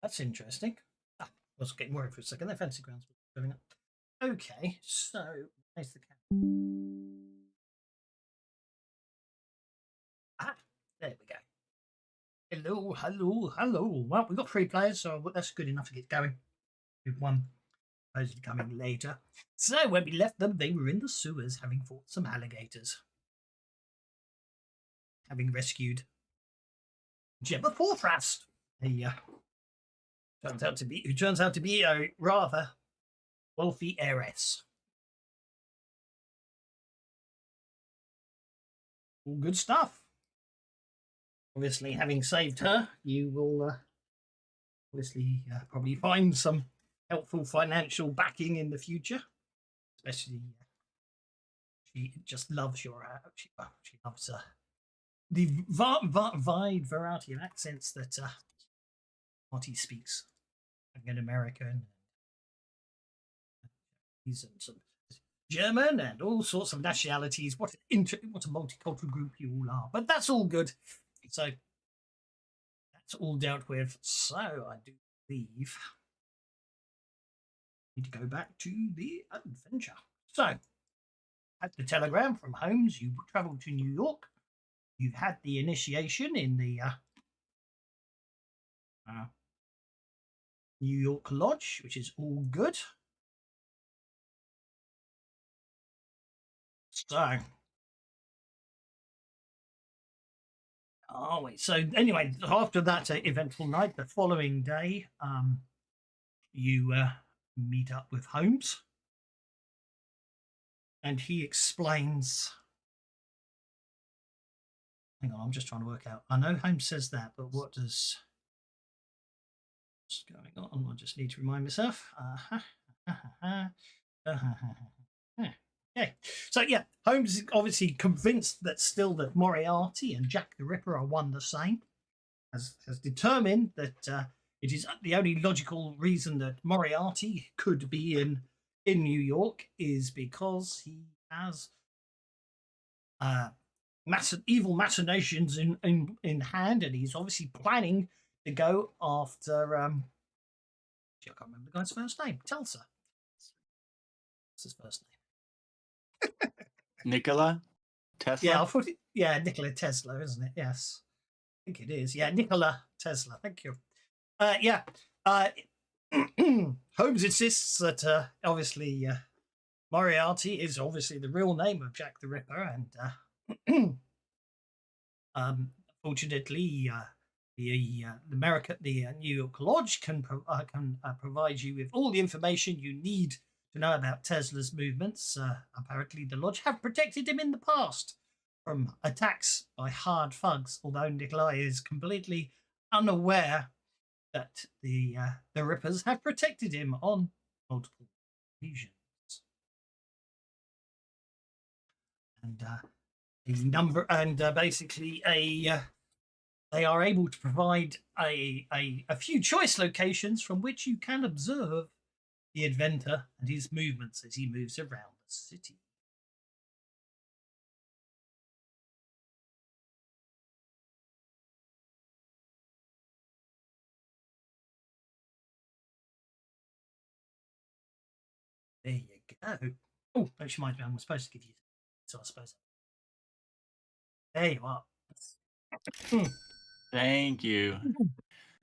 That's interesting. I was getting worried for a second. Their fancy grounds were going up. Okay, so where's the camera? Ah, there we go. Hello, hello, hello. Well, we've got 3 players, so that's good enough to get going. With one supposedly coming later. So when we left them, they were in the sewers having fought some alligators. Having rescued Gemma Forfrast, who turns out to be a rather wealthy heiress. All good stuff. Obviously, having saved her, you will obviously probably find some helpful financial backing in the future. Especially, she just loves your. She loves the wide variety of accents that Marty speaks. An American, he's some German, and all sorts of nationalities. What a multicultural group you all are. But that's all good. So that's all dealt with. So I do believe I need to go back to the adventure. So at the telegram from Holmes, you travelled to New York. You've had the initiation in the New York Lodge, which is all good. So, so anyway, after that eventful night, the following day, you meet up with Holmes, and he explains. Hang on, I'm just trying to work out. I know Holmes says that, but what's going on? I just need to remind myself. Okay, so yeah, Holmes is obviously convinced that still that Moriarty and Jack the Ripper are one the same. Has determined that it is the only logical reason that Moriarty could be in New York is because he has evil machinations in hand, and he's obviously planning to go after. I can't remember the guy's first name. Telsa. What's his first name? Nikola Tesla? Yeah, I thought Nikola Tesla, isn't it? Yes. I think it is. Yeah, Nikola Tesla. Thank you. Holmes insists that obviously Moriarty is obviously the real name of Jack the Ripper, and fortunately, the New York Lodge can provide you with all the information you need to know about Tesla's movements. Apparently, the Lodge have protected him in the past from attacks by hard thugs, although Nikolai is completely unaware that the Rippers have protected him on multiple occasions. And basically they are able to provide a few choice locations from which you can observe the inventor and his movements as he moves around the city. There you go. Oh, that reminds me, I'm supposed to give you. So I suppose. There you are. Thank you.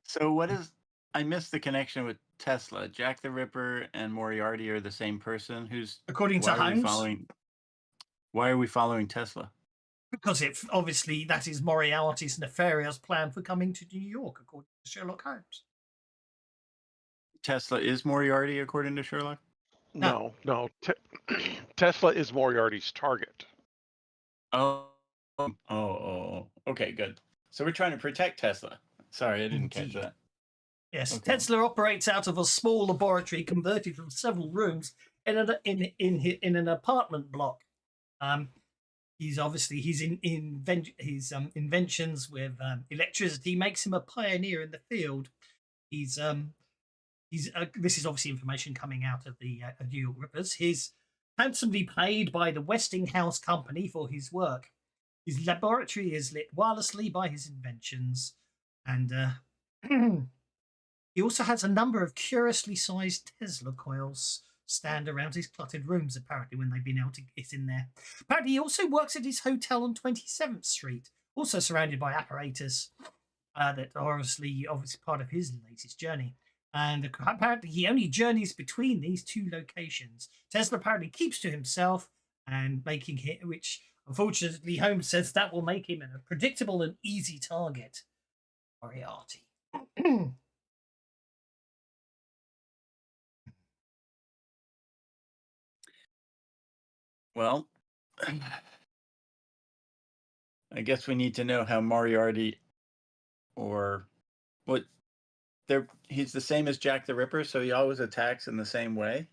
So what is? I missed the connection with Tesla. Jack the Ripper and Moriarty are the same person. Who's according to Holmes? Why are we following Tesla? Because obviously that is Moriarty's nefarious plan for coming to New York, according to Sherlock Holmes. Tesla is Moriarty, according to Sherlock? No. Tesla is Moriarty's target. Oh. Okay, good. So we're trying to protect Tesla. Sorry, I didn't catch that. Yes, okay. Tesla operates out of a small laboratory converted from several rooms in an apartment block. His inventions with electricity makes him a pioneer in the field. This is obviously information coming out of the New York Rippers. He's handsomely paid by the Westinghouse Company for his work. His laboratory is lit wirelessly by his inventions, and He also has a number of curiously sized Tesla coils stand around his cluttered rooms, apparently, when they've been able to get in there. Apparently, he also works at his hotel on 27th Street, also surrounded by apparatus that are obviously part of his latest journey. And apparently, he only journeys between these two locations. Tesla apparently keeps to himself and making it, which unfortunately Holmes says that will make him a predictable and easy target. Moriarty. Well, I guess we need to know how Moriarty, or what, he's the same as Jack the Ripper, so he always attacks in the same way.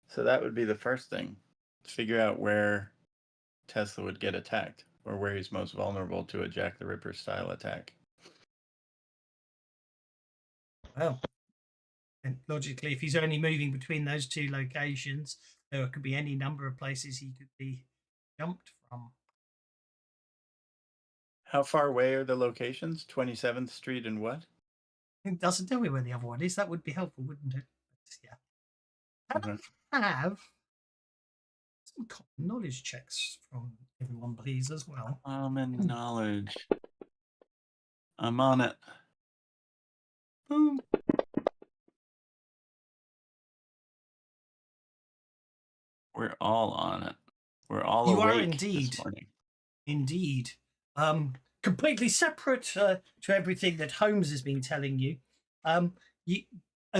So that would be the first thing, to figure out where Tesla would get attacked, or where he's most vulnerable to a Jack the Ripper style attack. Well, and logically, if he's only moving between those two locations, there could be any number of places he could be jumped from. How far away are the locations? 27th Street and what? It doesn't tell me where the other one is. That would be helpful, wouldn't it? But, yeah. Have some common knowledge checks from everyone, please, as well. Common knowledge. I'm on it. Boom. We're all on it. We're all You awake are indeed. this morning. Indeed. Completely separate to everything that Holmes has been telling you. A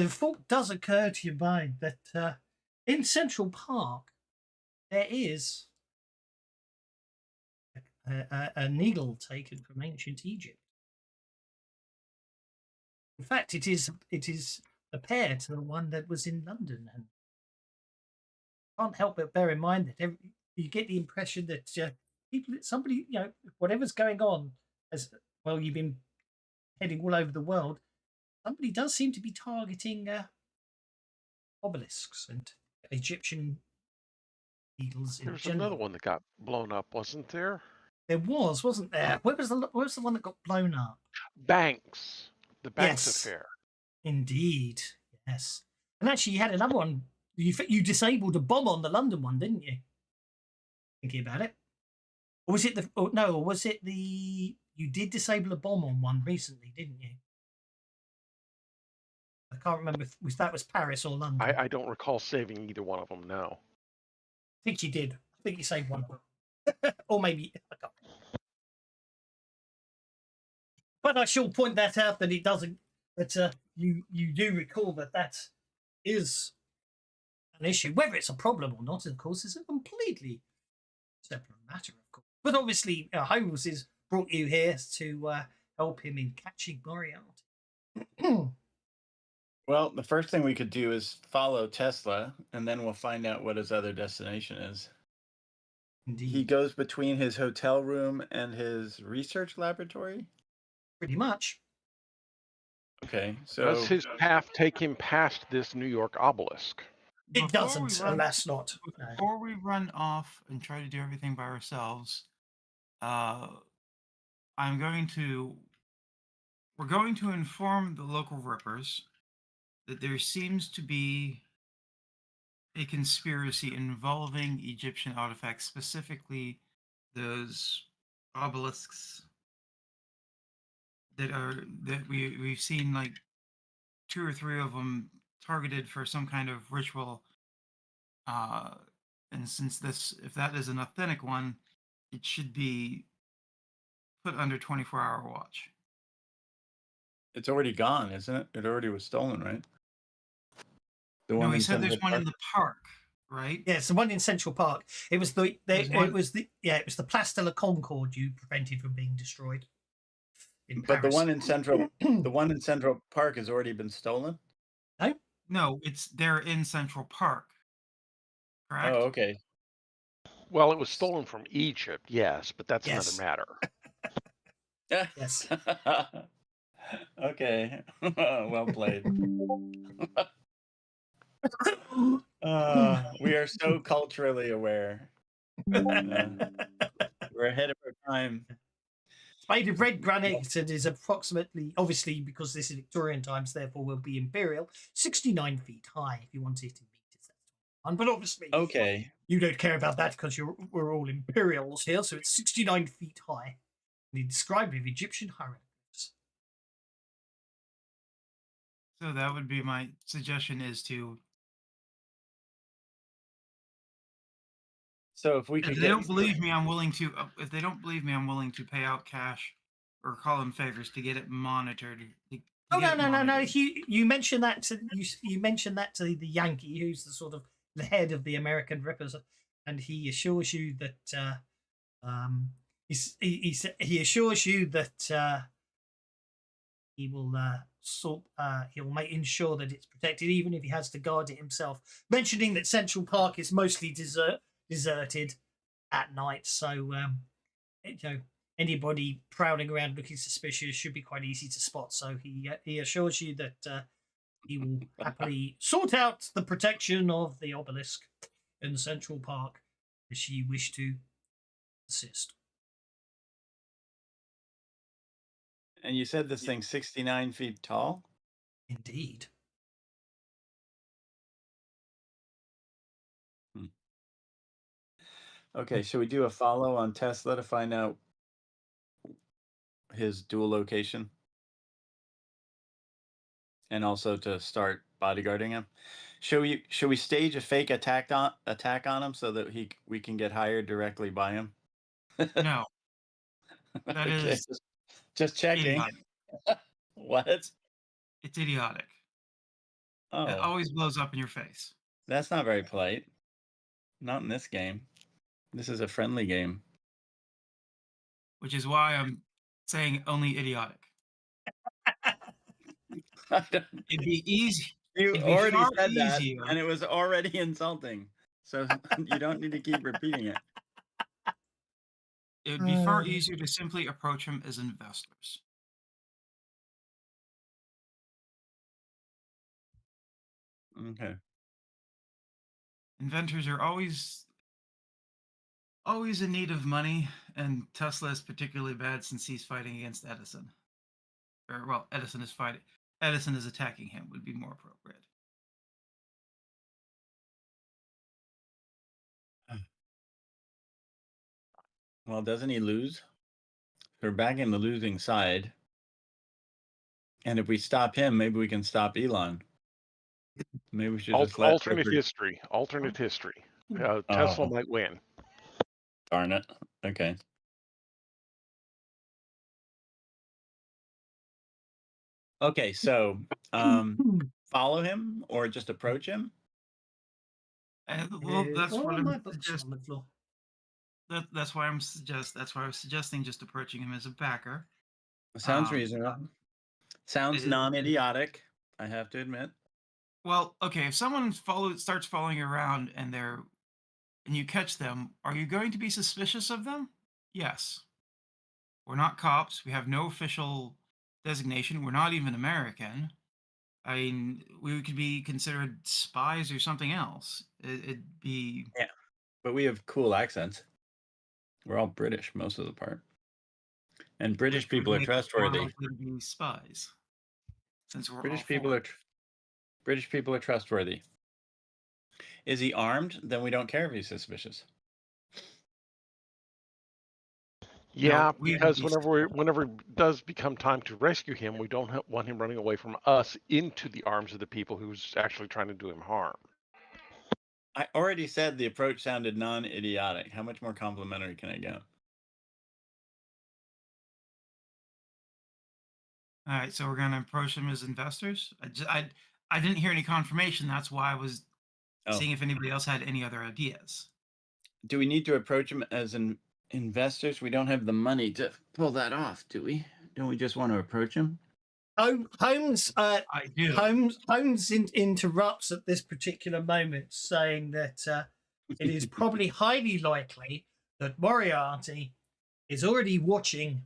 thought does occur to your mind that in Central Park there is a needle taken from ancient Egypt. In fact, it is a pair to the one that was in London, and can't help but bear in mind that you get the impression that somebody, whatever's going on, as well, you've been heading all over the world. Somebody does seem to be targeting obelisks and Egyptian eagles. There was another one that got blown up, wasn't there? There was, wasn't there? Where was the one that got blown up? Banks. The Banks Yes. affair. Indeed, yes. And actually, you had another one. You disabled a bomb on the London one, didn't you? Thinking about it. Or was it the... Or no, or was it the... You did disable a bomb on one recently, didn't you? I can't remember if that was Paris or London. I don't recall saving either one of them, no. I think you did. I think you saved one of them. Or maybe... I can't. But I shall point that out that it doesn't... That you do recall that is an issue. Whether it's a problem or not, of course, is a completely separate matter, of course. But obviously, Holmes has brought you here to help him in catching Moriarty. Well, the first thing we could do is follow Tesla, and then we'll find out what his other destination is. Indeed. He goes between his hotel room and his research laboratory? Pretty much. Okay, so... Does his path take him past this New York obelisk? It doesn't, alas not. Before we run off and try to do everything by ourselves, we're going to inform the local Rippers that there seems to be a conspiracy involving Egyptian artifacts, specifically those obelisks that we've seen, like 2 or 3 of them targeted for some kind of ritual. And since if that is an authentic one, it should be put under 24-hour watch. It's already gone, isn't it? It already was stolen, right? No, he said there's one in the park, right? Yeah, it's the one in Central Park. It was the Place de la Concorde you prevented from being destroyed. But the one in Central Park has already been stolen? No, they're in Central Park. Correct? Oh, okay. Well, it was stolen from Egypt, yes, but that's Yes. another matter. Yes. Okay. Well played. We are so culturally aware. We're ahead of our time. Made of red granite and is approximately, obviously, because this is Victorian times, therefore will be imperial, 69 feet high. If you want it in meters, that's fine. But obviously, Okay. you don't care about that because we're all imperials here, so it's 69 feet high. And he described with Egyptian hieroglyphs. So that would be my suggestion: is to, So if we if could they get, don't believe me, I'm willing to. If they don't believe me, I'm willing to pay out cash or call in favors to get it monitored. Oh no! You mentioned that to you mentioned that to the Yankee, who's the sort of the head of the American Rippers, and he assures you that he assures you that he will he'll make ensure that it's protected, even if he has to guard it himself. Mentioning that Central Park is mostly deserted at night, so you know, anybody prowling around looking suspicious should be quite easy to spot. So he assures you that he will happily sort out the protection of the obelisk in Central Park if you wish to assist. and you said this thing's 69 feet tall? Indeed. Okay, should we do a follow on Tesla to find out his dual location? And also to start bodyguarding him? Should we stage a fake attack on him so that we can get hired directly by him? No, that Okay, is just checking. idiotic. What? It's idiotic. It Oh, always blows up in your face. that's not very polite. Not in this game. This is a friendly game. Which is why I'm saying only idiotic. It'd be easy. You It'd be already far said that, easier. and it was already insulting. So you don't need to keep repeating it. It would be far easier to simply approach him as investors. Okay. Inventors are always in need of money, and Tesla is particularly bad since he's fighting against Edison. Or well, Edison is attacking him would be more appropriate. Well, doesn't he lose? We're back in the losing side. And if we stop him, maybe we can stop Elon. Maybe we should just let Alternate Ripper... history. Alternate history. Tesla Oh, might win. darn it. Okay. Okay, so follow him or just approach him? Well, that's all what of I'm my books suggest- on the floor. That's why I was suggesting just approaching him as a backer. Sounds reasonable. Sounds it- non-idiotic, I have to admit. Well, okay, if someone starts following you around and you catch them, are you going to be suspicious of them? Yes. We're not cops. We have no official designation. We're not even American. I mean, we could be considered spies or something else. It'd be Yeah, but we have cool accents. We're all British most of the part. And British which would people are make us more trustworthy. likely to be spies, since we're all British people foreign. British people are trustworthy. Is he armed? Then we don't care if he's suspicious. Yeah, we would because be whenever it does become time to rescue him, we don't want him running away from us into the arms of the people who's actually trying to do him harm. I already said the approach sounded non-idiotic. How much more complimentary can I get? All right, so we're going to approach them as investors. I didn't hear any confirmation. That's why I was seeing if anybody else had any other ideas. Do we need to approach him as investors? We don't have the money to pull that off, do we? Don't we just want to approach him? Holmes I do. Holmes interrupts at this particular moment, saying that it is probably highly likely that Moriarty is already watching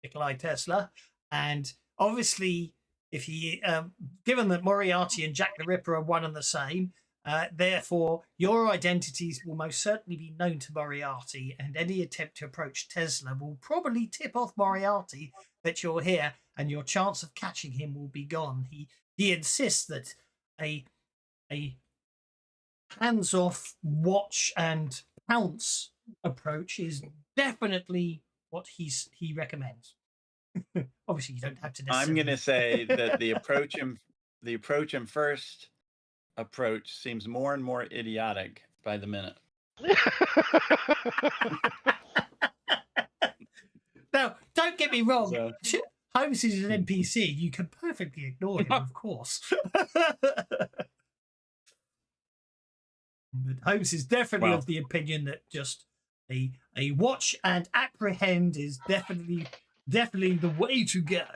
Nikolai Tesla, and obviously, if he, given that Moriarty and Jack the Ripper are one and the same, Therefore, your identities will most certainly be known to Moriarty, and any attempt to approach Tesla will probably tip off Moriarty that you're here, and your chance of catching him will be gone. He insists that a hands-off, watch and pounce approach is definitely what he recommends. Obviously, you don't have to. I'm going to say that the approach him first approach seems more and more idiotic by the minute. Now, don't get me wrong. So- Holmes is an NPC. You can perfectly ignore him, of course. But Holmes is definitely of the opinion that just a watch and apprehend is definitely the way to go.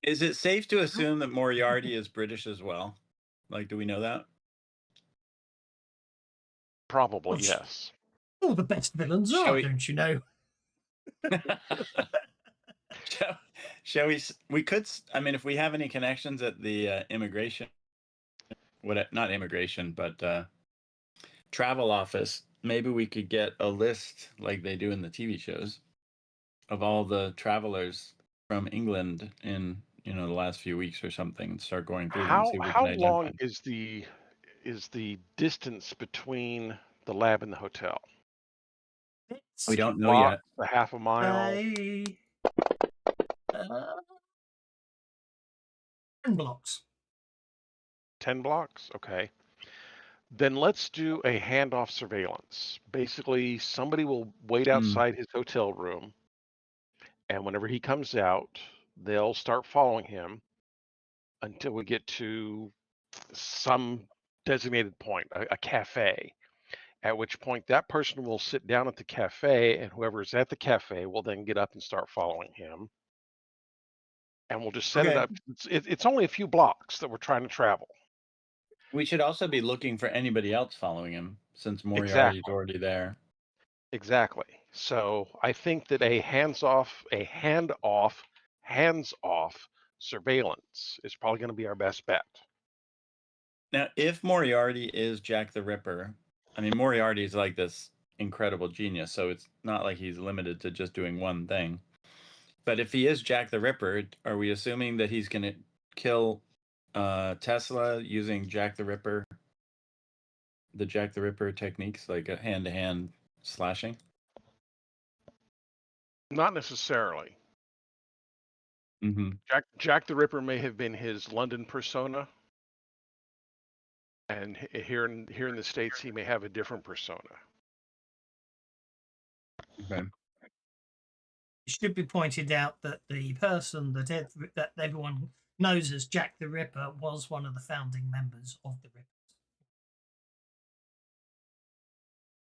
Is it safe to assume that Moriarty is British as well? Like, do we know that? Probably, yes. All the best villains are, don't you know? Shall we? We could. I mean, if we have any connections at the immigration, not immigration, but travel office, maybe we could get a list like they do in the TV shows of all the travelers from England in the last few weeks or something, and start going through them. And see if we How can long identify. is the distance between the lab and the hotel? We don't know yet. A half a mile. 10 blocks. 10 blocks? Okay. Then let's do a handoff surveillance. Basically, somebody will wait outside his hotel room, and whenever he comes out, they'll start following him until we get to some designated point, a cafe, at which point that person will sit down at the cafe, and whoever is at the cafe will then get up and start following him. And we'll just set it up. It's only a few blocks that we're trying to travel. We should also be looking for anybody else following him, since Moriarty's already there. Exactly. So I think that a hands-off surveillance is probably going to be our best bet. Now, if Moriarty is Jack the Ripper, I mean, Moriarty is like this incredible genius, so it's not like he's limited to just doing one thing. But if he is Jack the Ripper, are we assuming that he's going to kill Tesla using the Jack the Ripper techniques, like a hand-to-hand slashing? Not necessarily. Mm-hmm. Jack the Ripper may have been his London persona, and here in the States, he may have a different persona. Okay. It should be pointed out that the person that everyone knows as Jack the Ripper was one of the founding members of the Rippers.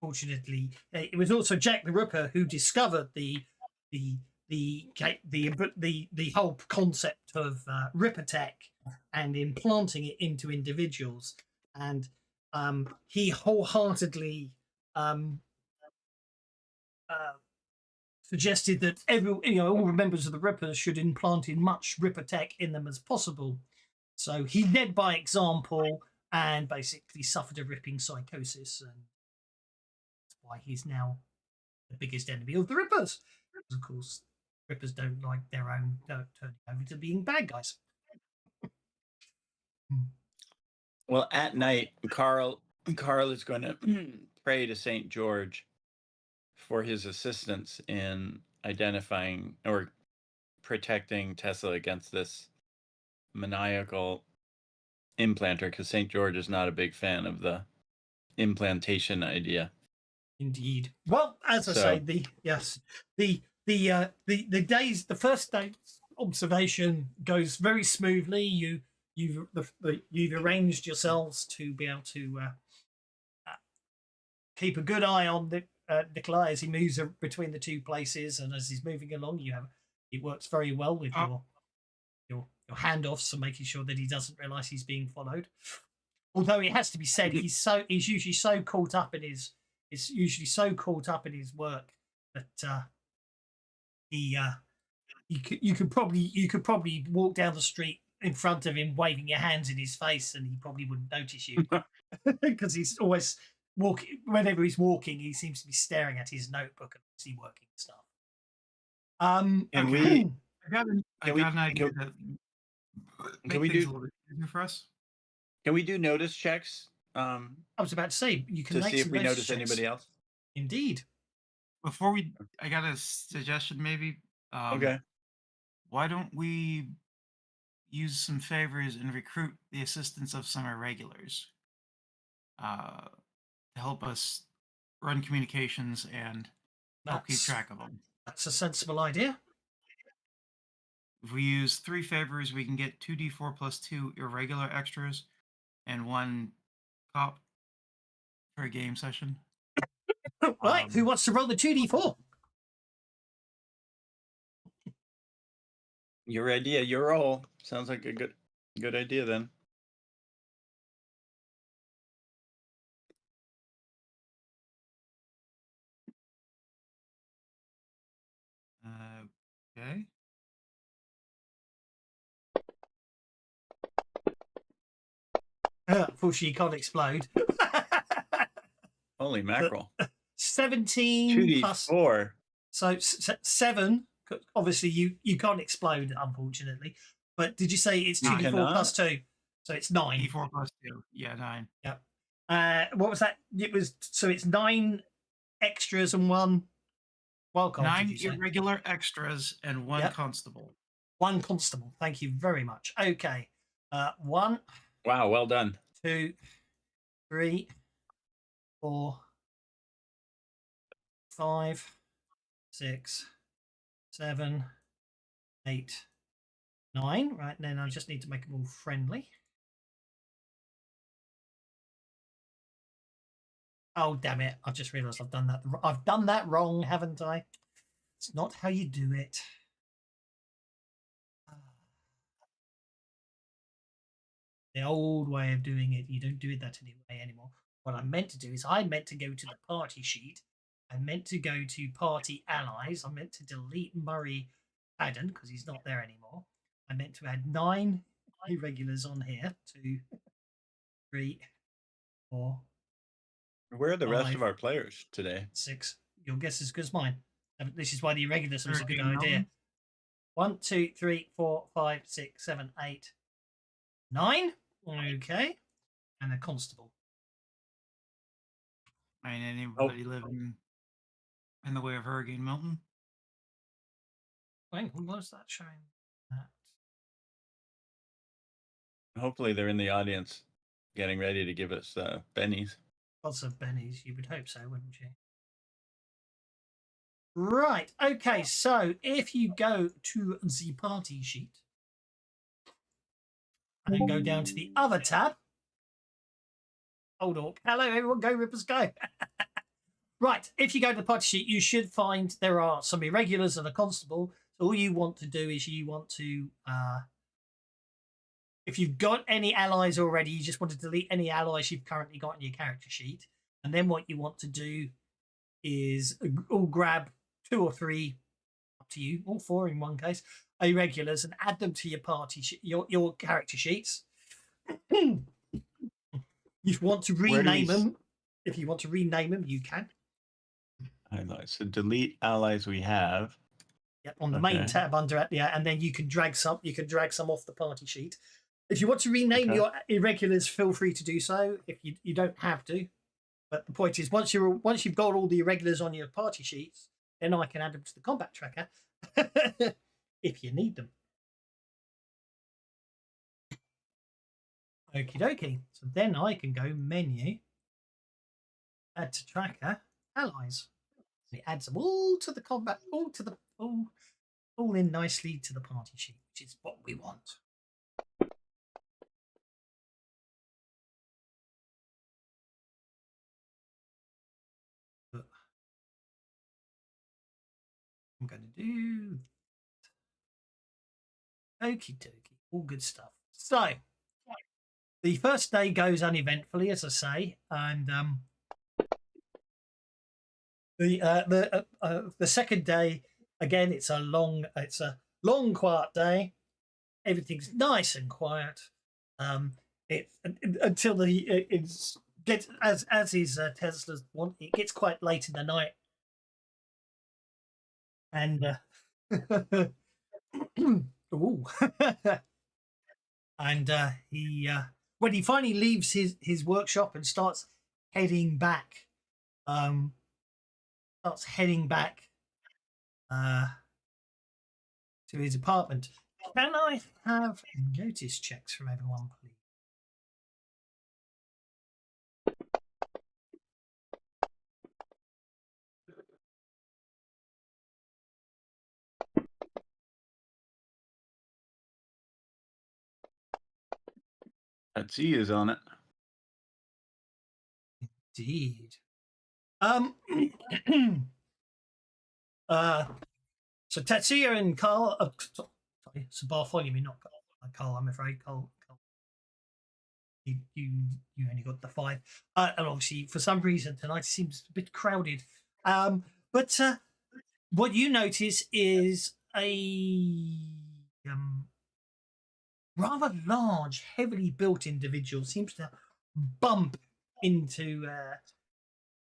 Fortunately, it was also Jack the Ripper who discovered the whole concept of Ripper tech and implanting it into individuals, and he wholeheartedly suggested that all the members of the Rippers should implant as much Ripper tech in them as possible. So he led by example and basically suffered a ripping psychosis, and that's why he's now the biggest enemy of the Rippers. Because, of course, Rippers don't like their own turning over to being bad guys. Well, at night, Carl is going to pray to St. George for his assistance in identifying or protecting Tesla against this maniacal implanter, because St. George is not a big fan of the implantation idea. Indeed. Well, as I say, the first day's observation goes very smoothly. You've arranged yourselves to be able to keep a good eye on Nikolai as he moves between the two places, and as he's moving along, it works very well with your handoffs and making sure that he doesn't realise he's being followed. Although it has to be said, he's usually so caught up in his work that you could probably walk down the street in front of him, waving your hands in his face, and he probably wouldn't notice you because he's always walking. Whenever he's walking, he seems to be staring at his notebook and see working stuff. Can okay. we? I got an idea that make we things do- a little bit easier for us. Can we do notice checks? I was about to say you can To make see if some we notice notice checks. anybody else. Indeed. Before I got a suggestion maybe. Okay. Why don't we use some favors and recruit the assistance of some irregulars to help us run communications and help keep track of them? That's a sensible idea. If we use 3 favors, we can get 2d4 plus 2 irregular extras and 1 cop for a game session. Right, who wants to roll the 2d4? Your idea, your role. Sounds like a good idea then. Okay. Unfortunately, you can't explode. Holy mackerel. 17 plus 2d4. So 7. Obviously, you can't explode, unfortunately. But did you say it's 2d4 plus 2? So it's 9. D4 plus 2. Yeah, 9. Yep. What was that? It's 9 extras and 1 wild card. 9 irregular extras and 1 constable. 1 constable. Thank you very much. Okay. 1. Wow, well done. 2, 3, 4, 5, 6, 7, 8, 9. Right, then I just need to make them all friendly. Oh, damn it. I've just realised I've done that. I've done that wrong, haven't I? It's not how you do it. The old way of doing it, you don't do it that anymore. What I meant to do is I meant to go to the party sheet. I meant to go to party allies. I meant to delete Murray Padden because he's not there anymore. I meant to add 9 irregulars on here. 2, 3, 4. Where are the rest 5, of our players today? 6. Your guess is as good as mine. This is why the irregulars was a good Hurricane idea. Mountain. 1, 2, 3, 4, 5, 6, 7, 8, 9. Okay. And a constable. And anybody living in the way of Hurricane Mountain? Wait, what was that showing? That. Hopefully they're in the audience getting ready to give us bennies. Lots of bennies. You would hope so, wouldn't you? Right. Okay. So if you go to the party sheet and go down to the other tab. Hold up. Hello, everyone. Go, Rippers, go. Right. If you go to the party sheet, you should find there are some irregulars and a constable. So all you want to do is you want to, if you've got any allies already, you just want to delete any allies you've currently got in your character sheet. And then what you want to do is all grab 2 or 3, up to you, all 4 in one case, irregulars, and add them to your party your character sheets. You want to rename them. If you want to rename them, you can. Highlight. So delete allies we have. Yep, on the main tab under it, yeah, and then you can drag some. You can drag some off the party sheet. If you want to rename your irregulars, feel free to do so. If you don't have to, but the point is, once you've got all the irregulars on your party sheets, then I can add them to the combat tracker if you need them. Okie dokie. So then I can go menu, add to tracker, allies. And it adds them all to the combat, all in nicely to the party sheet, which is what we want. I'm going to do okie dokie, all good stuff. So the first day goes uneventfully, as I say, and the second day again, it's a long quiet day. everything's nice and quiet. It until it's gets as is Tesla's want. It gets quite late in the night, and ooh. And he when he finally leaves his workshop and heading back starts heading back uh to his apartment. Can I have notice checks from everyone, please? Tatsuya is on it. Indeed. So Tetsuya and Carl, sorry, it's Bartholomew, not Carl. I'm afraid Carl. You only got the 5, and obviously for some reason tonight seems a bit crowded. But what you notice is a rather large, heavily built individual seems to bump into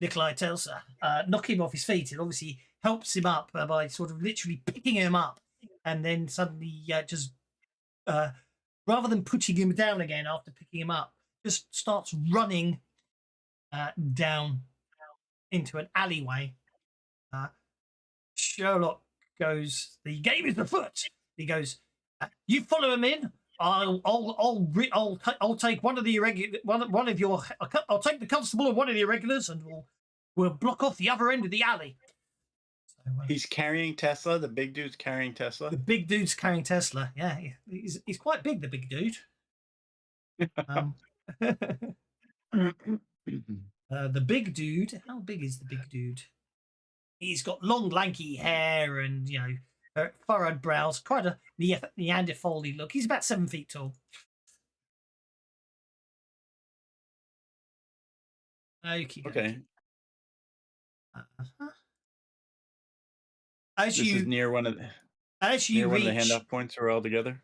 Nikolai Telsa, knock him off his feet. It obviously helps him up by sort of literally picking him up, and then suddenly just rather than putting him down again after picking him up, just starts running down into an alleyway. Sherlock goes, "The game is afoot." He goes, "You follow him in. I'll take one of the irregular one of your. I'll take the constable and one of the irregulars, and we'll block off the other end of the alley." So, He's carrying Tesla. The big dude's carrying Tesla. the big dude's carrying Tesla. Yeah, he's quite big. The big dude. The big dude. How big is the big dude? He's got long, lanky hair and furrowed brows. Quite a Neanderthal-y look. He's about 7 feet tall. Okay. As This you is near one of the reach, one of the handoff points. We're all together.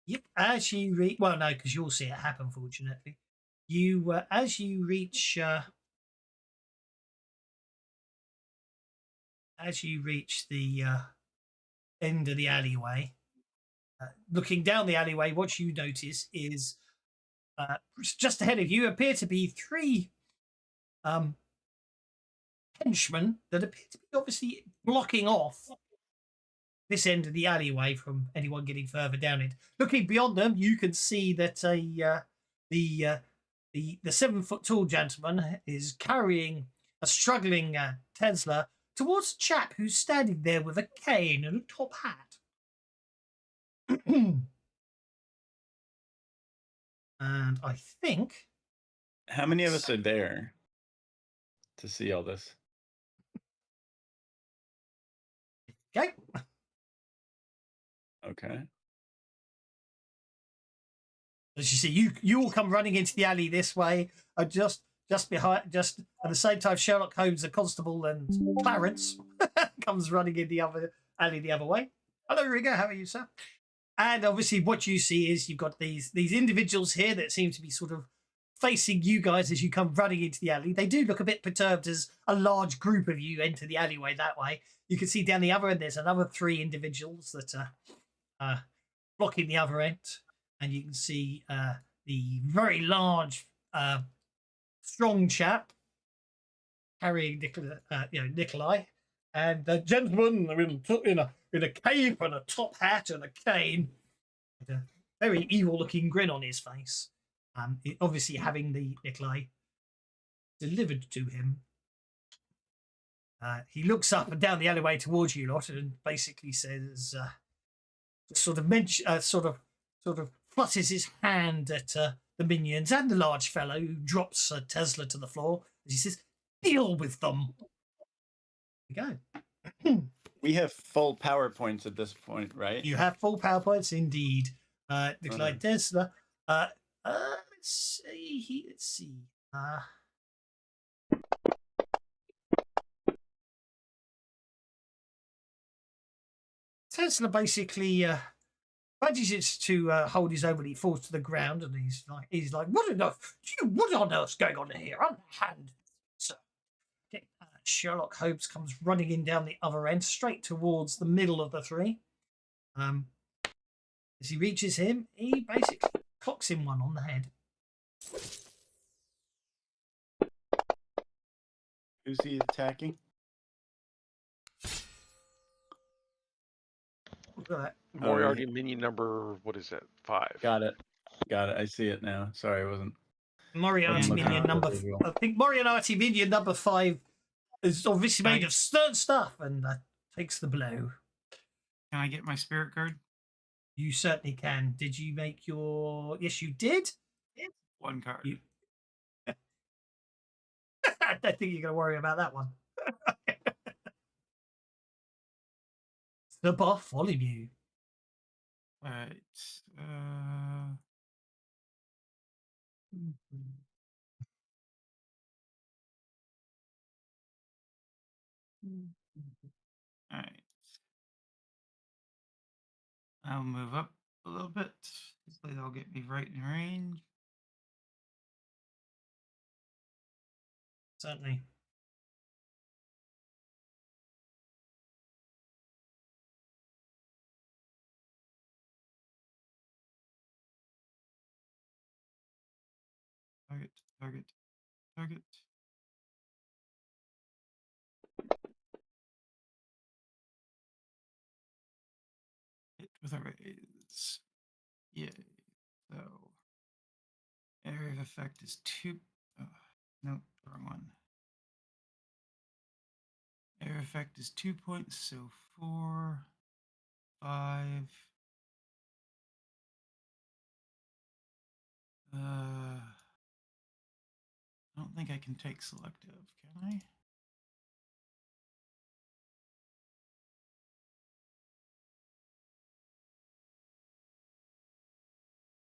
Yep. As you reach, well, no, because you'll see it happen. Fortunately, you as you reach the end of the alleyway, looking down the alleyway, what you notice is just ahead of you appear to be 3 henchmen that appear to be obviously blocking off this end of the alleyway from anyone getting further down it. Looking beyond them, you can see that the 7 foot tall gentleman is carrying a struggling Tesla towards a chap who's standing there with a cane and a top hat. And I think, How many of us are there to see all this? okay, Okay. as you see, you all come running into the alley this way, just behind, just at the same time, Sherlock Holmes, the constable, and Clarence comes running in the other alley the other way. Hello, Rigger. How are you, sir? And obviously, what you see is you've got these individuals here that seem to be sort of facing you guys as you come running into the alley. They do look a bit perturbed as a large group of you enter the alleyway that way. You can see down the other end there's another 3 individuals that are blocking the other end, and you can see the very large, strong chap carrying Nikolai, and the gentleman in a cape and a top hat and a cane, with a very evil-looking grin on his face. Obviously having the Nikolai delivered to him. He looks up and down the alleyway towards you lot and basically says, sort of flutters his hand at the minions and the large fellow who drops Tesla to the floor as he says, "Deal with them." There we go. We have full PowerPoints at this point, right? You have full PowerPoints indeed. Nikolai Tesla. Let's see. Tesla basically manages to hold his own when he falls to the ground, and he's like, what on earth's going on here? Unhand, sir. Okay, Sherlock Holmes comes running in down the other end, straight towards the middle of the three. As he reaches him, he basically clocks him one on the head. Who's he attacking? Look at that. Moriarty minion number, what is it? 5. Got it. I see it now. Sorry, I wasn't. Moriarty And, minion number. I think Moriarty minion number 5 is obviously made of stern stuff and takes the blow. Can I get my spirit card? You certainly can. Did you make your? Yes, you did. 1 card. I don't think you're going to worry about that one. The Bartholomew. Right. All right. I'll move up a little bit. Hopefully they'll get me right in range. Certainly. Target. Hit with a raise. Yeah. So area of effect is 2. Oh, no, wrong one. Area effect is 2 points, so 4, 5. I don't think I can take selective, can I?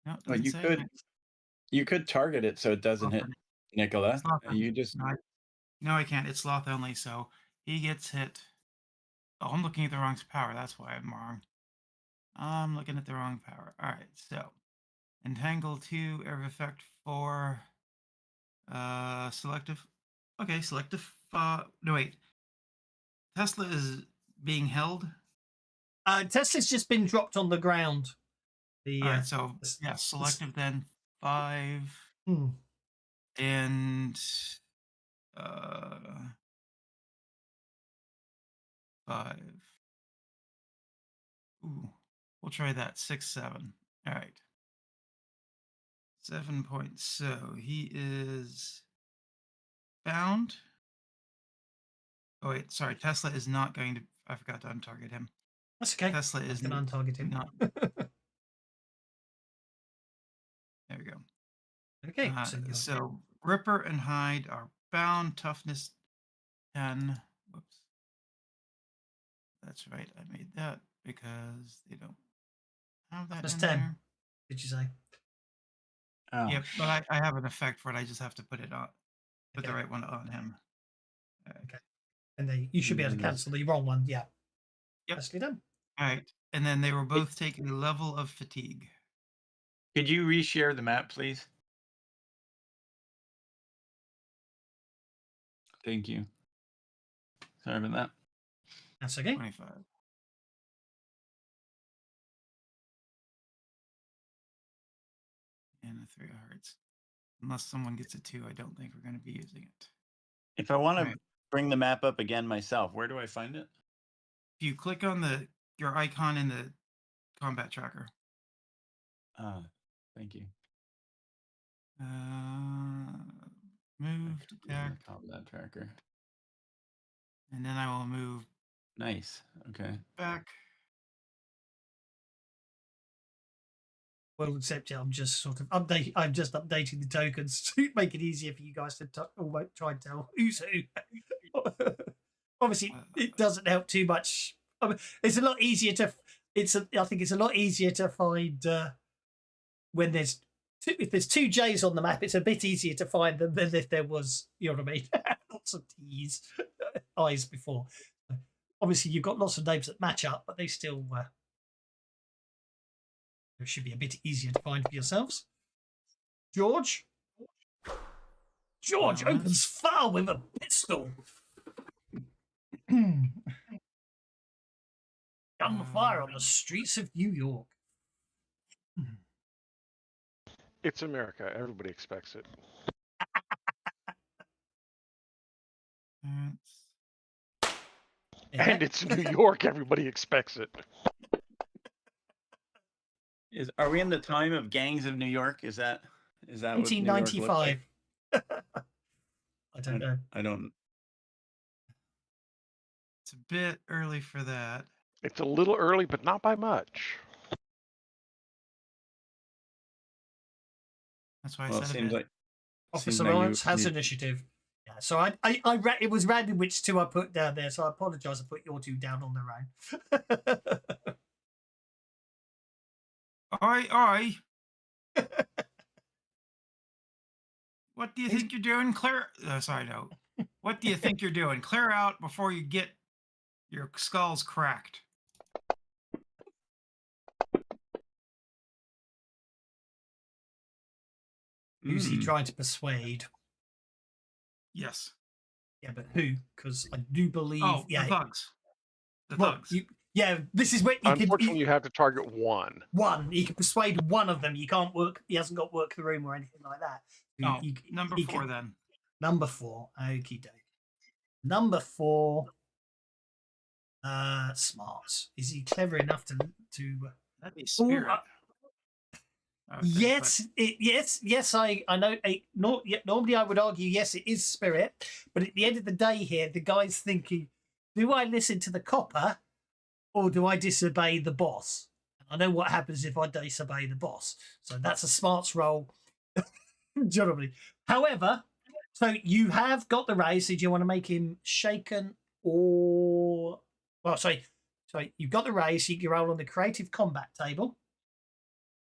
No, it Well, doesn't you say. could. You could target it so it doesn't hit Nicola. You just. No, I can't. It's sloth only, so he gets hit. Oh, I'm looking at the wrong power. That's why I'm wrong. I'm looking at the wrong power. All right, so entangle 2, area of effect 4, selective. Okay, selective. No, wait. Tesla is being held. Tesla's just been dropped on the ground. All right, so yeah, selective then 5 and 5. Ooh, we'll try that 6, 7. All right, 7 points. So he is bound. Oh wait, sorry. Tesla is not going to. I forgot to untarget him. That's okay. Tesla is going to untarget him. Not. There we go. Okay. So Ripper and Hyde are bound. Toughness 10. Whoops. That's right. I made that because they don't have that in 10. there. Did you say? Oh. Yep, but I have an effect for it. I just have to put it on. Put the right one on him. Okay. And then you should be able to cancel the wrong one. Yeah. Yep. Nicely done. All right. And then they were both taking a level of fatigue. Could you reshare the map, please? Thank you. Sorry about that. That's okay. 25. And a 3 of hearts. Unless someone gets a 2, I don't think we're going to be using it. If I want to bring the map up again myself, where do I find it? If you click on your icon in the combat tracker. Thank you. Move to attack. Combat tracker. And then I will move. Nice. Okay. Back. Well, except I'm just sort of I'm just updating the tokens to make it easier for you guys to try and tell who's who. Obviously, it doesn't help too much. I mean, it's a lot easier to. I think it's a lot easier to find when if there's 2 J's on the map. It's a bit easier to find them than if there was, you know what I mean, lots of T's, I's before. Obviously, you've got lots of names that match up, but they still. It should be a bit easier to find for yourselves. George? George Well, opens fire with a pistol. Gunfire on the streets of New York. It's America. Everybody expects it. Yeah. And it's New York. Everybody expects it. Are we in the time of gangs of New York? Is that what New York looks 1995. like? I don't know. I don't. It's a bit early for that. It's a little early, but not by much. That's why I Well, it said a seems bit. like Officer like Lawrence has initiative. Yeah, so it was random which two I put down there, so I apologise. I put your two down on their own. Oi. What do you think you're doing? Clear. Sorry, no. What do you think you're doing? Clear out before you get your skulls cracked. Who's he trying to persuade? Yes. Yeah, but who? Because I do believe. Oh, yeah, the thugs. The well, thugs. this is where you Unfortunately, you have to target one. One. You can persuade one of them. You can't work. He hasn't got work the room or anything like that. Oh, number 4 then. Number 4. Okie doke. Number 4. Smarts. Is he clever enough to? That'd be spirit. Okay, yes. I know. Normally, I would argue yes, it is spirit. But at the end of the day, here the guy's thinking: do I listen to the copper, or do I disobey the boss? I know what happens if I disobey the boss. So that's a smarts roll. Generally, however, so you have got the raise. So do you want to make him shaken or? Well, sorry, you've got the raise. So you can roll on the creative combat table.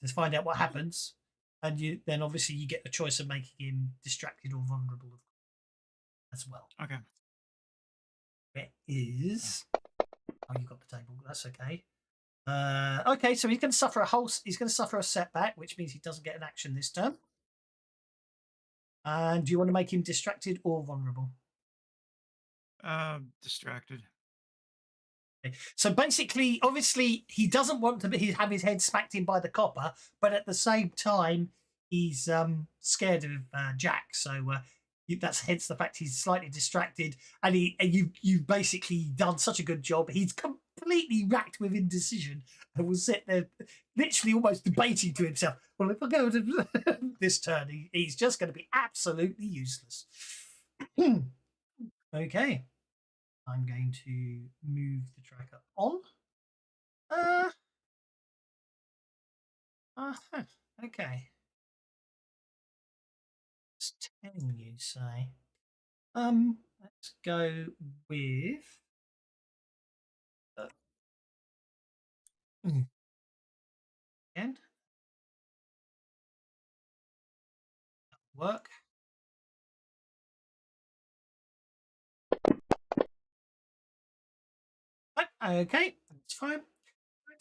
Let's find out what happens, and then obviously you get the choice of making him distracted or vulnerable as well. Okay. It is. Oh, you got the table. That's okay. Okay, so he's going to suffer He's going to suffer a setback, which means he doesn't get an action this turn. And do you want to make him distracted or vulnerable? Distracted. Okay. So basically, obviously, he doesn't want to have his head smacked in by the copper, but at the same time, he's scared of Jack. So that's hence the fact he's slightly distracted, and you've basically done such a good job. He's completely racked with indecision and will sit there, literally almost debating to himself. Well, if I go to this turn, he's just going to be absolutely useless. Okay. I'm going to move the tracker on. Okay. It's 10, you say. Let's go with. Again. Work. Okay, that's fine.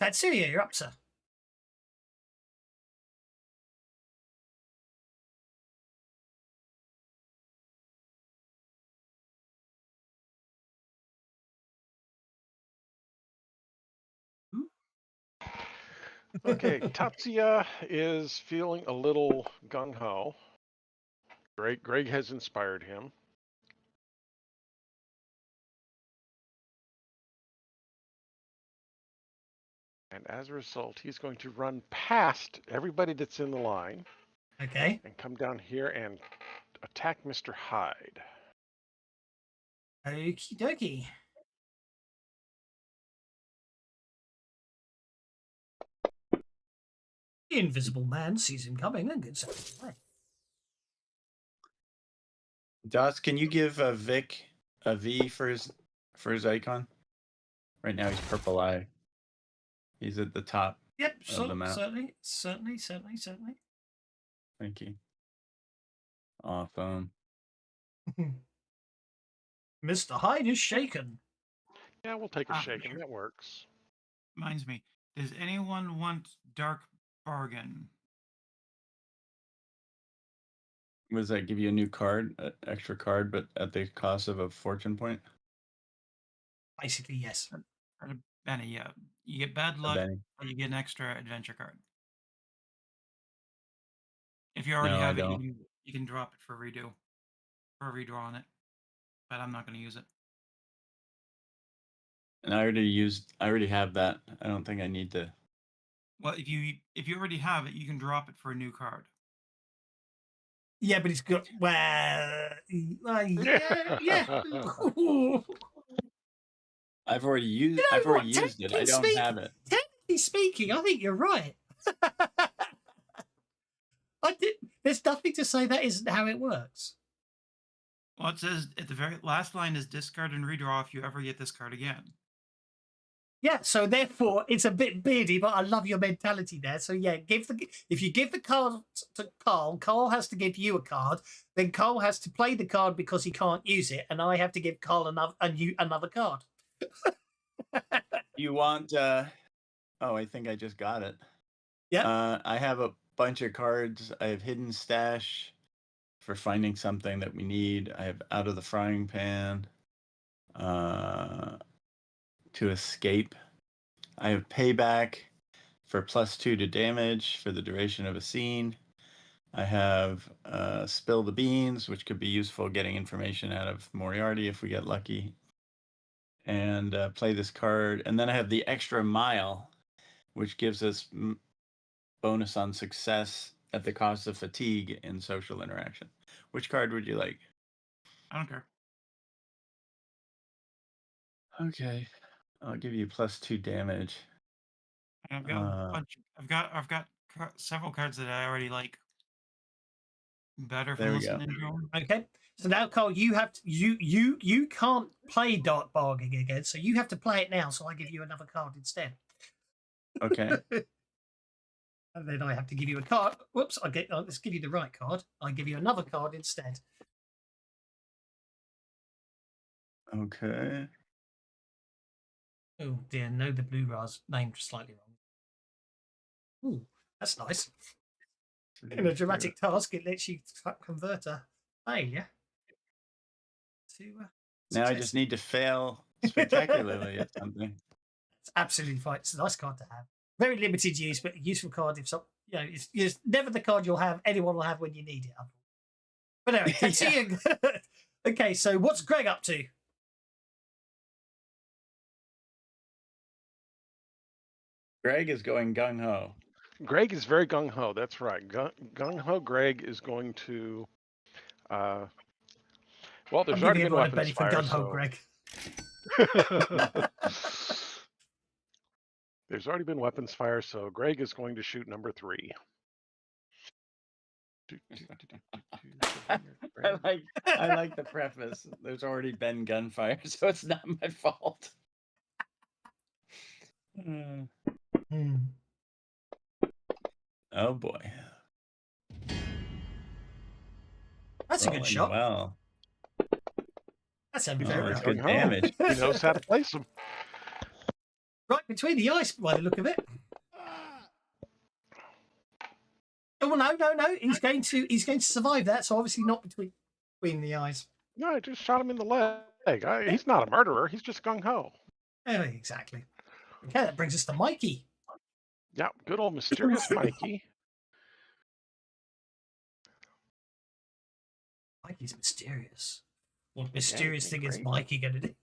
Tatsuya, you're up, sir. Okay, Tatsuya is feeling a little gung-ho. Greg has inspired him. And as a result, he's going to run past everybody that's in the line. Okay. And come down here and attack Mr. Hyde. Okie dokie. The invisible man sees him coming and gets out of the way. Das, can you give Vic a V for his icon? Right now he's purple eye. He's at the top. Yep, of the map. certainly. Thank you. Awesome. Mr. Hyde is shaken. Yeah, we'll take a shaking. That works. Reminds me. Does anyone want dark bargain. Was that give you a new card, extra card, but at the cost of a fortune point? Basically, yes. Or a Benny, yeah. You get bad A luck, Benny? or you get an extra adventure card. If you already No, I have it, don't. you can drop it for redo, for a redraw on it. But I'm not going to use it. And I already have that. I don't think I need to. Well, if you already have it, you can drop it for a new card. Yeah, but it's got yeah. I've already used. You know I've already what? used it. I don't have it. Technically speaking, I think you're right. There's nothing to say that isn't how it works. Well, it says at the very last line is discard and redraw if you ever get this card again. Yeah, so therefore it's a bit beardy, but I love your mentality there. So yeah, if you give the card to Carl, Carl has to give you a card. Then Carl has to play the card because he can't use it, and I have to give Carl another card. You want? Oh, I think I just got it. Yeah. I have a bunch of cards. I have hidden stash for finding something that we need. I have out of the frying pan. To escape. I have payback for +2 to damage for the duration of a scene. I have spill the beans, which could be useful getting information out of Moriarty if we get lucky. And play this card. And then I have the extra mile, which gives us bonus on success at the cost of fatigue in social interaction. Which card would you like? I don't care. Okay. I'll give you +2 damage. I've got a bunch. I've got several cards that I already like better from There we go. listening to them. Okay. So now, Carl, you have to, you can't play Dark Bargaining again, so you have to play it now. So I give you another card instead. Okay. And then I have to give you a card. Whoops! Let's give you the right card. I give you another card instead. Okay. Oh dear, no, the blue ras named slightly wrong. Ooh, that's nice. In a dramatic task, it lets you convert a failure to now I success. just need to fail spectacularly at something. It's absolutely fine. It's a nice card to have. Very limited use, but a useful card. If some, it's never the card anyone will have when you need it. But anyway, taxiing. Okay, so what's Greg up to? Greg is going gung ho. Greg is very gung ho. That's right. Gung ho. Greg is going to. Well, there's already been weapons fire. Gung ho, Greg. There's already been weapons fire, so Greg is going to shoot number 3. I like the preface. There's already been gunfire, so it's not my fault. Oh boy. That's a good shot. Well. That's a very good damage. He knows how to place them. Right between the eyes, by the look of it. Oh no! He's going to survive that. So obviously not between the eyes. No, I just shot him in the leg. He's not a murderer. He's just gung ho. Oh, exactly. Okay, that brings us to Mikey. Yeah, good old mysterious Mikey. Mikey's mysterious. What mysterious thing is Mikey going to do?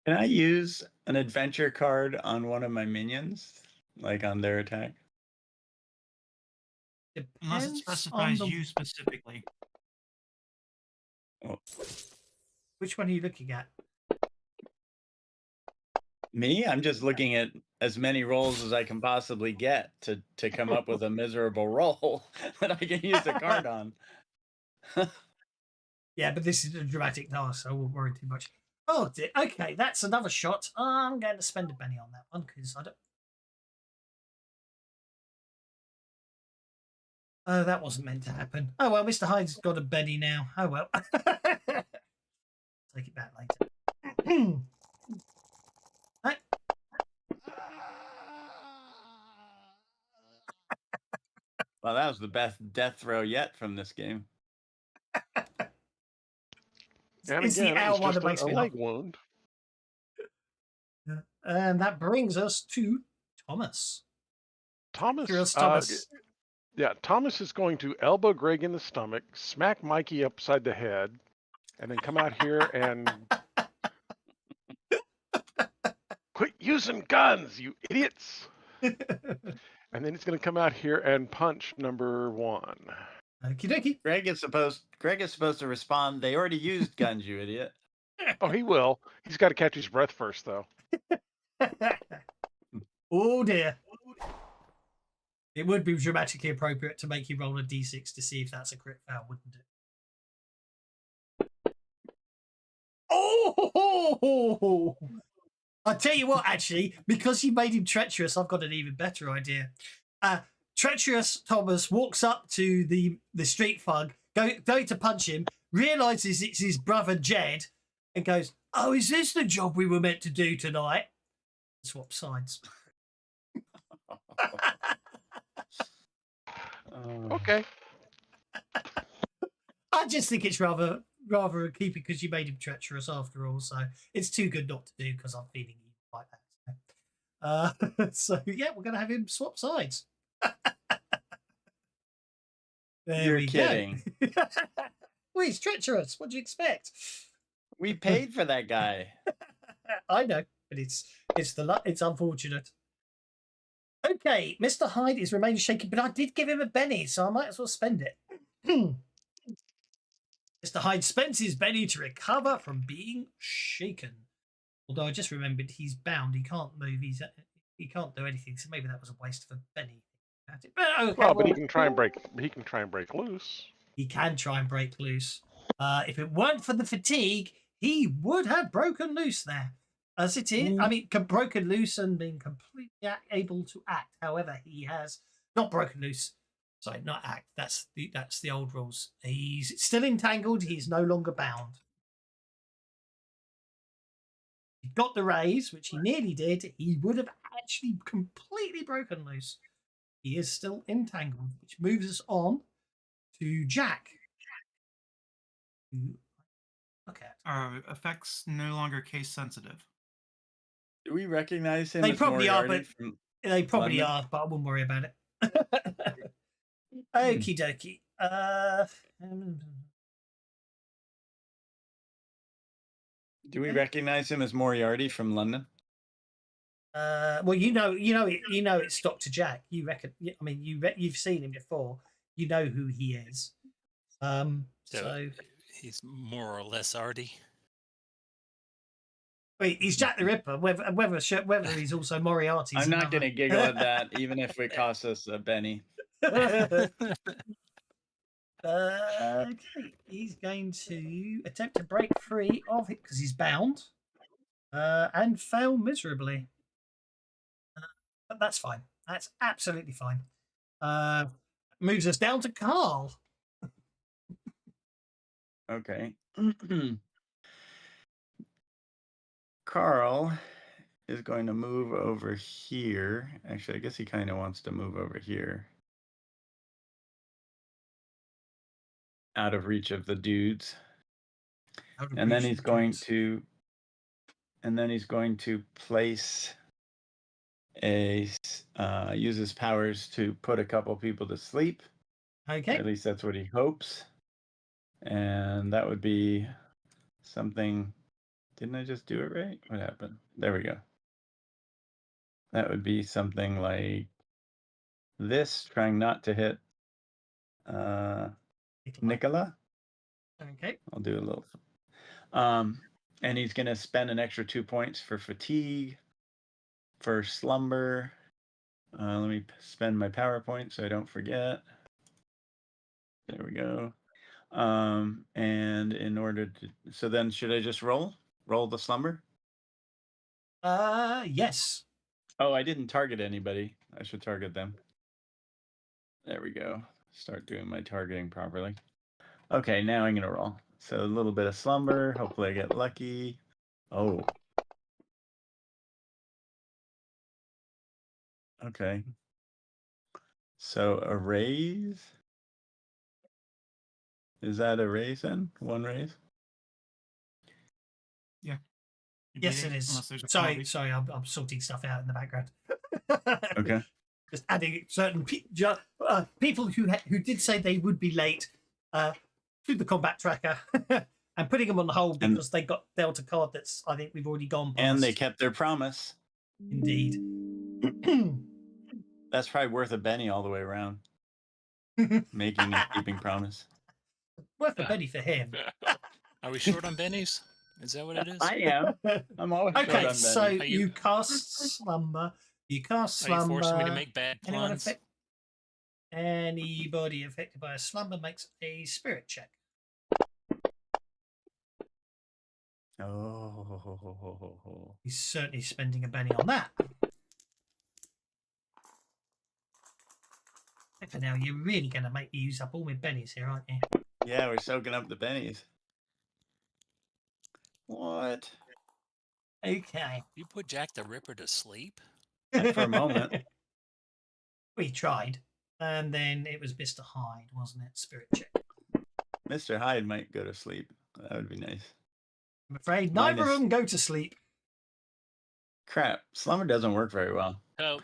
Can I use an adventure card on one of my minions, like on their attack? Unless it specifies you specifically. Oh. Which one are you looking at? Me? I'm just looking at as many rolls as I can possibly get to come up with a miserable roll that I can use a card on. Yeah, but this is a dramatic task, so I won't worry too much. Oh, dear. Okay, that's another shot. I'm going to spend a penny on that one because I don't. Oh, that wasn't meant to happen. Oh well, Mr. Hyde's got a Benny now. Oh well. Take it back later. Well, that was the best death throw yet from this game. And It's again, the it was L one just that makes a me leg laugh. wound. And that brings us to Thomas. Thomas, Curious Thomas. yeah, Thomas is going to elbow Greg in the stomach, smack Mikey upside the head, and then come out here and quit using guns, you idiots. And then he's going to come out here and punch number 1. Okie dokie. Greg is supposed to respond. They already used guns, you idiot. Oh, he will. He's got to catch his breath first, though. Oh dear. It would be dramatically appropriate to make you roll a d6 to see if that's a crit fail, wouldn't it? Oh! I'll tell you what, actually, because you made him treacherous, I've got an even better idea. Treacherous Thomas walks up to the street thug, going to punch him, realizes it's his brother Jed, and goes, "Oh, is this the job we were meant to do tonight?" Swap sides. Okay. I just think it's rather a keeping because you made him treacherous after all, so it's too good not to do because I'm feeling evil like that. So yeah, we're gonna have him swap sides. There You're we kidding. go. Well, he's treacherous. What do you expect? We paid for that guy. I know, but it's unfortunate. Okay, Mr. Hyde is remaining shaky, but I did give him a Benny, so I might as well spend it. Mr. Hyde spends his Benny to recover from being shaken. Although I just remembered he's bound, he can't move, he can't do anything, so maybe that was a waste of a Benny. But, okay, But he can try and break. He can try and break loose. He can try and break loose. If it weren't for the fatigue, he would have broken loose there. As it is, I mean, broken loose and been completely able to act. However, he has not broken loose. Sorry, not act. That's the old rules. He's still entangled. He's no longer bound. He got the raise, which he nearly did. He would have actually completely broken loose. He is still entangled, which moves us on to Jack. Okay. Effects no longer case sensitive. Do we recognize him They as probably are, Moriarty but from they probably London? are, but I wouldn't worry about it. Okie dokie. Do we recognize him as Moriarty from London? Well, it's Dr. Jack. You reckon? I mean, you've seen him before. You know who he is. So he's more or less Artie. Wait, he's Jack the Ripper. Whether he's also Moriarty. I'm not going to giggle at that, even if it costs us a Benny. Okay, he's going to attempt to break free of it because he's bound, and fail miserably. But that's fine. That's absolutely fine. Moves us down to Carl. Okay. Carl is going to move over here. Actually, I guess he kind of wants to move over here. Out of reach of the dudes. And then he's going to place use his powers to put a couple people to sleep. Okay. At least that's what he hopes. And that would be something. Didn't I just do it right? What happened? There we go. That would be something like this, trying not to hit Nicola. Okay. I'll do a little. And he's going to spend an extra 2 points for fatigue, for slumber. Let me spend my PowerPoint so I don't forget. There we go. And in order to, so then should I just roll the slumber? Yes. Oh, I didn't target anybody. I should target them. There we go. Start doing my targeting properly. Okay, now I'm gonna roll. So a little bit of slumber. Hopefully I get lucky. Oh. Okay. So a raise? Is that a raise then? One raise? Yes, it is. Unless there's a Sorry, penalty. I'm sorting stuff out in the background. Okay. Just adding certain people who did say they would be late to the combat tracker and putting them on hold And- because they got dealt a card that's I think we've already gone past. And they kept their promise. Indeed. That's probably worth a penny all the way around. Making and keeping promise. Worth a penny for him. Are we short on bennies? Is that what it is? I am. I'm always short Okay, on so pennies. Are you you- cast slumber. You cast Are you slumber. forcing me to make bad Anyone plans? Anybody affected by a slumber makes a spirit check. Oh. He's certainly spending a penny on that. For now, you're really going to make me use up all my pennies here, aren't you? Yeah, we're soaking up the pennies. What? Okay. You put Jack the Ripper to sleep? For a moment. We tried. And then it was Mr. Hyde, wasn't it? Spirit check. Mr. Hyde might go to sleep. That would be nice. I'm afraid neither of Minus- them go to sleep. Crap. Slumber doesn't work very well. So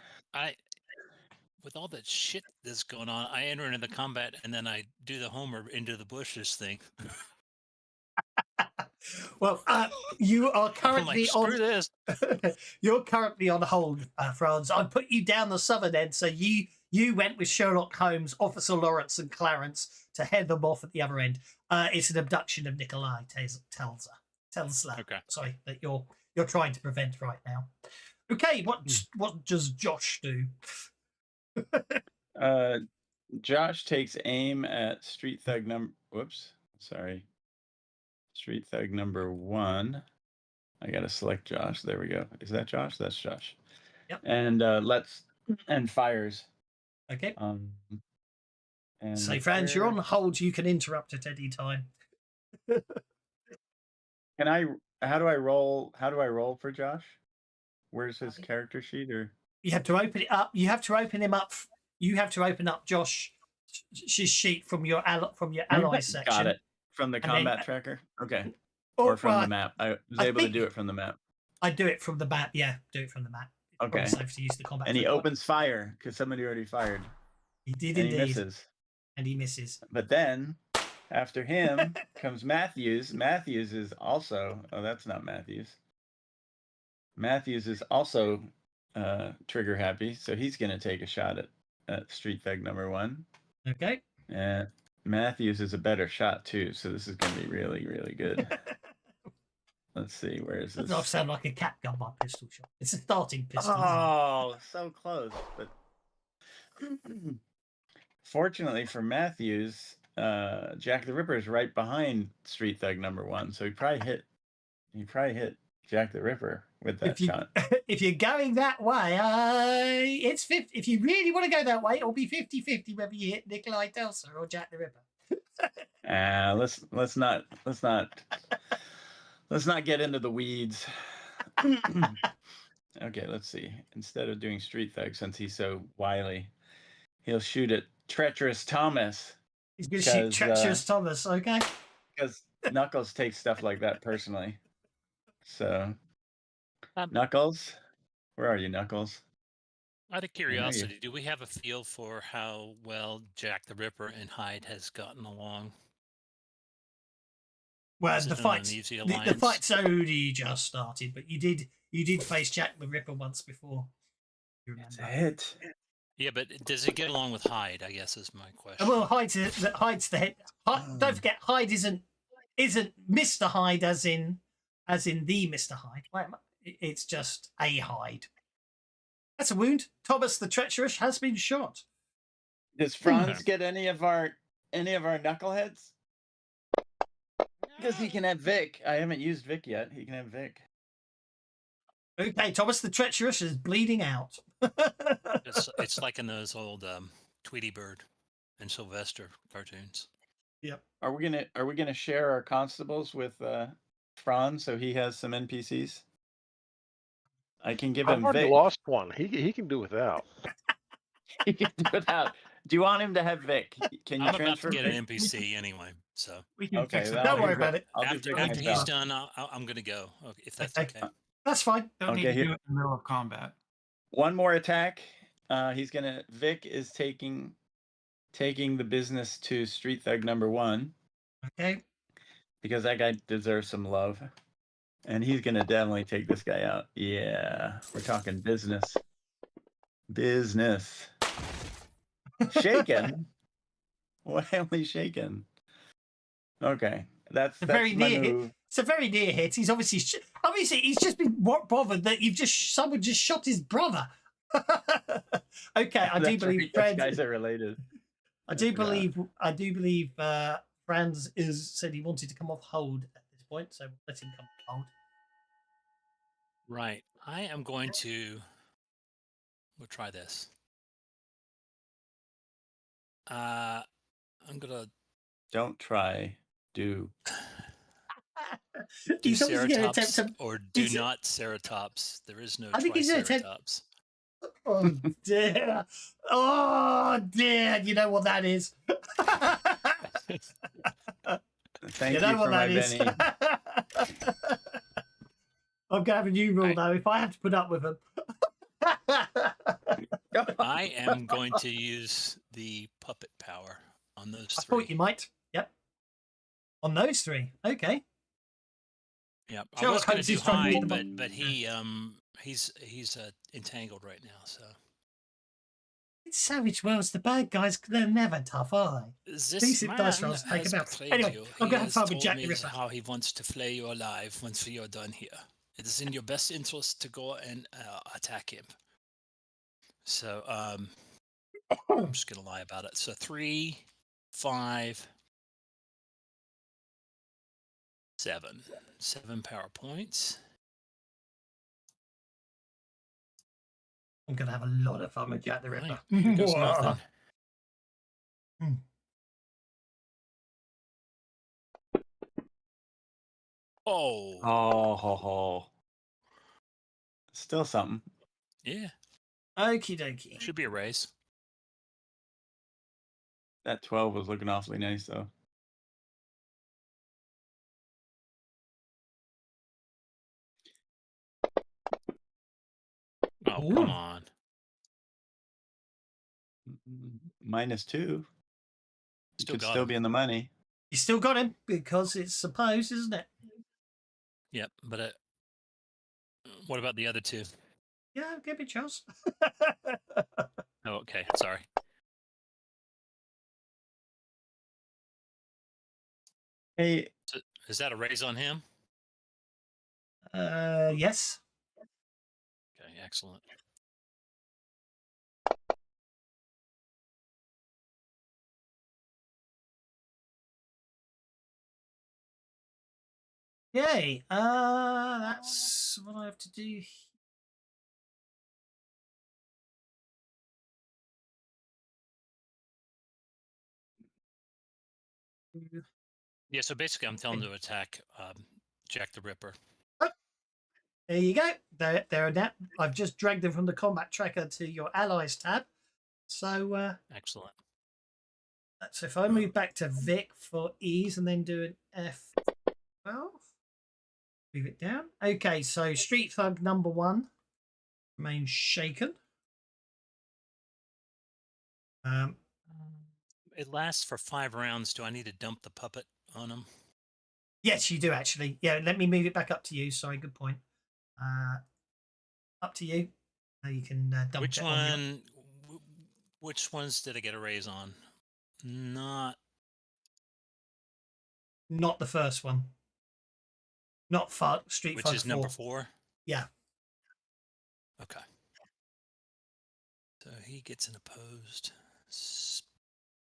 with all that shit that's going on, I enter into the combat and then I do the Homer into the bushes thing. Well, you are I'm currently like, screw this. You're currently on hold, Franz. I put you down the southern end, so you went with Sherlock Holmes, Officer Lawrence, and Clarence to head them off at the other end. It's an abduction of Nikolai Tesla. Okay. Sorry, that you're trying to prevent right now. Okay, what does Josh do? Josh takes aim at Street Thug number. Whoops. Sorry. Street Thug number 1. I gotta select Josh. There we go. Is that Josh? That's Josh. Yep. And fires. Okay. And So, Franz, you're on where- hold. You can interrupt at any time. Can I? How do I roll? How do I roll for Josh? Where's his character sheet? Or You have to open it up. You have to open him up. You have to open up Josh's sheet from your ally section. got it from the then- combat tracker. Okay, Or or from well, the map. I was I able to think- do it from the map. I do it from the map. Yeah, do it from the map. It's probably Okay. safe to use the combat. And he tracker. opens fire because somebody already fired. He did And he indeed, misses. and he misses. But then after him comes Matthews. Matthews is also. Oh, that's not Matthews. Matthews is also trigger happy, so he's going to take a shot at Street Thug number 1. Okay. And Matthews is a better shot too, so this is going to be really, really good. Let's see, where is Doesn't this? sound like a cat gun by pistol shot. It's a starting pistol. isn't it? Oh, so close. But fortunately for Matthews, Jack the Ripper is right behind Street Thug number 1, so he probably hit Jack the Ripper with that If you shot. if you're going that way, it's 50. If you really want to go that way, it'll be 50-50 whether you hit Nikolai Tesla or Jack the Ripper. Let's not get into the weeds. Okay, let's see. Instead of doing Street Thug, since he's so wily, he'll shoot at Treacherous Thomas He's going to shoot 'Cause, Treacherous Thomas. Okay. because Knuckles takes stuff like that personally. So, Um, Knuckles, where are you, Knuckles? Out of you. curiosity, do we have a feel for how well Jack the Ripper and Hyde has gotten along? Well, Is the it an fight, uneasy the alliance? fight's only just started, but you did face Jack the Ripper once before. You It's remember? a hit. Yeah, but does it get along with Hyde? I guess is my question. Well, Hyde's the head. Don't forget, Hyde isn't Mr. Hyde as in the Mr. Hyde. It's just a Hyde. That's a wound. Thomas the Treacherous has been shot. Does Franz get any of our knuckleheads? Because he can have Vic. I haven't used Vic yet. He can have Vic. Okay, Thomas the Treacherous is bleeding out. It's like in those old Tweety Bird and Sylvester cartoons. Yep. Are we gonna share our constables with Franz so he has some NPCs? I can give I've him already Vic. lost one. He can do without. He can do without. Do you want him to have Vic? Can you I'm about transfer to get an Vic? NPC anyway, so We can Okay, fix well, it. Don't I'll worry do about Vic. it. I'll do after Vic after he's myself. done, I'm gonna go. Okay, if that's Okay. okay. That's fine. Don't Okay, need to here- do it in the middle of combat. One more attack. Vic is taking the business to Street Thug number 1 Okay. because that guy deserves some love. And he's gonna definitely take this guy out. Yeah, we're talking business. Business. Shaken. Why only shaken? Okay, that's A very my near hit. move. It's a very near hit. He's obviously he's just been bothered that someone just shot his brother. Okay, I do That's believe right, those Franz. guys are related. I do forgot. believe Franz said he wanted to come off hold at this point, so let him come off hold. Right. I am going to. We'll try this. I'm gonna Don't try. Do. do He's obviously going to attempt Ceratops to. or do he's- not Ceratops. There is no I think he's gonna attempt- Triceratops. Oh dear! Oh dear! You know what that is? Thank you know you what for my that is? Benny. I'm gonna have a new rule Right. now. If I have to put up with them. I am going to use the puppet power on those I three. thought you might. Yep. On those 3. Okay. Yep. I Sherlock was going Holmes to do is trying to beat hide, them but he's entangled right now. So It's Savage Worlds. The bad guys, they're never tough, are they? this Decent man dice rolls, take has him out. betrayed Anyway, you. I'm He gonna have has fun with told Jack me the Ripper. how he wants to flay you alive once you're done here. It is in your best interest to go and attack him. So I'm just gonna lie about it. So 3, 5, 7. 7 power points. I'm gonna have a lot of fun with Jack the Ripper. Right, here goes nothing. Hmm. Oh, Oh. Still something. yeah. Okie dokie. Should be a raise. That 12 was looking awfully nice, though. Oh, Ooh. come on. -2. You Still could got still him. be in the money. You still got him because it's supposed, isn't it? Yep, but what about the other 2? Yeah, give me a chance. Oh, okay. Sorry. Hey, So, is that a raise on him? Yes. Okay, excellent. Yay. That's what I have to do. Yeah, so basically I'm telling him to attack Jack the Ripper. There you go. They're now. I've just dragged them from the combat tracker to your allies tab. So Excellent. so if I move back to Vic for ease and then do an F12, move it down. Okay, so Street Thug number 1 remains shaken. It lasts for 5 rounds. Do I need to dump the puppet on him? Yes, you do actually. Yeah, let me move it back up to you. Sorry, good point. Up to you. You can dump Which it one? Which ones did I get a raise on? Not Not the first one. Not Street which Thug is 4. number 4. Yeah. Okay. So he gets an opposed spirit.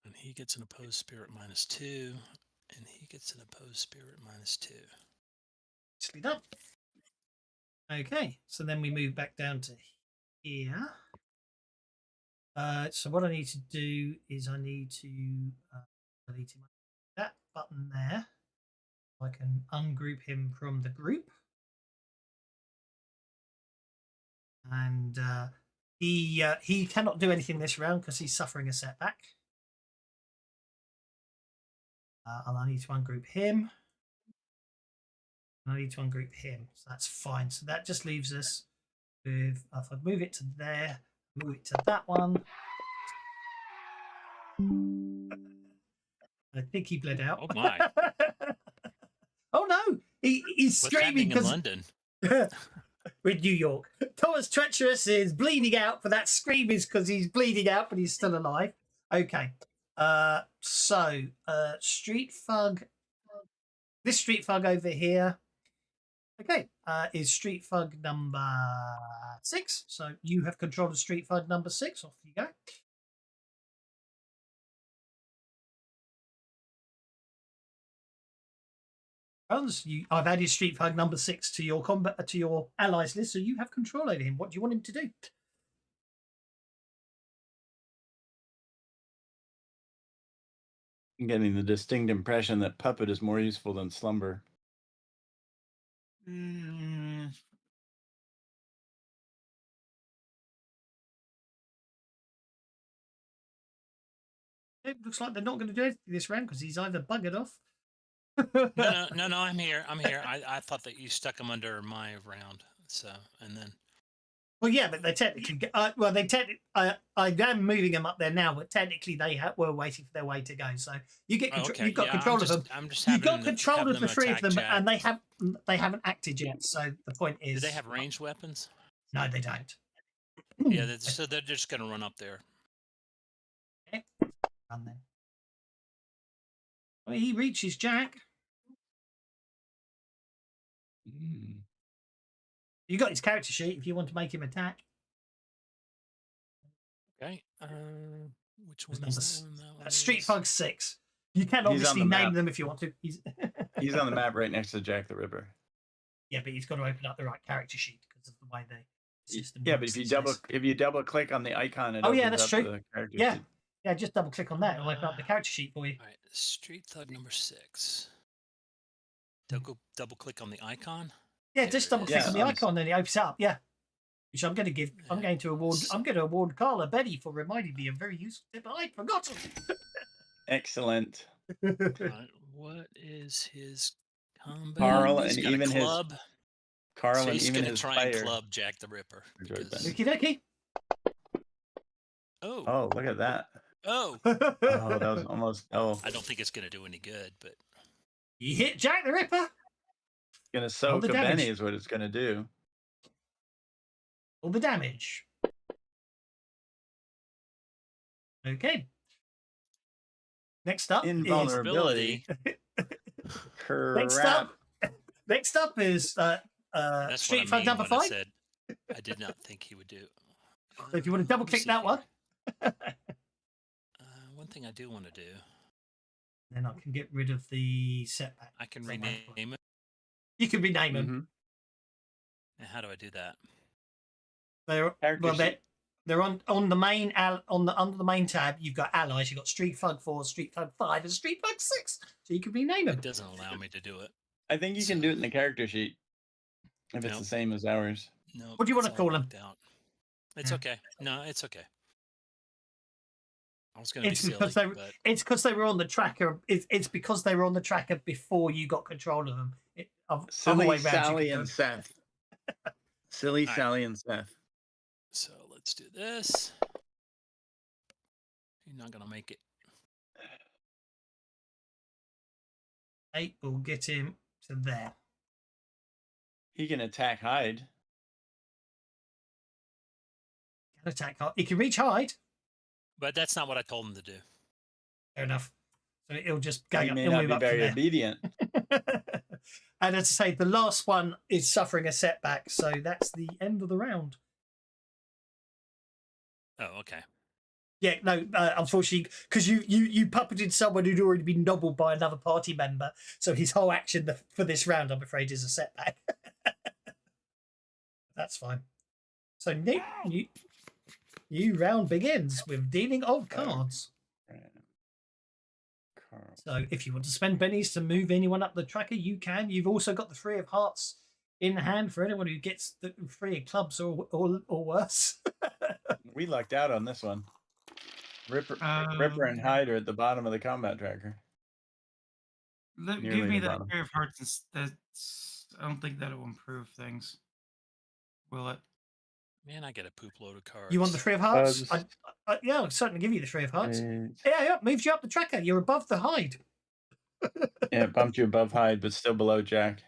And he gets an opposed spirit -2. And he gets an opposed spirit -2. Nicely done. Okay, so then we move back down to here. So what I need to do is I need to delete that button there. I can ungroup him from the group. and he cannot do anything this round because he's suffering a setback. And I need to ungroup him. I need to ungroup him, so that's fine. So that just leaves us with, if I move it to there, move it to that one. I think he bled out. Oh my! Oh no, he's What's screaming happening in because London? with New York. Thomas Treacherous is bleeding out, but that scream is because he's bleeding out, but he's still alive. Okay. So Street Thug. This Street Thug over here. Okay, is Street Thug number 6. So you have control of Street Thug number 6. Off you go. I've added Street Thug number 6 to your combat to your allies list, so you have control over him. What do you want him to do? I'm getting the distinct impression that Puppet is more useful than Slumber. It looks like they're not going to do anything this round because he's either buggered off. No. I'm here. I thought that you stuck him under my round. So and then. Well, yeah, but they technically. I am moving them up there now, but technically they were waiting for their way to go. So you get you've got control of them. You've got control of the 3 of them, Jack. and they haven't acted yet. So the point is, Do they have ranged weapons? No, they don't. Yeah, so they're just going to run up there. Okay. And then well, he reaches Jack. You got his character sheet if you want to make him attack. Okay. Which one Number is that one? That one Street is- Thug 6. You can He's on obviously the name map. them if you want to. He's on the map right next to Jack the Ripper. Yeah, but he's got to open up the right character sheet because of the way the system Yeah, but works if you these days. double click on the icon, it Oh, yeah, opens that's up true. the character Yeah. sheet. Yeah, just double click on that. It'll open up the character sheet for you. All right, Street Thug number 6. Double click on the icon. Yeah, There just it double click is. on the icon and it opens up. Yeah. Which I'm going to award Carla Betty for reminding me of a very useful tip I'd forgotten. Excellent. All right, what is his combat? Carl He's and got a even his club. Carl So and he's even going to his try fire. and club Jack the Ripper. Enjoyed that. Because, Okie dokie. Oh, look at that. oh, Oh, that was almost. Oh, I don't think it's going to do any good, but You hit Jack the Ripper. gonna soak the a damage. Benny is what it's gonna do. All the damage. Okay. Next up Invulnerability. Crap. Next up is that's Street what I Fighter mean number when I 5. said I did not think he would do. So if you want to double Let me click see that here. one, One thing I do want to do, then I can get rid of the setback. I can So rename it. You can rename them. Mhm. And how do I do that? Character sheet. They're on the main under the main tab. You've got allies. You've got Street Thug 4, Street Thug 5, and Street Thug 6. So you can rename them. It doesn't allow me to do it. I think you can do it in the character sheet if it's Nope. the same as ours. No. What do you wanna it's all call 'em? locked out. It's Yeah. okay. No, it's okay. I was going to be It's silly, because but It's because they were on the tracker. It's because they were on the tracker before you got control of them. Other Silly way round, you Sally could and go- Seth. Silly Alright. Sally and Seth. so let's do this. You're not going to make it. 8 will get him to there. He can attack hide. Can attack hard. He can reach hide. But that's not what I told him to do. Fair enough. So it'll just go He up. may It'll not move be up from very there. obedient. And as I say, the last one is suffering a setback, so that's the end of the round. Oh, okay. Yeah, no, unfortunately, because you puppeted someone who'd already been nobbled by another party member, so his whole action for this round, I'm afraid, is a setback. That's fine. So Nick, you round begins with dealing of cards. Carl. So if you want to spend pennies to move anyone up the tracker, you can. You've also got the 3 of hearts in hand for anyone who gets the 3 clubs or worse. We lucked out on this one. Ripper and Hyde are at the bottom of the combat tracker. Give me that Three of Hearts. I don't think that'll improve things. Will it? Man, I get a poop load of cards. You want the 3 of Hearts? Yeah, I'll certainly give you the 3 of Hearts. Yeah, moves you up the tracker. You're above the Hyde. Yeah, it bumped you above Hyde, but still below Jack.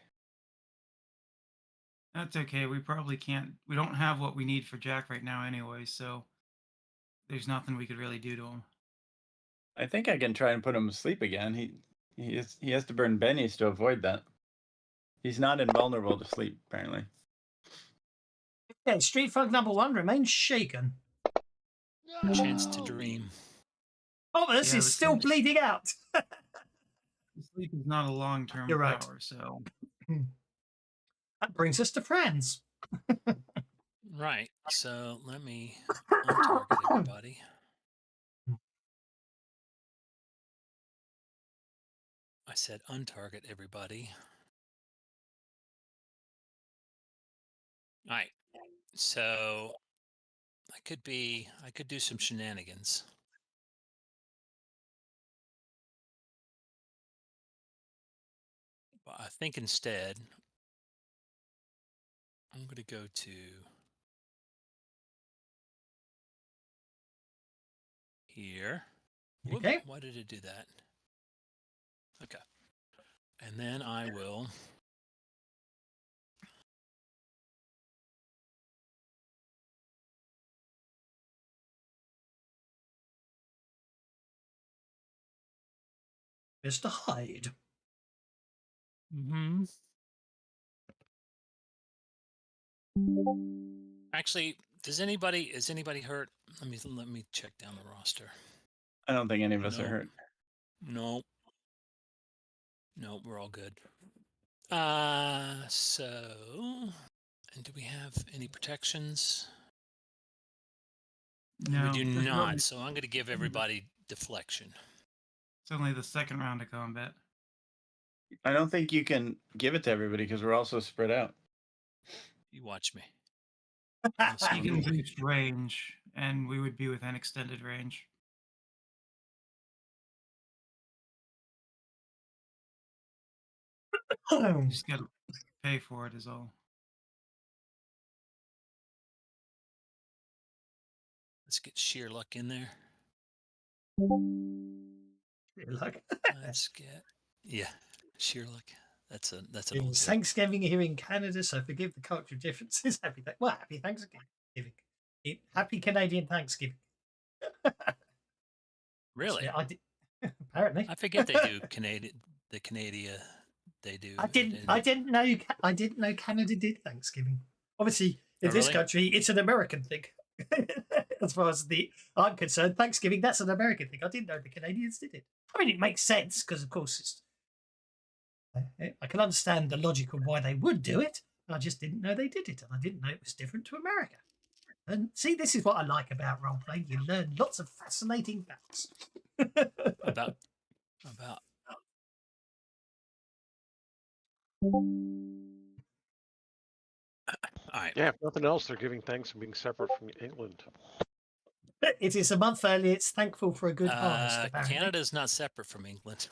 That's okay. We probably can't. We don't have what we need for Jack right now anyway, so there's nothing we could really do to him. I think I can try and put him to sleep again. He has to burn bennies to avoid that. He's not invulnerable to sleep, apparently. Yeah, Street Fug number 1 remains shaken. Chance to dream. Thomas is still bleeding out. Sleep is not a long-term power, so... That brings us to friends. Right. So let me untarget everybody. I said untarget everybody. All right. So I could do some shenanigans. But I think instead I'm going to go to here. Whoop, Okay. why did it do that? Okay. And then I will Mr. Hyde. Mm-hmm. Actually, is anybody hurt? Let me check down the roster. I don't think any of us are hurt. No, we're all good. So, and do we have any protections? No, we do not. So I'm going to give everybody deflection. It's only the second round of combat. I don't think you can give it to everybody because we're also spread out. You watch me. You can reach range, and we would be within extended range. You just got to pay for it, is all. Let's get sheer luck in there. Sheer luck. Let's get sheer luck. That's an It's Thanksgiving here in Canada, so forgive the cultural differences. Happy Thanksgiving. Happy Canadian Thanksgiving. Really? Yeah, I did. Apparently, I forget they do the Canada. They do. I didn't know Canada did Thanksgiving. Obviously, in this country, it's an American thing. As far as I'm concerned, Thanksgiving, that's an American thing. I didn't know the Canadians did it. I mean, it makes sense because, of course, I can understand the logic of why they would do it. I just didn't know they did it, and I didn't know it was different to America. And see, this is what I like about role playing. You learn lots of fascinating facts about. All right. Yeah, if nothing else, they're giving thanks for being separate from England. It is a month early. It's thankful for a good harvest. Canada is not separate from England.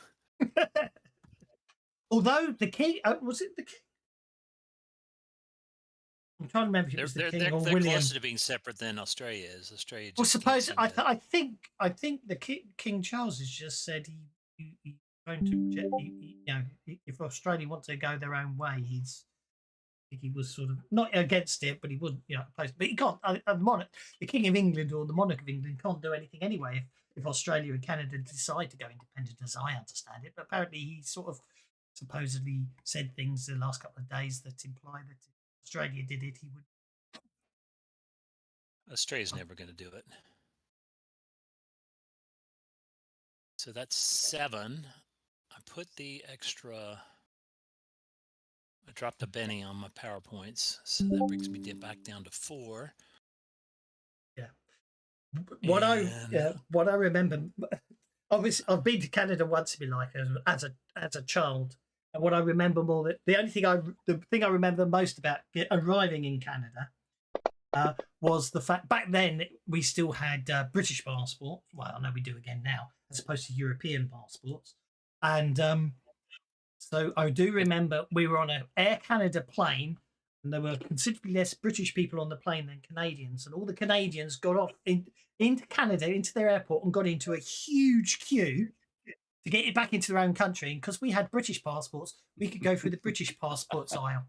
Although the king was it the king? I'm trying to remember if it was the king or they're William. closer to being separate than Australia is. Australia. Well, suppose I think the King Charles has just said he's going to if Australia want to go their own way, he was sort of not against it, but he wouldn't opposed. But he can't. The King of England or the Monarch of England can't do anything anyway if Australia and Canada decide to go independent, as I understand it. But apparently, he sort of supposedly said things the last couple of days that imply that if Australia did it, he would. Australia's never going to do it. So that's 7. I put the extra. I dropped a Benny on my PowerPoints, so that brings me back down to 4. Yeah. What I remember, obviously, I've been to Canada once in my life as a child, And what I remember more, the thing I remember most about arriving in Canada was the fact back then we still had British passports. Well, I know we do again now, as opposed to European passports. And so I do remember we were on an Air Canada plane, and there were considerably less British people on the plane than Canadians. And all the Canadians got off into Canada, into their airport, and got into a huge queue to get it back into their own country. And because we had British passports, we could go through the British passports aisle.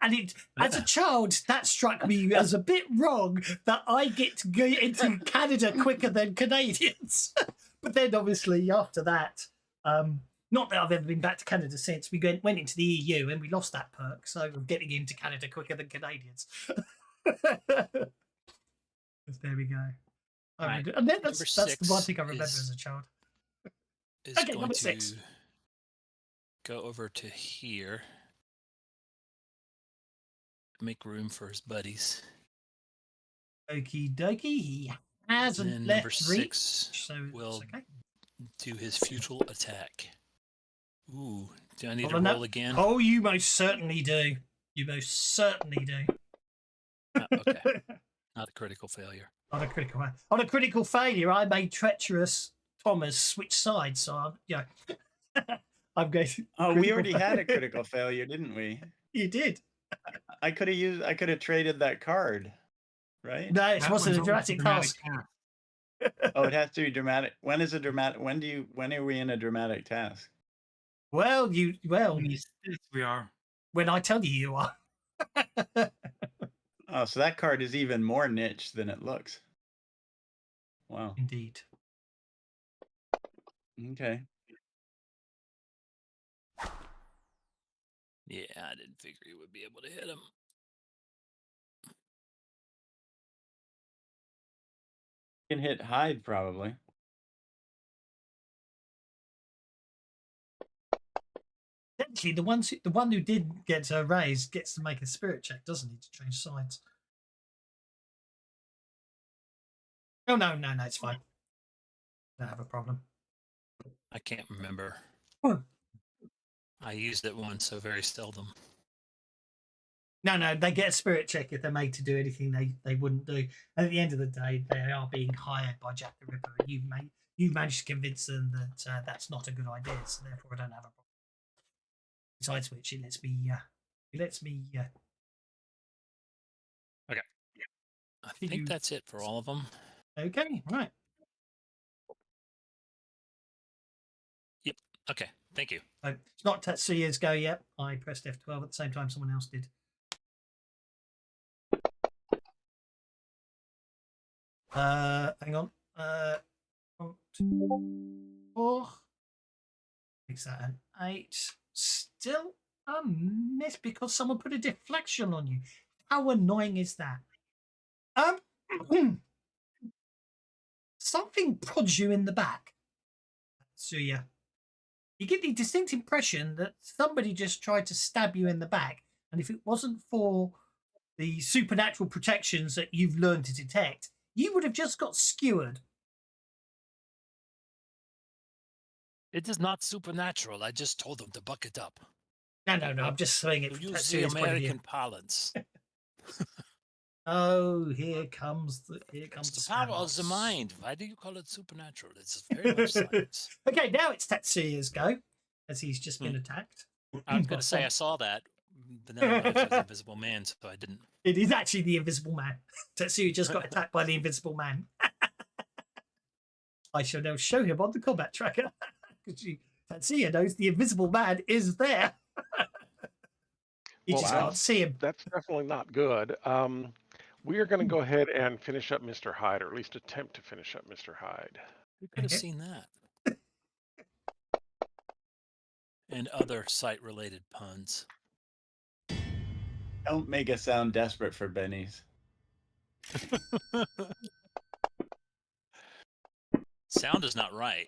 And as a child, that struck me as a bit wrong that I get to go into Canada quicker than Canadians. But then, obviously, after that, not that I've ever been back to Canada since, we went into the EU and we lost that perk. So we're getting into Canada quicker than Canadians. There we go. Right. And then that's the one thing I remember is- as a child. Is Okay, going number to 6. go over to here. Make room for his buddies. Okie dokie. He hasn't Then left number reach, 6 so will it's okay. do his futile attack. Ooh, do I need to Well, roll again? Oh, you most certainly do. You most certainly do. Okay, not a critical failure. On a critical failure, I made treacherous Thomas switch sides. So I'm going. Oh, we already critical had a failure. critical failure, didn't we? You did. I could have traded that card, right? No, it That wasn't a one's always dramatic task. task. Oh, it has to be dramatic. When is a dramatic? When are we in a dramatic task? Well, Yes, we are. when I tell you are. Oh, so that card is even more niche than it looks. Wow. Indeed. Okay. Yeah, I didn't figure he would be able to hit him. You can hit hide probably. Actually, the one who did get raised gets to make a spirit check, doesn't he, to change sides? Oh no, it's fine. Don't have a problem. I can't remember. Hmm. I used it once, so very seldom. No, they get a spirit check if they're made to do anything they wouldn't do. And at the end of the day, they are being hired by Jack the Ripper, and you managed to convince them that that's not a good idea. So therefore, I don't have a problem. Besides which, it lets me. Okay. I think that's it for all of them. Okay, right. Okay, thank you. So it's not Tatsuya's go yet. I pressed F12 at the same time someone else did. Hang on. 1, 2, 4. Makes that an 8. Still a miss because someone put a deflection on you. How annoying is that? Something prods you in the back. Tatsuya. You get the distinct impression that somebody just tried to stab you in the back, and if it wasn't for the supernatural protections that you've learned to detect, you would have just got skewered. It is not supernatural. I just told them to buck it up. No. I'm just saying it. To from use the Tatsuya's point of view. American parlance. Oh, here comes the power of the mind. Why do you call it supernatural? It's very much science. Okay, now it's Tatsuya's go, as he's just been attacked. I was going to say I saw that, but then I realized it was the Invisible Man, so I didn't. It is actually the Invisible Man. Tatsuya just got attacked by the Invisible Man. I shall now show him on the combat tracker. Tatsuya knows the Invisible Man is there. You Well, just can't see him. That's definitely not good. We are going to go ahead and finish up Mr. Hyde, or at least attempt to finish up Mr. Hyde. Who could have seen that? And other site-related puns. Don't make us sound desperate for bennies. Sound is not right.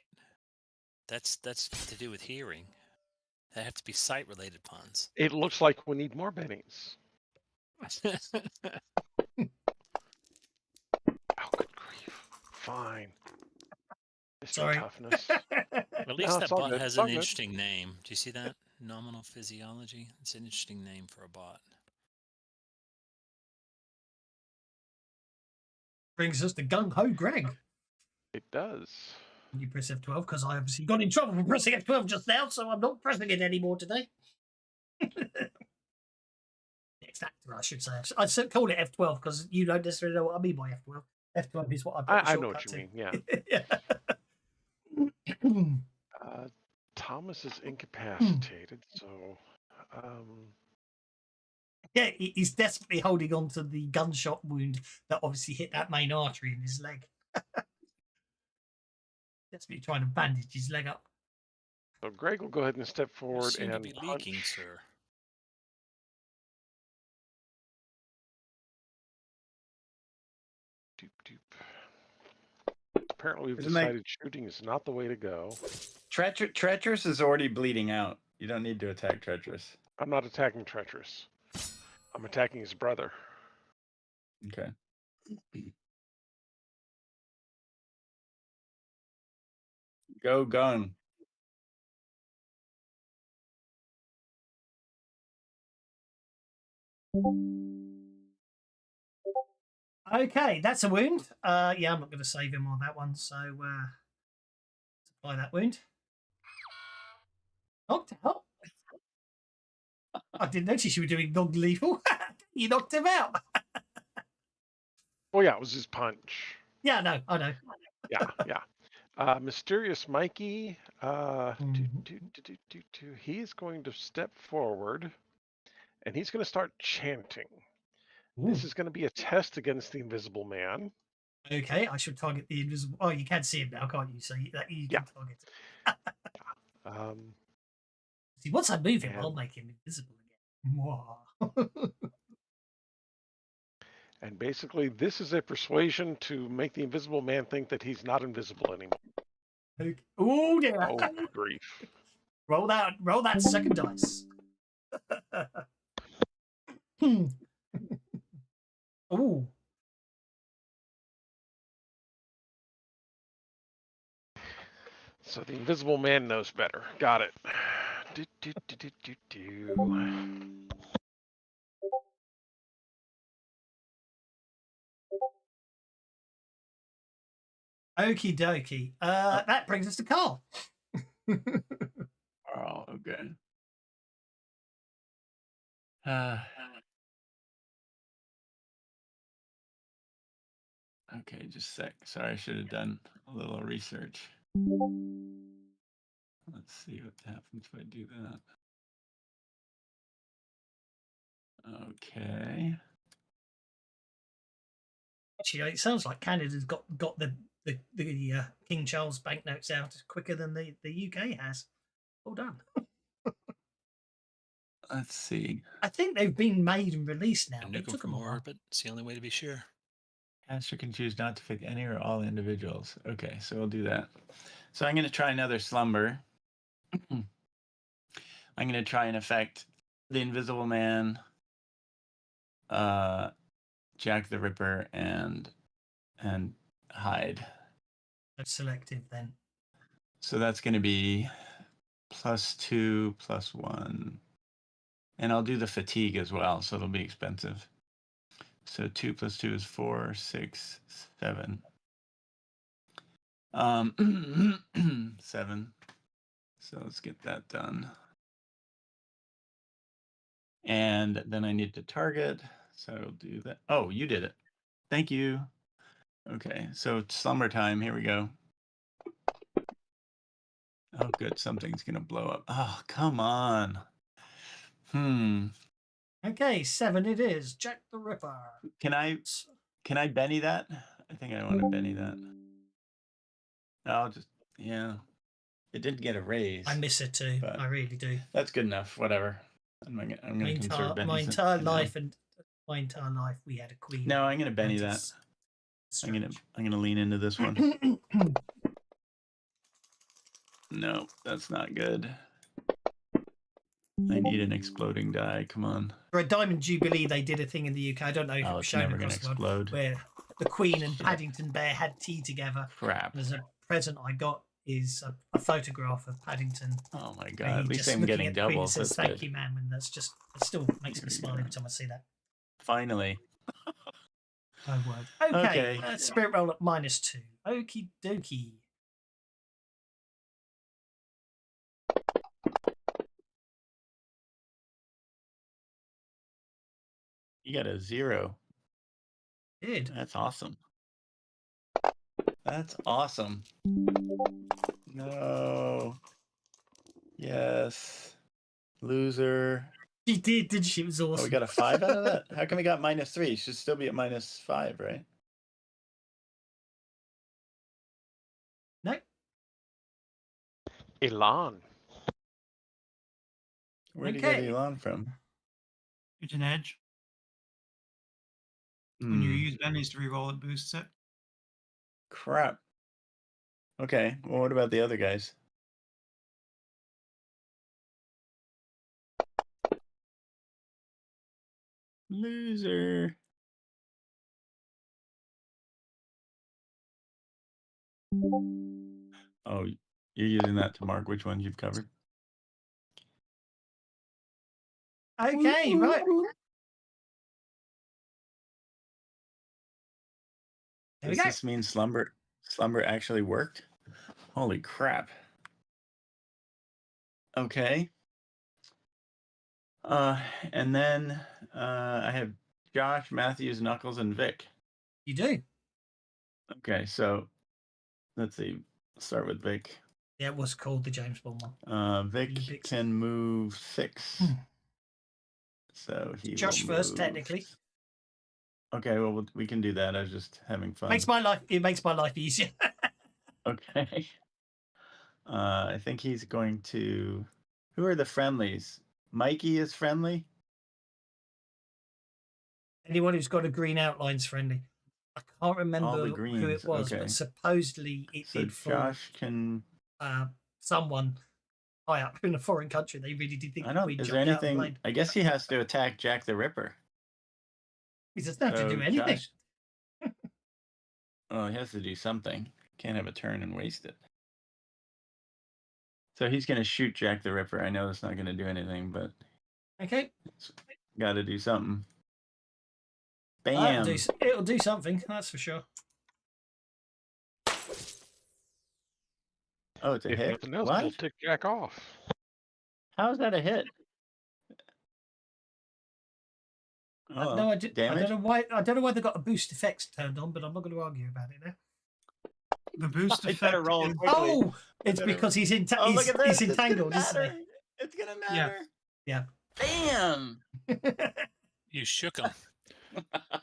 That's to do with hearing. They have to be site-related puns. It looks like we need more bennies. Oh, good grief. Fine. Mr. Sorry. Toughness. At least No, that it's all bot good. has It's all an good. interesting name. Do you see that? Nominal physiology. It's an interesting name for a bot. Brings us to Gung Ho Greg. It does. You press F12 because I obviously got in trouble for pressing F12 just now, so I'm not pressing it anymore today. Next actor, I should say. I call it F12 because you don't necessarily know what I mean by F12. F12 is what I put the I know what shortcut you to. mean. Yeah. Thomas is incapacitated, so Yeah, he's desperately holding on to the gunshot wound that obviously hit that main artery in his leg. Desperately trying to bandage his leg up. so Greg will go ahead and step You forward seem and to be punch. leaking, sir. Doop, doop. Apparently, we've Isn't that- decided shooting is not the way to go. Treacherous is already bleeding out. You don't need to attack Treacherous. I'm not attacking Treacherous. I'm attacking his brother. Okay. Go gun. Okay, that's a wound. Yeah, I'm not going to save him on that one, so supply that wound. Knocked out. I didn't notice you were doing non-lethal. You knocked him out. Oh yeah, it was his punch. Yeah, no, I know. Yeah. Mysterious Mikey. He's going to step forward, and he's going to start chanting. This is going to be a test against the Invisible Man. Okay, I should target the invisible. Oh, you can see him now, can't you? So you can target him. See, once I move him, I'll make him invisible again. And basically, this is a persuasion to make the Invisible Man think that he's not invisible anymore. Okay. Oh dear! Oh grief! Roll that second dice. Ooh. So the Invisible Man knows better. Got it. Okie dokie. That brings us to Carl. Oh, okay. Okay, just a sec. Sorry, I should have done a little research. Let's see what happens if I do that. Okay. Actually, it sounds like Canada's got the King Charles banknotes out quicker than the UK has. Well done. Let's see. I think they've been made and released now. And It nuke 'em took from them a while. orbit. It's the only way to be sure. Caster can choose not to pick any or all individuals. Okay, so we'll do that. So I'm going to try another slumber. I'm going to try and affect the Invisible Man, Jack the Ripper, and Hyde. That's selective then. So that's going to be +2, +1. And I'll do the fatigue as well, so it'll be expensive. So 2 + 2 is 4, 6, 7. 7. So let's get that done. And then I need to target. So I'll do that. Oh, you did it. Thank you. Okay, so slumber time. Here we go. Oh, good. Something's going to blow up. Oh, come on. Okay, 7 it is. Jack the Ripper. Can I Benny that? I think I want to Benny that. I'll just, yeah. It didn't get a raise. I miss it too. I really do. That's good enough. Whatever. I'm going to conserve Benny. My entire life, we had a queen. No, I'm going to Benny that. I'm going to lean into this one. No, that's not good. I need an exploding die. Come on. For a Diamond Jubilee, they did a thing in the UK. I don't know if it was shown across the world, where the Queen and Paddington Bear had tea together. Crap. As a present I got is a photograph of Paddington. Oh my where god! he At least just I'm looking getting at the Queen and doubles. says, That's "Thank good. you, ma'am," and it still makes me smile every time I see that. Finally. My word. Okay, Okay. spirit roll at -2. Okie dokie. You got a 0. Did. That's awesome. That's awesome. No. Yes. Loser. She did she? It was awesome. Oh, we got a 5 out of that? How come we got -3? Should still be at -5, right? No. Elan. Where'd you get Okay. Elon from? It's an edge. When you Hmm. use bennies to reroll, it boosts it. Crap. Okay. Well, what about the other guys? Loser. Oh, you're using that to mark which ones you've covered? Okay, right. There we Does go. this mean slumber actually worked? Holy crap. Okay. And then I have Josh, Matthews, Knuckles, and Vic. You do. Okay, so let's see. Start with Vic. Yeah, it was called the James Bond one. Vic Olympics. can move 6. So he Josh will first, move- technically. Okay, well we can do that. I was just having fun. It makes my life easier. Okay. I think he's going to. Who are the friendlies? Mikey is friendly. Anyone who's got a green outline's friendly. I can't remember who it greens, was, okay. but supposedly it So did for Josh can. someone high up in a foreign country. They really did think I don't. we'd Is there jumped out of the anything? plane. I guess he has to attack Jack the Ripper. He doesn't have to So do anything. Josh- Oh, he has to do something. Can't have a turn and waste it. So he's going to shoot Jack the Ripper. I know that's not going to do anything, but Okay. got to do something. Bam! It'll do something, that's for sure. Oh, it's a If hit. nothing else, What? it'll tick Jack off. How is that a hit? Oh, No, I damage? don't know why they got a boost effects turned on, but I'm not going to argue about it now. The boost I better effect. roll is- quickly. Oh, it's better- because he's Oh, look he's, at this. he's It's gonna entangled, isn't matter. It's gonna matter. Yeah. Bam! he? You shook him.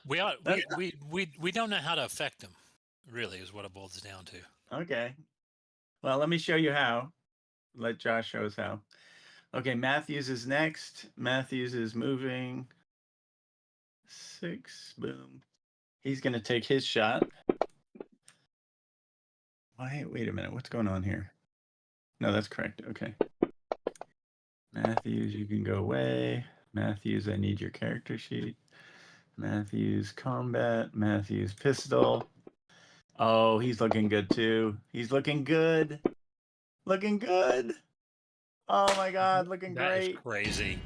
We don't know how to affect him. Really, is what it boils down to. Okay. Well, let me show you how. Let Josh show us how. Okay, Matthews is next. Matthews is moving 6. Boom. He's gonna take his shot. Wait a minute. What's going on here? No, that's correct. Okay. Matthews, you can go away. Matthews, I need your character sheet. Matthews, combat. Matthews, pistol. Oh, he's looking good too. He's looking good. Looking good. Oh my God, looking That is great. crazy.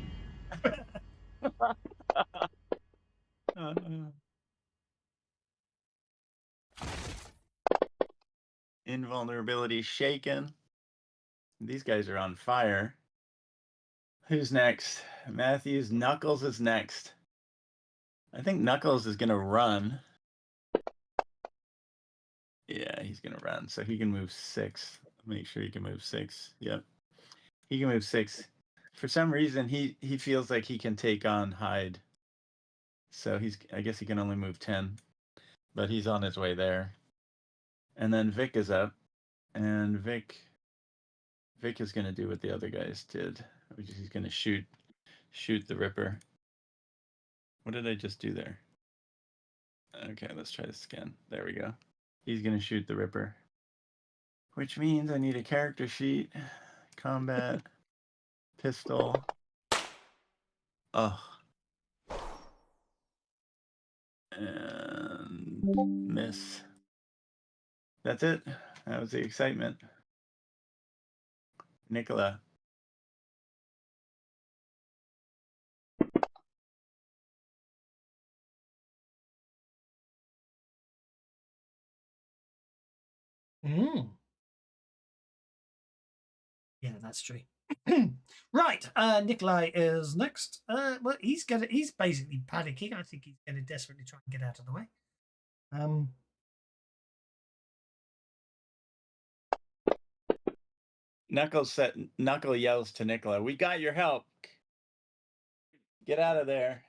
Invulnerability shaken. These guys are on fire. Who's next? Matthews. Knuckles is next. I think Knuckles is going to run. Yeah, he's going to run. So he can move 6. Make sure he can move 6. Yep. He can move 6. For some reason, he feels like he can take on Hyde. So I guess he can only move 10. But he's on his way there. And then Vic is up. And Vic is going to do what the other guys did, which is he's going to shoot the Ripper. What did I just do there? Okay, let's try to scan. There we go. He's going to shoot the Ripper, which means I need a character sheet. Combat. Pistol. Oh. And miss. That's it. That was the excitement. Nicola. Mm. Yeah, that's true. Right, Nikolai is next. Well, he's basically panicking. I think he's going to desperately try and get out of the way. Knuckle yells to Nicola, "We got your help. Get out of there."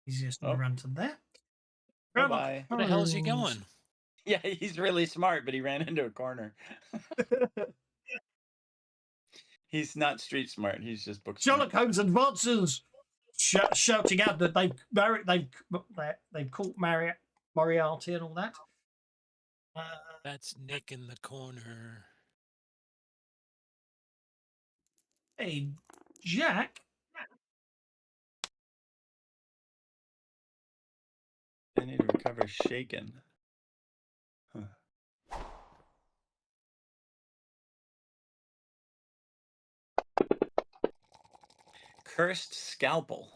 He's just going to run to there. Bye-bye. Where the hell is he going? Yeah, he's really smart, but he ran into a corner. He's not street smart. He's just book smart. Sherlock Holmes advances, shouting out that they've caught Moriarty and all that. That's Nick in the corner. Hey, Jack. I need to recover shaken. Huh. Cursed scalpel.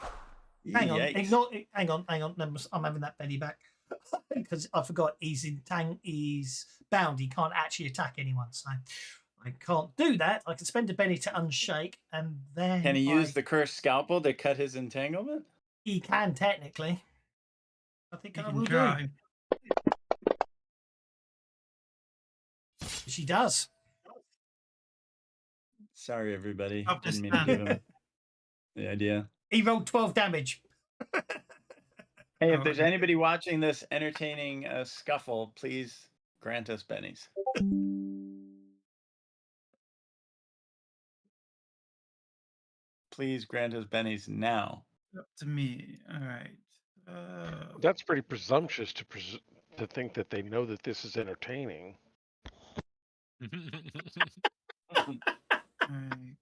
Hang on, Yikes. hang on. I'm having that Benny back because I forgot he's bound. He can't actually attack anyone, so I can't do that. I can spend a Benny to unshake, and then Can he use the cursed scalpel to cut his entanglement? He can technically. I think I will try. do. She does. Sorry, everybody. Up to Didn't mean to give him the idea. He rolled 12 damage. Hey, if there's anybody watching this entertaining scuffle, please grant us bennies. Please grant us bennies now. Up to me. All right. That's pretty presumptuous to think that they know that this is entertaining. All right.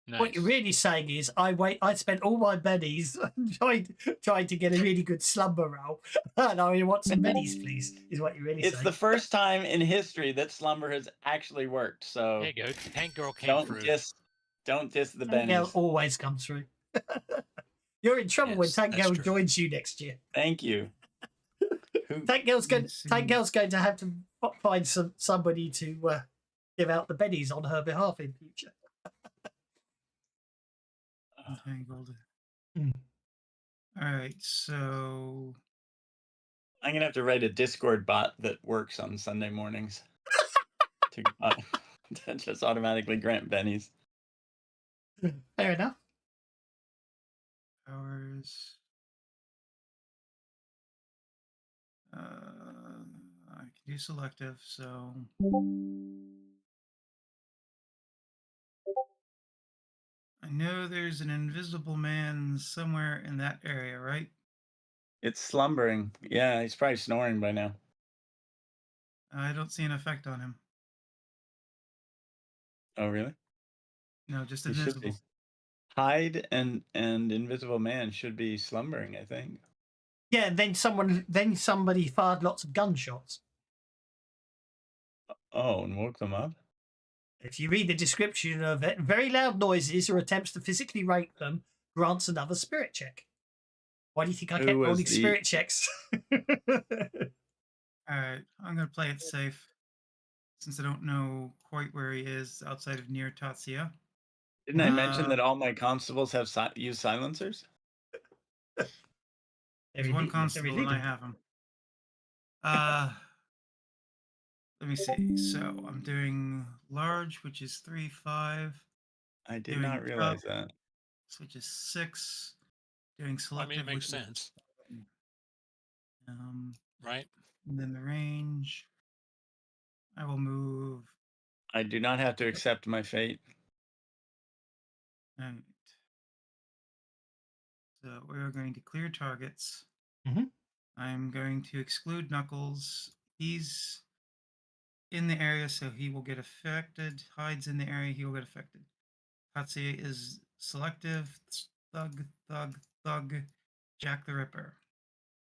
Nice. What you're really saying is, I spent all my bennies trying to get a really good slumber roll, and I want some bennies, please. Is what you're really saying. It's the first time in history that slumber has actually worked. So there you go. Tank Girl came through. Don't diss the Tank Girl bennies. always comes through. You're in trouble when Tank Girl joins you next year. Thank you. Tank Girl's going to have to find somebody to give out the bennies on her behalf in future. Entangled. All right, so I'm gonna have to write a Discord bot that works on Sunday mornings to just automatically grant bennies. Fair enough. Powers. I can do selective, so I know there's an invisible man somewhere in that area, right? It's slumbering. Yeah, he's probably snoring by now. I don't see an effect on him. Oh, really? No, just He should be. invisible. Hyde and Invisible Man should be slumbering, I think. Yeah, then somebody fired lots of gunshots. Oh, and woke them up? If you read the description of it, very loud noises or attempts to physically rape them grants another spirit check. Why do you think I kept rolling spirit checks? All right, I'm going to play it safe since I don't know quite where he is outside of near Tatsia. Didn't I mention that all my constables have used silencers? There's one constable and I have him. Let me see. So I'm doing large, which is 3, 5. I did not realize that. Which is 6. Doing selective. I mean, it makes sense. Right. And then the range. I will move. I do not have to accept my fate. All right. So we're going to clear targets. I'm going to exclude Knuckles. He's in the area, so he will get affected. Hyde's in the area, he will get affected. Tatsuya is selective. Thug, Jack the Ripper.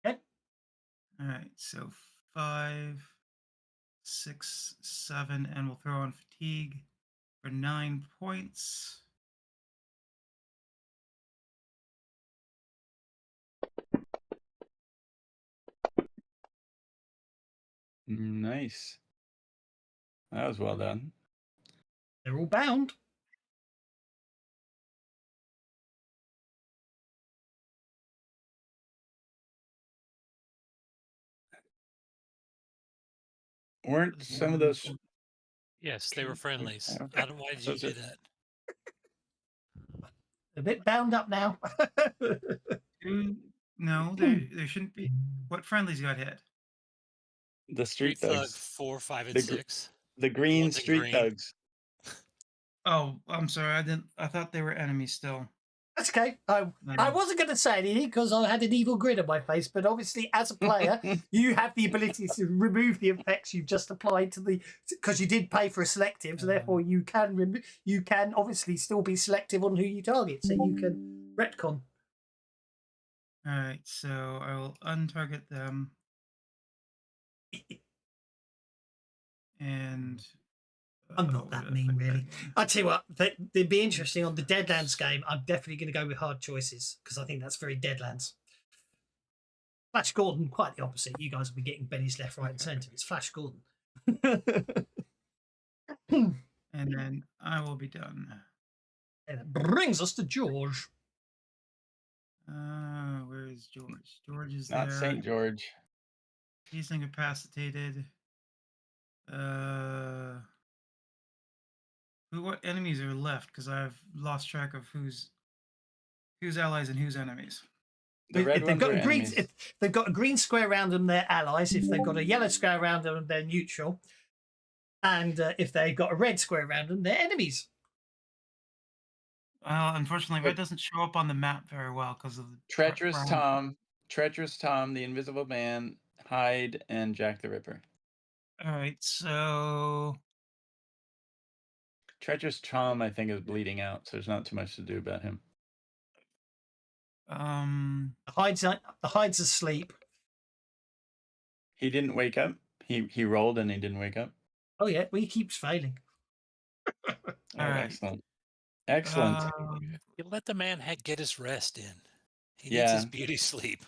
Okay. All right, so 5, 6, 7, and we'll throw on fatigue for 9 points. Nice. That was well done. They're all bound. Weren't some of those? Yes, they were friendlies. Okay. Why did you Those do are- that? A bit bound up now. No, there shouldn't be. What friendlies got hit? The Street street Thug thugs. 4, 5, and The 6. The green ones in street green. thugs. Oh, I'm sorry. I thought they were enemies still. That's okay. I wasn't going to say anything because I had an evil grin on my face, but obviously, as a player, you have the ability to remove the effects you've just applied to the because you did pay for a selective, so therefore you can obviously still be selective on who you target, so you can retcon. All right, so I will untarget them and. I'm not that mean, really. I tell you what, they'd be interesting on the Deadlands game. I'm definitely going to go with hard choices because I think that's very Deadlands. Flash Gordon, quite the opposite. You guys will be getting Benny's left, right, and centre. It's Flash Gordon. And then I will be done. And it brings us to George. Where is George? George is Not there. St. George. He's incapacitated. What enemies are left? Because I've lost track of who's allies and who's enemies. The red If they've ones got are a green, enemies. if they've got a green square around them, they're allies. If they've got a yellow square around them, they're neutral. And if they've got a red square around them, they're enemies. Well, unfortunately, that doesn't show up on the map very well because of the Treacherous Tom, the Invisible Man, Hyde, and Jack the Ripper. All right, so Treacherous Tom, I think, is bleeding out, so there's not too much to do about him. The Hyde's asleep. He didn't wake up. He rolled and he didn't wake up. Oh yeah, well, he keeps failing. Oh, right. excellent. Excellent. You let the man get his rest in. He needs his beauty sleep.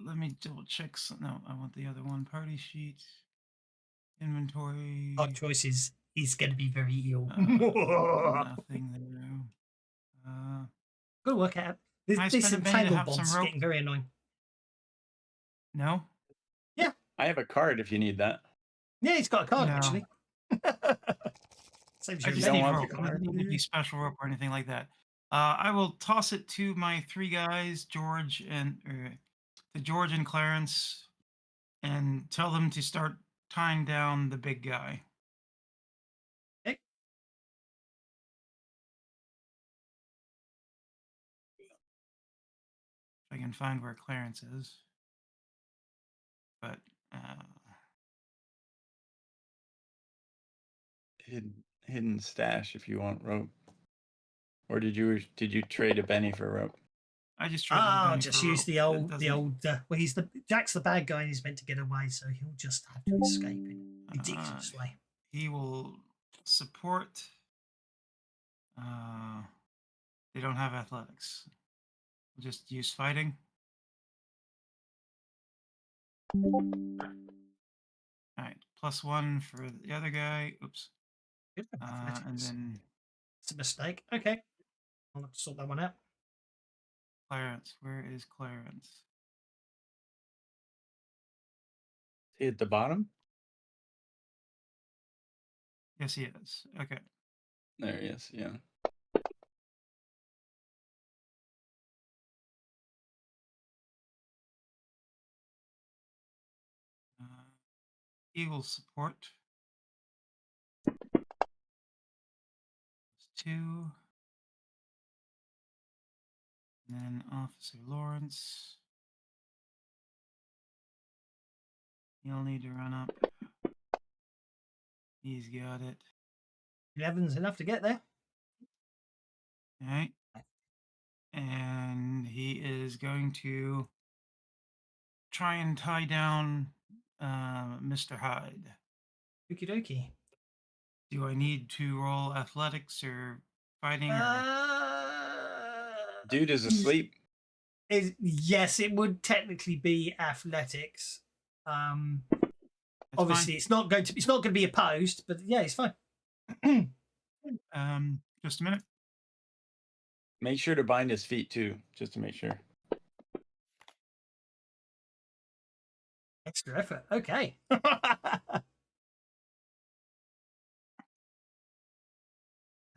Let me double check. No, I want the other one. Party sheet, inventory. Hard choices. He's going to be very ill. Nothing there. Got to work out. This entangled bond's getting very annoying. No. Yeah. I have a card if you need that. Yeah, he's got a card actually. I just need rope. It doesn't need to be special rope or anything like that. I will toss it to my 3 guys, George and Clarence, and tell them to start tying down the big guy. Okay. If I can find where Clarence is. But hidden stash if you want rope. Or did you trade a Benny for rope? I just traded a Benny just for use rope. the old well, Jack's the bad guy and he's meant to get away, so he'll just have to escape in a ridiculous way. He will support. They don't have athletics. We'll just use fighting. All right, +1 for the other guy. Oops. And then it's a mistake. Okay, I'll have to sort that one out. Clarence, where is Clarence? Is he at the bottom? Yes, he is. Okay. There he is. Yeah. Eagle support. 2. And then Officer Lawrence. He'll need to run up. He's got it. 11's enough to get there. All right. and he is going to try and tie down Mr. Hyde. Okie dokie. Do I need to roll athletics or fighting? Or... Dude is asleep. Yes, it would technically be athletics. Obviously, fine. it's not going to be opposed, but yeah, it's fine. Just a minute. Make sure to bind his feet too, just to make sure. Extra effort. Okay.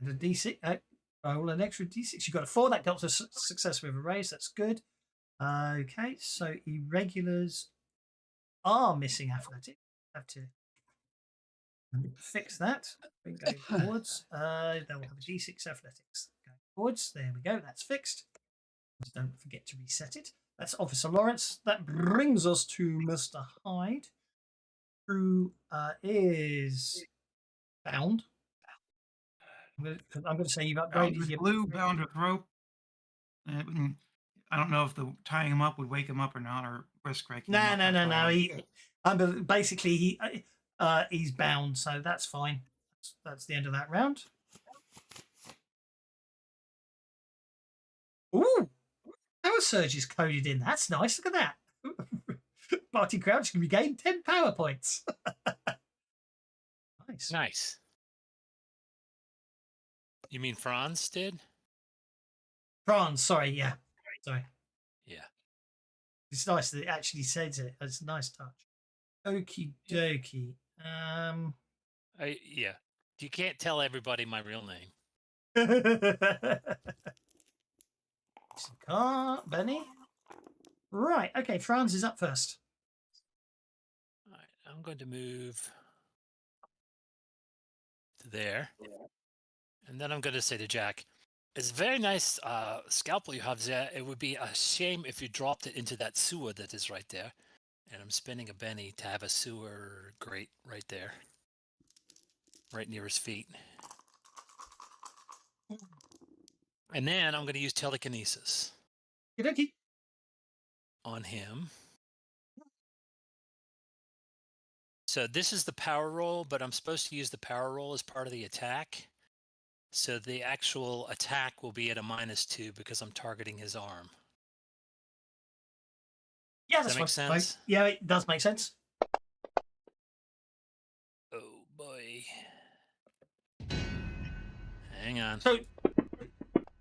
And a D6. Roll an extra D6. You got a 4. That got a success with a raise. That's good. Okay, so irregulars are missing athletic. Have to fix that. Going forwards. They'll have a D6 athletics. Going forwards. There we go. That's fixed. Just don't forget to reset it. That's Officer Lawrence. That brings us to Mr. Hyde, who is bound. I'm going to say you've Bound upgraded with your glue, bound with rope. I don't know if the tying him up would wake him up or not, or risk breaking him up. No. Basically, he's bound, so that's fine. That's the end of that round. Ooh, power surge is coded in. That's nice. Look at that. Party crouch can regain 10 power points. Nice. Nice. You mean Franz did? Franz, sorry, yeah. Sorry. Yeah. It's nice that it actually says it. It's a nice touch. Okie dokie. Yeah. You can't tell everybody my real name. Benny. Right. Okay. Franz is up first. All right. I'm going to move to there. And then I'm going to say to Jack, it's a very nice scalpel you have there. It would be a shame if you dropped it into that sewer that is right there. And I'm spending a Benny to have a sewer grate right there. Right near his feet. And then I'm going to use telekinesis. Okie On him. So this is the power roll, but I'm supposed to use the power roll as part of the attack. So the actual attack will be at a -2 because I'm targeting his arm. Yeah, Does that make sense? Yeah, it does make sense. Oh boy. Hang on. So,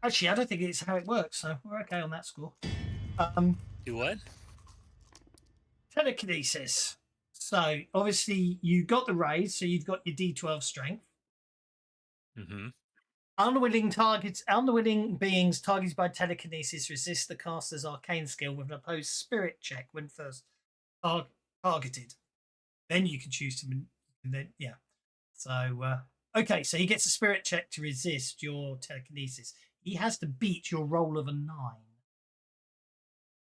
actually, I don't think it's how it works, so we're okay on that score. Do what? Telekinesis. So, obviously, you got the raise, so you've got your D12 strength. Mm-hmm. Unwilling beings targeted by telekinesis resist the caster's arcane skill with an opposed spirit check when first targeted. Then you can choose to. Yeah. So, okay, so he gets a spirit check to resist your telekinesis. He has to beat your roll of a 9.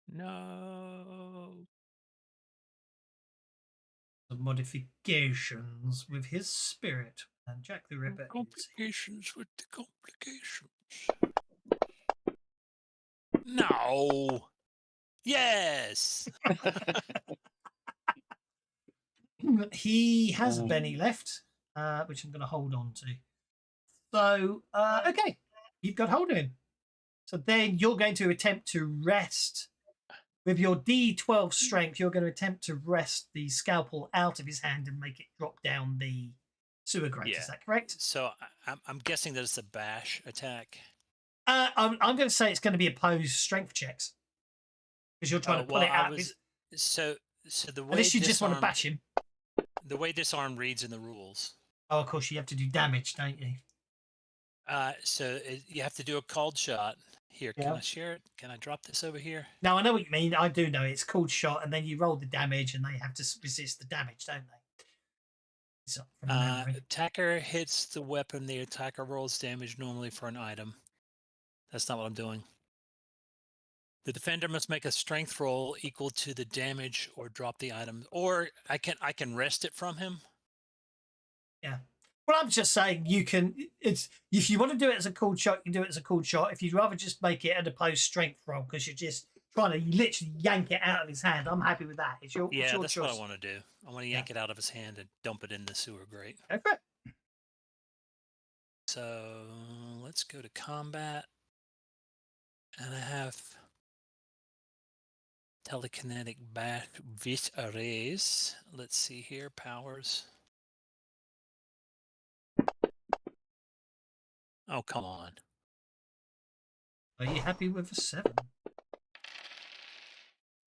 No. The modifications with his spirit. And Jack the Ripper. Complications with the complications. No. Yes. He has a Benny left, which I'm going to hold on to. So, okay, you've got hold of him. So then you're going to attempt to wrest with your D12 strength. You're going to attempt to wrest the scalpel out of his hand and make it drop down the sewer grate. Yeah. Is that correct? So I'm guessing that it's a bash attack. I'm going to say it's going to be opposed strength checks because you're trying to pull it out. So the way Unless you just want to bash him. The way this arm reads in the rules. Oh, of course, you have to do damage, don't you? So you have to do a called shot. Here, Yeah. Can I share it? Can I drop this over here? Now, I know what you mean. I do know it's called shot, and then you roll the damage, and they have to resist the damage, don't they? Attacker hits the weapon. The attacker rolls damage normally for an item. That's not what I'm doing. The defender must make a strength roll equal to the damage or drop the item. Or I can wrest it from him. Yeah. Well, I'm just saying you can. It's if you want to do it as a cool shot, you can do it as a cool shot. If you'd rather just make it an opposed strength roll because you're just trying to literally yank it out of his hand, I'm happy with that. It's your that's choice. what I want to do. I want to yank it out of his hand and dump it in the sewer grate. Go for it. So let's go to combat, and I have telekinetic back vis arrays. Let's see here, powers. Oh, come on. Are you happy with a 7?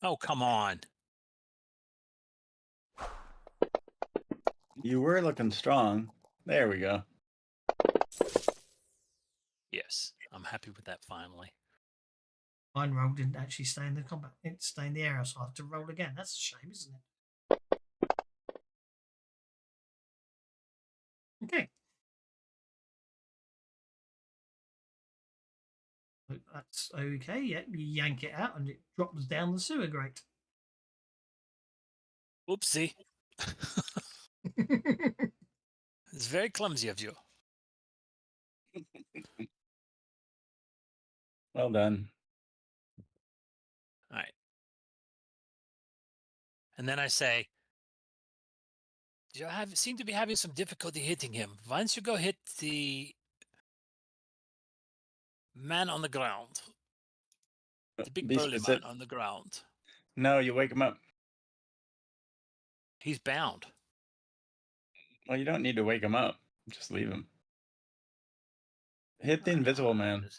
Oh, come on. You were looking strong. There we go. Yes, I'm happy with that finally. Mine roll didn't actually stay in the combat. It stay in the area, so I have to roll again. That's a shame, isn't it? Okay. So that's okay. Yeah, you yank it out and it drops down the sewer grate. Oopsie. It's very clumsy of you. Well done. All right. And then I say, you seem to be having some difficulty hitting him. Why don't you go hit the man on the ground? The big Be burly man specific. on the ground. No, you wake him up. He's bound. Well, you don't need to wake him up. Just leave him. Hit the invisible man.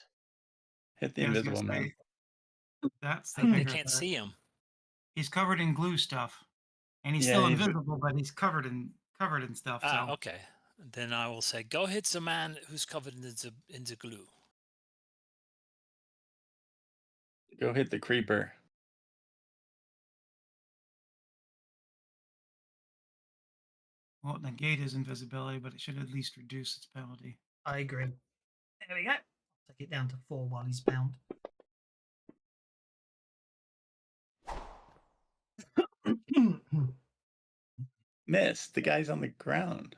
Hit the Yeah, I was gonna invisible man. say, that's the They bigger can't threat. see him. He's covered in glue stuff, and he's Yeah, still he's- invisible, but he's covered in stuff. So Okay. Then I will say, go hit the man who's covered in the glue. Go hit the creeper. well, negate his invisibility, but it should at least reduce its penalty. I agree. There we go. Take it down to 4 while he's bound. Miss. The guy's on the ground.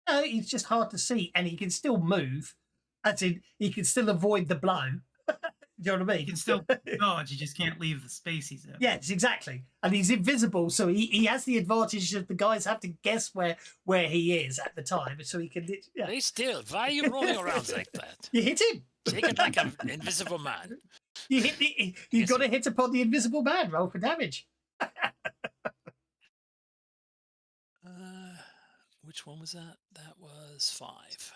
No, he's just hard to see, and he can still move. As in, he can still avoid the blow. Do you know what I mean? He can still dodge. He just can't leave the space he's in. Yes, exactly. And he's invisible, so he has the advantage that the guys have to guess where he is at the time, so he can. Yeah. Stay still. Why are you rolling around like that? You hit him. Take it like an invisible man. You hit the. You've got to hit upon the invisible man. Roll for damage. Which one was that? That was 5.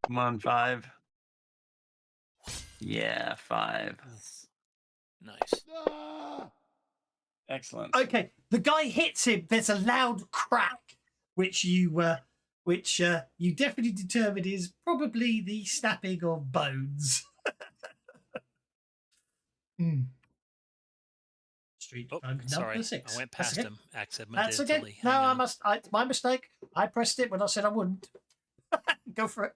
Come on, 5. Yeah, 5. Nice. Excellent. Okay, the guy hits him. There's a loud crack, which you definitely determined is probably the snapping of bones. Street Oh, bug sorry. number 6. I went past him accidentally. That's okay. No, it's my mistake. I pressed it when I said I wouldn't. Go for it.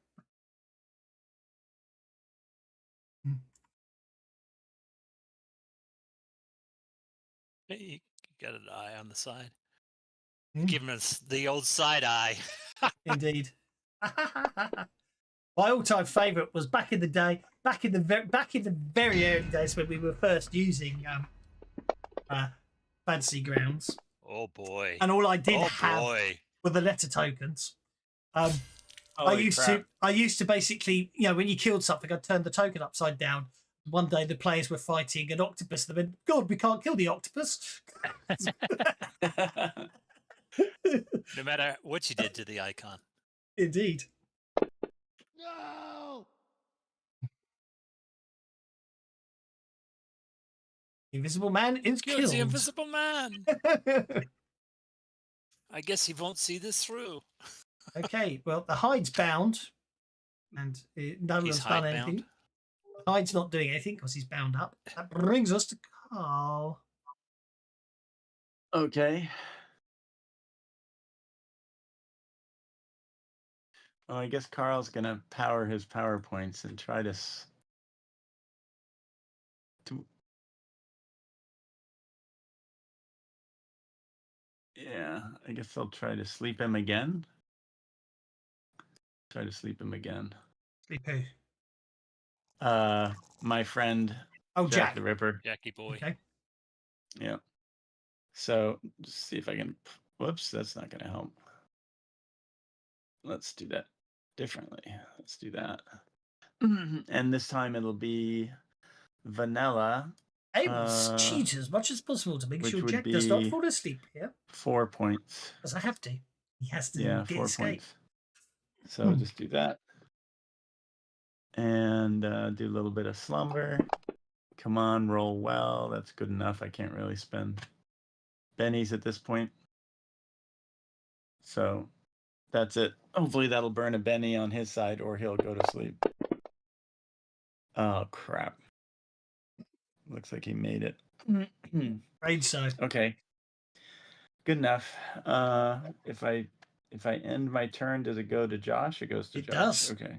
You got an eye on the side. Give him the old side eye. Indeed. My all-time favourite was back in the day, back in the very early days when we were first using Fantasy Grounds. Oh boy! And all I did have were the letter tokens. I used to basically, when you killed something, I'd turn the token upside down. One day the players were fighting an octopus. They went, God, we can't kill the octopus. No matter what you did to the icon. Indeed. No! Invisible Man is killed. The Invisible Man. I guess he won't see this through. Okay, well, the hide's bound, and no one's done anything. The hide's not doing anything because he's bound up. That brings us to Carl. Okay. Well, I guess Carl's going to power his PowerPoints and try to Yeah, I guess I'll try to sleep him again. Sleep who? My friend Oh, Jack Jack. the Ripper. Jackie boy. Okay. Yeah. So just see if I can. Whoops, that's not going to help. Let's do that differently. Let's do that. And this time it'll be vanilla. I will cheat as much as possible to make which sure would Jack does not be fall asleep here. 4 points. Because I have to. He has to Yeah, get 4 escape. points. So just do that. And do a little bit of slumber. Come on, roll well. That's good enough. I can't really spend bennies at this point. So that's it. Hopefully that'll burn a Benny on his side or he'll go to sleep. Oh, crap. Looks like he made it. Afraid so. Okay. Good enough. If I end my turn, does it go to Josh? It goes to It Josh. does. Okay.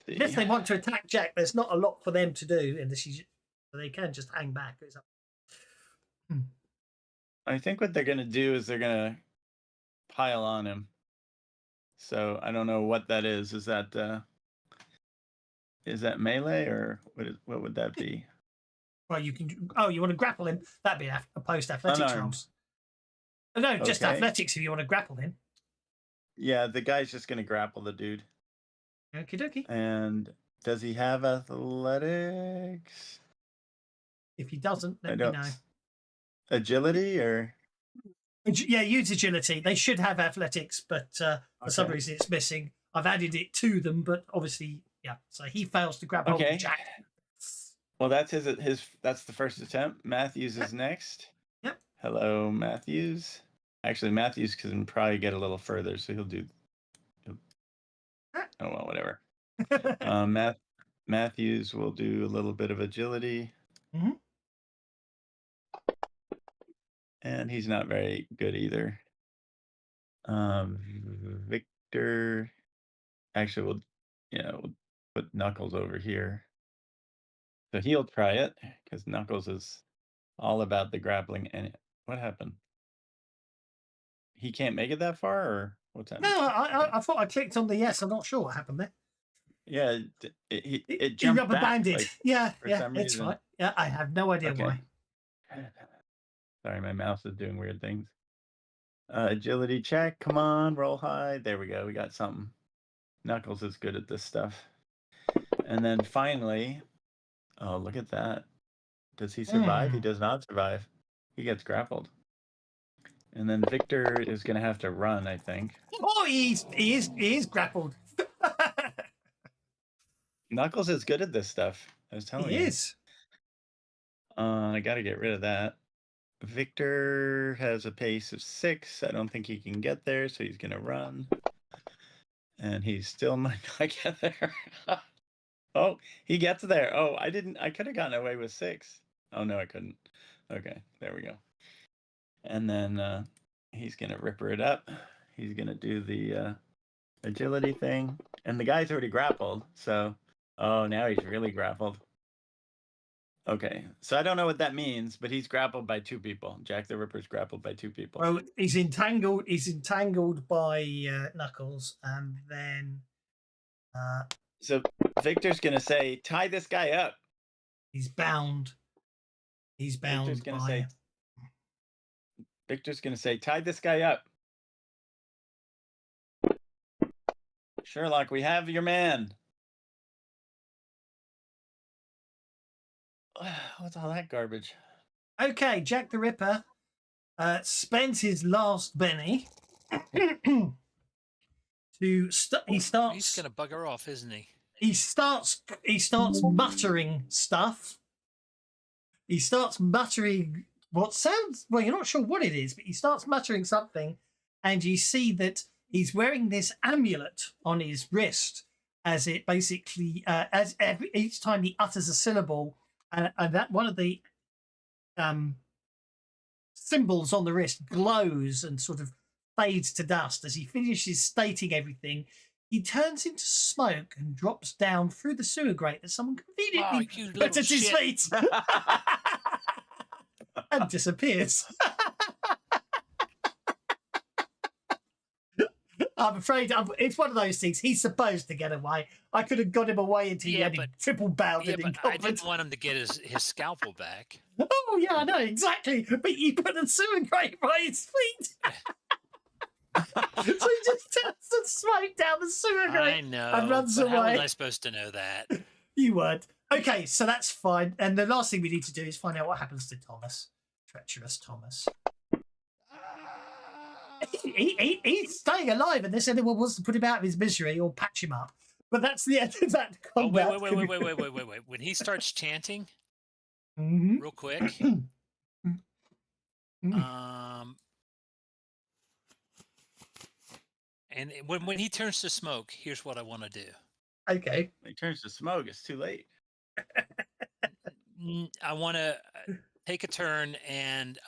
If they want to attack Jack, there's not a lot for them to do in this. So they can just hang back. It's up. I think what they're going to do is they're going to pile on him. So I don't know what that is. Is that melee or what would that be? Well, you can. Oh, you want to grapple him? That'd be a post athletics rolls. Oh, no, just athletics if you want to grapple him. Yeah, the guy's just going to grapple the dude. Okie dokie. And does he have athletics? If he doesn't, let me know. Agility or? Yeah, use agility. They should have athletics, but for some reason it's missing. I've added it to them, but obviously, yeah. So he fails to grab hold of Jack. Well, that's that's the first attempt. Matthews is next. Yep. Hello, Matthews. Actually, Matthews can probably get a little further, so he'll do. Oh well, whatever. Matthews will do a little bit of agility. Mm-hmm. And he's not very good either. Victor, actually, we'll put Knuckles over here. So he'll try it because Knuckles is all about the grappling. And what happened? He can't make it that far, or what's happening? No, I thought I clicked on the yes. I'm not sure what happened there. Yeah, it jumped rubber banded. Like, yeah, it's fine. Yeah, I have no idea why. Sorry, my mouse is doing weird things. Agility check. Come on, roll high. There we go. We got something. Knuckles is good at this stuff. And then finally, oh, look at that. Does he survive? He does not survive. He gets grappled. And then Victor is going to have to run, I think. Oh, he is grappled. Knuckles is good at this stuff. I was telling you. He is. I got to get rid of that. Victor has a pace of 6. I don't think he can get there, so he's going to run. And he still might not get there. Oh, he gets there. Oh, I could have gotten away with 6. Oh, no, I couldn't. Okay, there we go. And then he's going to ripper it up. He's going to do the agility thing. And the guy's already grappled, so... Oh, now he's really grappled. Okay, so I don't know what that means, but he's grappled by 2 people. Jack the Ripper's grappled by 2 people. Well, he's entangled. He's entangled by Knuckles, and then. So Victor's gonna say, "Tie this guy up." He's bound. He's bound. Victor's gonna say, "Tie this guy up." Sherlock, we have your man. What's all that garbage? Okay, Jack the Ripper spends his last Benny to he starts. He's gonna bugger off, isn't he? He starts muttering stuff. He starts muttering what sounds well. You're not sure what it is, but he starts muttering something, and you see that he's wearing this amulet on his wrist, as it basically each time he utters a syllable. And that one of the symbols on the wrist glows and sort of fades to dust. As he finishes stating everything, he turns into smoke and drops down through the sewer grate that someone conveniently puts at his feet. and disappears. I'm afraid it's one of those things. He's supposed to get away. I could have got him away until he had him triple bounded Yeah, in but I didn't want him to get his scalpel back. Oh, yeah, I know, exactly. But you put a sewer grate by his feet. So he just turns the smoke down the sewer grate I know. and runs but away. How was I supposed to know that? You weren't. Okay, so that's fine. And the last thing we need to do is find out what happens to Thomas. Treacherous Thomas. He's staying alive unless anyone wants to put him out of his misery or patch him up. But that's the end of that combat. Oh, wait. When he starts chanting, Mhm. real quick, and when he turns to smoke, here's what I want to do. Okay. When he turns to smoke, it's too late. I want to take a turn, and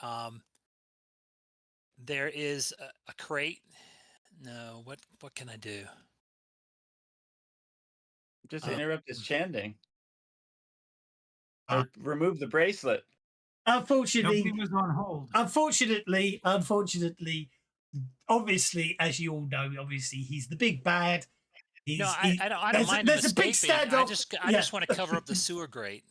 there is a crate. No, what can I do? Just interrupt his chanting. Or remove the bracelet. Unfortunately, Nobody was on hold. Unfortunately, obviously, as you all know, obviously he's the big bad. I don't mind him there's a big escaping. standoff. I just want to cover up the sewer grate.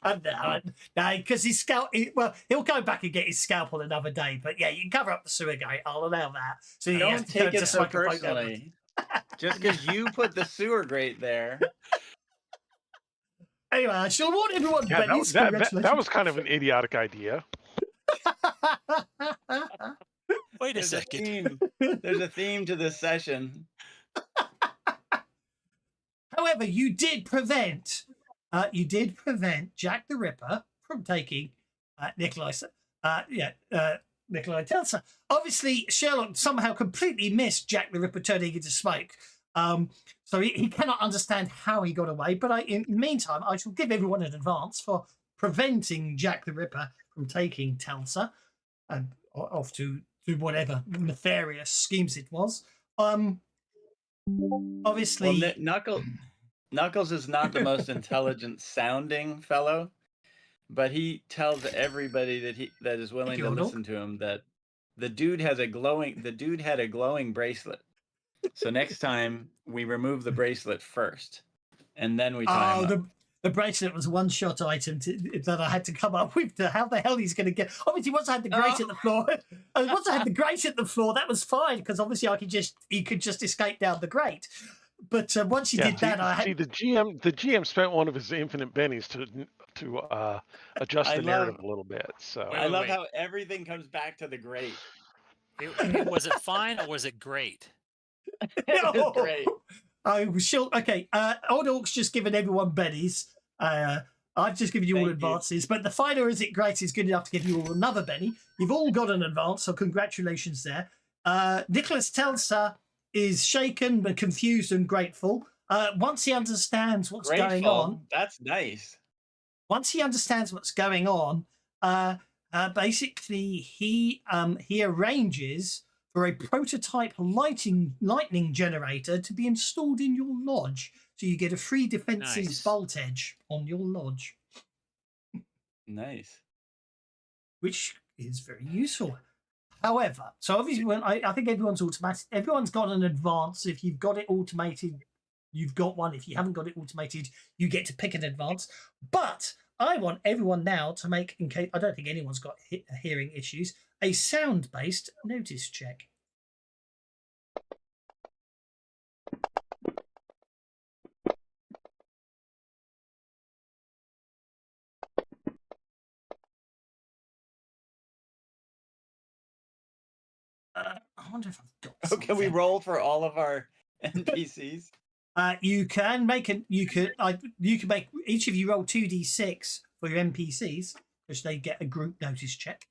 No, because his he'll go back and get his scalpel another day. But yeah, you can cover up the sewer gate. I'll allow that. So Don't take it so personally. Just because you put the sewer grate there. Anyway, I shall warn everyone. Yeah, that was kind of an idiotic idea. Wait a second. There's a theme to this session. However, you did prevent Jack the Ripper from taking Nikolai Telsa. Obviously, Sherlock somehow completely missed Jack the Ripper turning into smoke. So he cannot understand how he got away. But in the meantime, I shall give everyone an advance for preventing Jack the Ripper from taking Telsa and off to whatever nefarious schemes it was. Obviously, well, Knuckles is not the most intelligent sounding fellow, but he tells everybody that is willing to listen to him that the dude had a glowing bracelet. So next time we remove the bracelet first, and then we tie him up. The bracelet was a one-shot item that I had to come up with. How the hell he's going to get? Obviously, once I had the grate at the floor, that was fine because obviously he could just escape down the grate. But once you did that, I had the GM spent one of his infinite bennies to adjust the narrative a little bit. So I love how everything comes back to the grate. Was it fine or was it great? It was great. I was sure. Okay, Old Orc's just given everyone bennies. I've just given you all advances, but the finer is it great is good enough to give you all another benny. You've all got an advance, so congratulations there. Nicholas Telsa is shaken but confused and grateful. Once he understands what's going on, that's nice. Once he understands what's going on, basically he arranges for a prototype lightning generator to be installed in your lodge, so you get a free defensive voltage on your lodge. Nice. Which is very useful. However, so obviously, I think everyone's automatic. Everyone's got an advance. If you've got it automated, you've got one. If you haven't got it automated, you get to pick an advance. But I want everyone now to make, in case I don't think anyone's got hearing issues, a sound-based notice check. I wonder if I've got something. Can we roll for all of our NPCs? You can make each of you roll 2d6 for your NPCs, because they get a group notice check.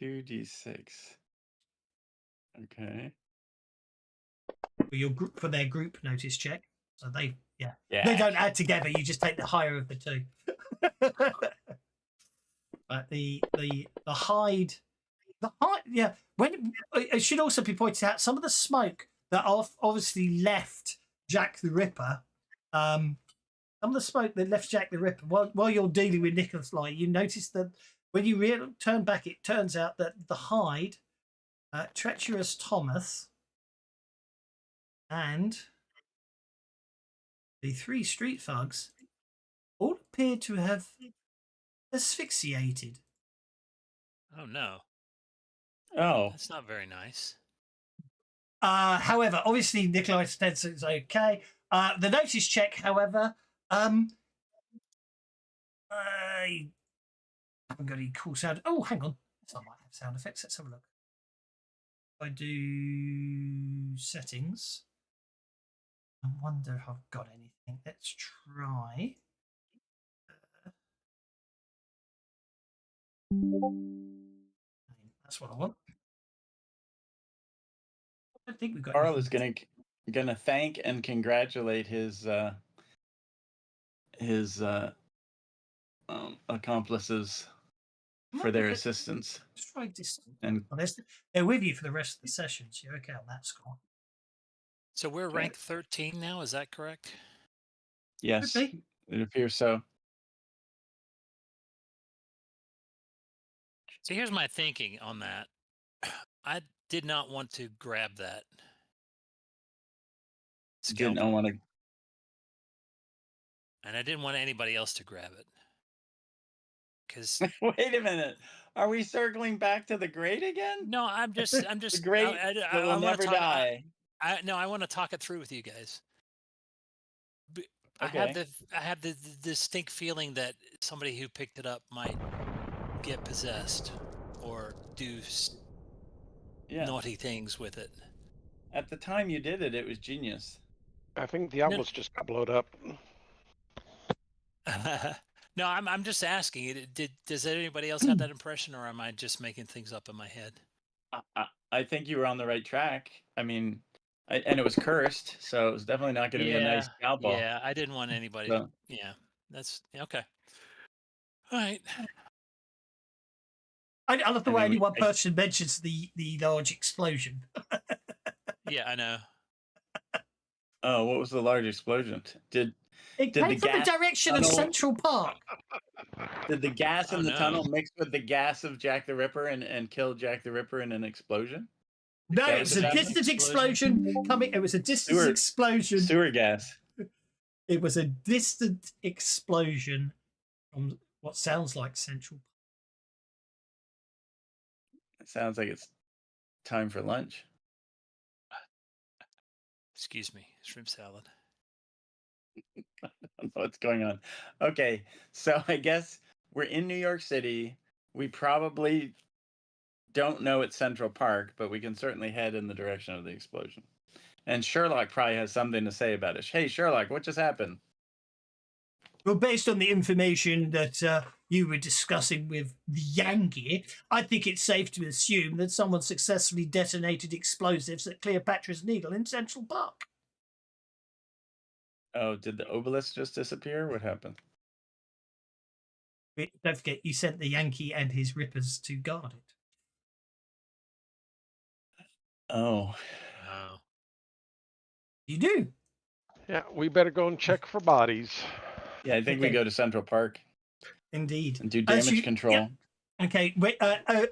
2d6. Okay. For their group notice check. So they don't add together. You just take the higher of the two. But the hide. When it should also be pointed out, some of the smoke that obviously left Jack the Ripper some of the smoke that left Jack the Ripper while you're dealing with Nicholas Lie, you notice that when you turn back, it turns out that the hide, treacherous Thomas, and the 3 street thugs all appear to have asphyxiated. Oh no, Oh, that's not very nice. However, obviously Nikolai Stenson's okay. The notice check, however, I haven't got any cool sound. Oh, hang on. I might have sound effects. Let's have a look. If I do settings, I wonder if I've got anything. Let's try. That's what I want. I don't think we've got. Carl anything. is gonna thank and congratulate his accomplices for their assistance. Let's try distance. And they're with you for the rest of the session, so you're okay on that score. So we're Okay. rank 13 now, is that correct? yes, Could be. it appears so. So here's my thinking on that. I did not want to grab that Didn't scalpel, want to. and I didn't want anybody else to grab it. Because Wait a minute. Are we circling back to the great again? no, I'm just The great that will wanna never talk, die. I want to talk it through with you guys. I Okay. have the distinct feeling that somebody who picked it up might get possessed or do Yeah. naughty things with it. At the time you did it, it was genius. I think the outlaws just got blowed up. No, I'm just asking. Does anybody else have that impression, or am I just making things up in my head? I think you were on the right track. I mean, and it was cursed, so it was definitely not going to be a nice scalpel. Yeah, I didn't want anybody. So, Yeah, that's okay. All right. I love the And way then only we- one person mentions the large explosion. Yeah, I know. oh, what was the large explosion? Did It Did came the from the gas direction of tunnel- Central Park. the gas in Oh, the no. tunnel mix with the gas of Jack the Ripper and kill Jack the Ripper in an explosion? No, that it was was a happening? distant explosion coming. It was a distant Sewer- explosion. Sewer gas. It was a distant explosion from what sounds like Central. It sounds like it's time for lunch. Excuse me, shrimp salad. I don't know what's going on. Okay, so I guess we're in New York City. We probably don't know it's Central Park, but we can certainly head in the direction of the explosion. And Sherlock probably has something to say about it. Hey, Sherlock, what just happened? Well, based on the information that you were discussing with the Yankee, I think it's safe to assume that someone successfully detonated explosives at Cleopatra's Needle in Central Park. Oh, did the obelisk just disappear? What happened? Don't forget, you sent the Yankee and his Rippers to guard it. Oh, Wow. You do. Yeah, we better go and check for bodies. yeah, I think we Okay. go to Central Park Indeed. and do As damage you- control. yeah. Okay,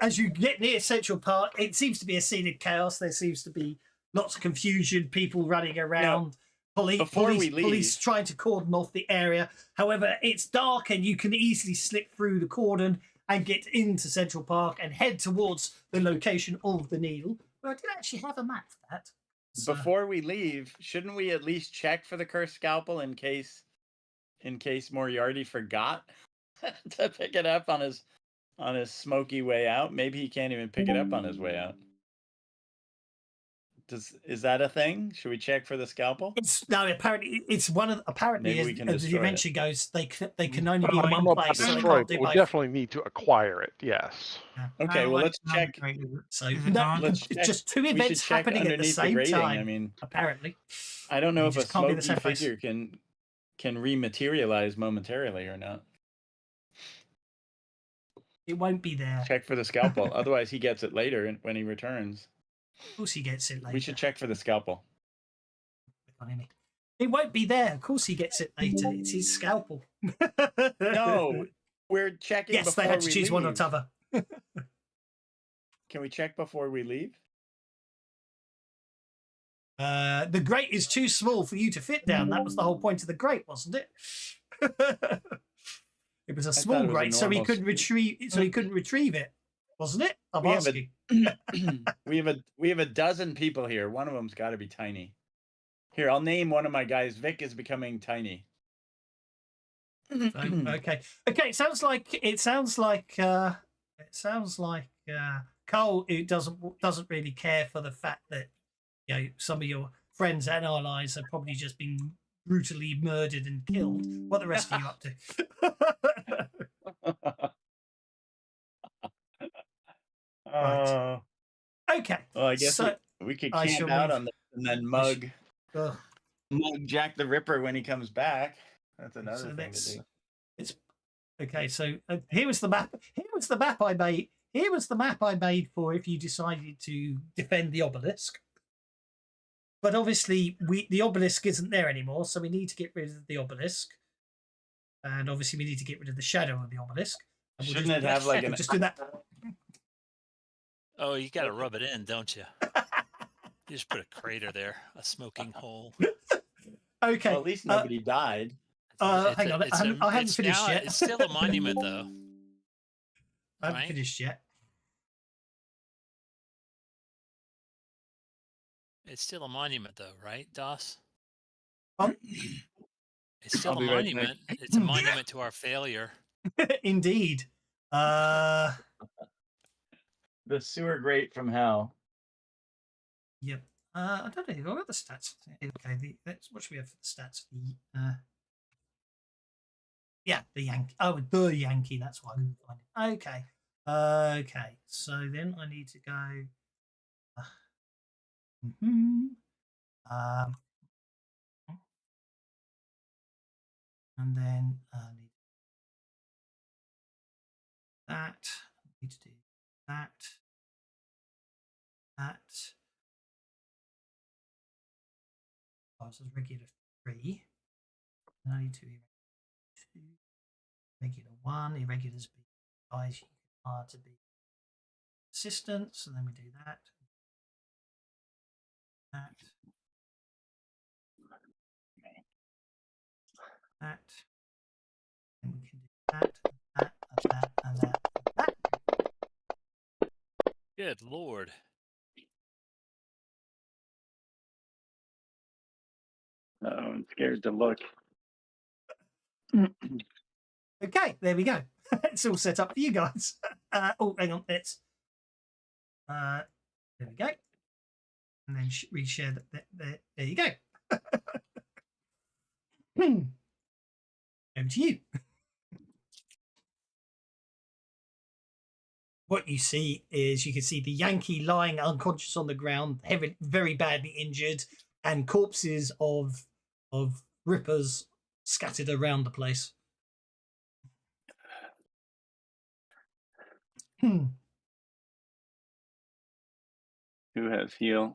as you get near Central Park, it seems to be a scene of chaos. There seems to be lots of confusion, people running around, before we police leave- trying to cordon off the area. However, it's dark and you can easily slip through the cordon and get into Central Park and head towards the location of the needle. Well, I did actually have a map for that. So, Before we leave, shouldn't we at least check for the cursed scalpel in case Moriarty forgot to pick it up on his smoky way out? Maybe he can't even pick it up on his way out. Is that a thing? Should we check for the scalpel? it's no. Apparently, it's one of. Apparently, Maybe as, we can as the destroy it. invention goes, they can only I be in don't know one about place, so they destroy, can't but do we both. definitely need to acquire it. Yes. Yeah. Okay, well let's check. So Is it no, on? Let's it's check. just two We should events check happening at the underneath the same grating. time. I mean, Apparently, I don't know You if a just can't be in the smoky same place. figure can rematerialize momentarily or not. it won't be there. Check for the scalpel. Otherwise, he gets it later when he returns. Of course, he gets it later. We should check for the scalpel. On him. It won't be there. Of course, he gets it later. It's his scalpel. No, we're checking. Yes, before they had to we choose one or leave. t'other. Can we check before we leave? The grate is too small for you to fit down. That was the whole point of the grate, wasn't it? It was a thought small it was a grate, so he normal couldn't retrieve. So he couldn't retrieve it, wasn't it? I'm We have a- asking. we have a dozen people here. One of them's got to be tiny. Here, I'll name one of my guys. Vic is becoming tiny. So, okay. It sounds like Cole, who doesn't really care for the fact that some of your friends and allies have probably just been brutally murdered and killed. What the rest are you up to? Right. Okay. Well, I guess so, we could I camp shall out leave. on this and then mug Jack the Ripper when he comes back. That's another So thing to do. It's okay. So here was the map. Here was the map I made. Here was the map I made for if you decided to defend the obelisk. But obviously, the obelisk isn't there anymore, so we need to get rid of the obelisk, and obviously we need to get rid of the shadow of the obelisk. And Shouldn't it have like we'll an? just do that? Oh, you got to rub it in, don't you? You just put a crater there, a smoking hole. Okay. Well, at least nobody died. Hang on, I haven't finished yet. It's still a monument, though. I haven't Right? finished yet. It's still a monument, though, right, Doss? Oh. It's still I'll a be right back. monument. It's a monument to our failure. Indeed. The sewer grate from hell. Yep. I don't know. I've got the stats. Okay. What should we have for the stats? The Yankee. Oh, the Yankee. That's why I couldn't find it. Okay. Okay. So then I need to go. And then I need that. I need to do that. That. Oh, so it's regular 3. And I need to be 2. Regular 1. Irregulars be guys you can hire to be assistants. And then we do that. That. That. And we can do that, and that, and that, and that. Good Lord. Oh, I'm scared to look. Okay, there we go. It's all set up for you guys. Oh, hang on. It's there we go. And then reshare that. There you go. Over to you. What you see is you can see the Yankee lying unconscious on the ground, very badly injured, and corpses of Rippers scattered around the place. Who has heal?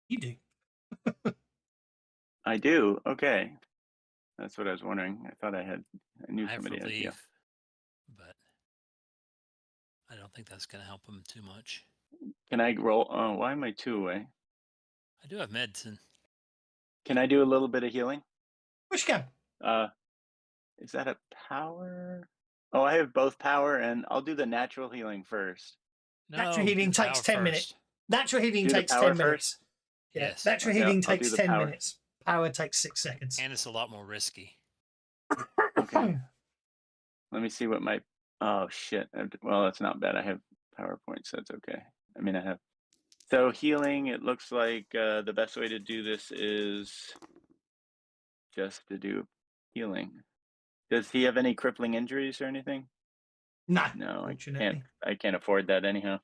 You do. I do. Okay, that's what I was wondering. I knew I have somebody had heal. relief, but I don't think that's going to help him too much. Can I roll? Oh, why am I 2 away? I do have medicine. Can I do a little bit of healing? Push go. Is that a power? Oh, I have both power and I'll do the natural healing first. No, Natural healing do takes power 10 minutes. first. Natural healing Do the takes power 10 minutes. first? Yeah, Yes. natural Okay, healing I'll do takes the 10 power. minutes. Power takes 6 seconds. And it's a lot more risky. Okay. Let me see what my. Oh shit! Well, that's not bad. I have PowerPoint, so that's okay. I mean, I have. So healing. It looks like the best way to do this is just to do healing. Does he have any crippling injuries or anything? No, No, fortunately. I can't afford that anyhow.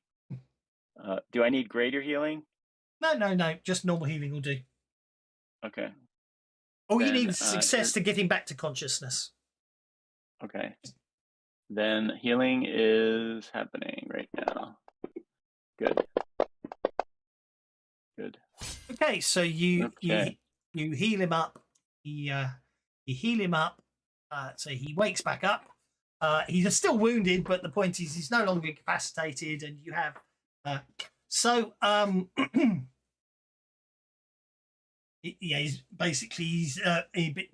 Do I need greater healing? No. Just normal healing will do. Okay. All you Then, need is success to get him back to consciousness. Okay. Then healing is happening right now. Good. Okay, so you Okay. You heal him up. You heal him up, so he wakes back up. He's still wounded, but the point is he's no longer incapacitated, and you have yeah,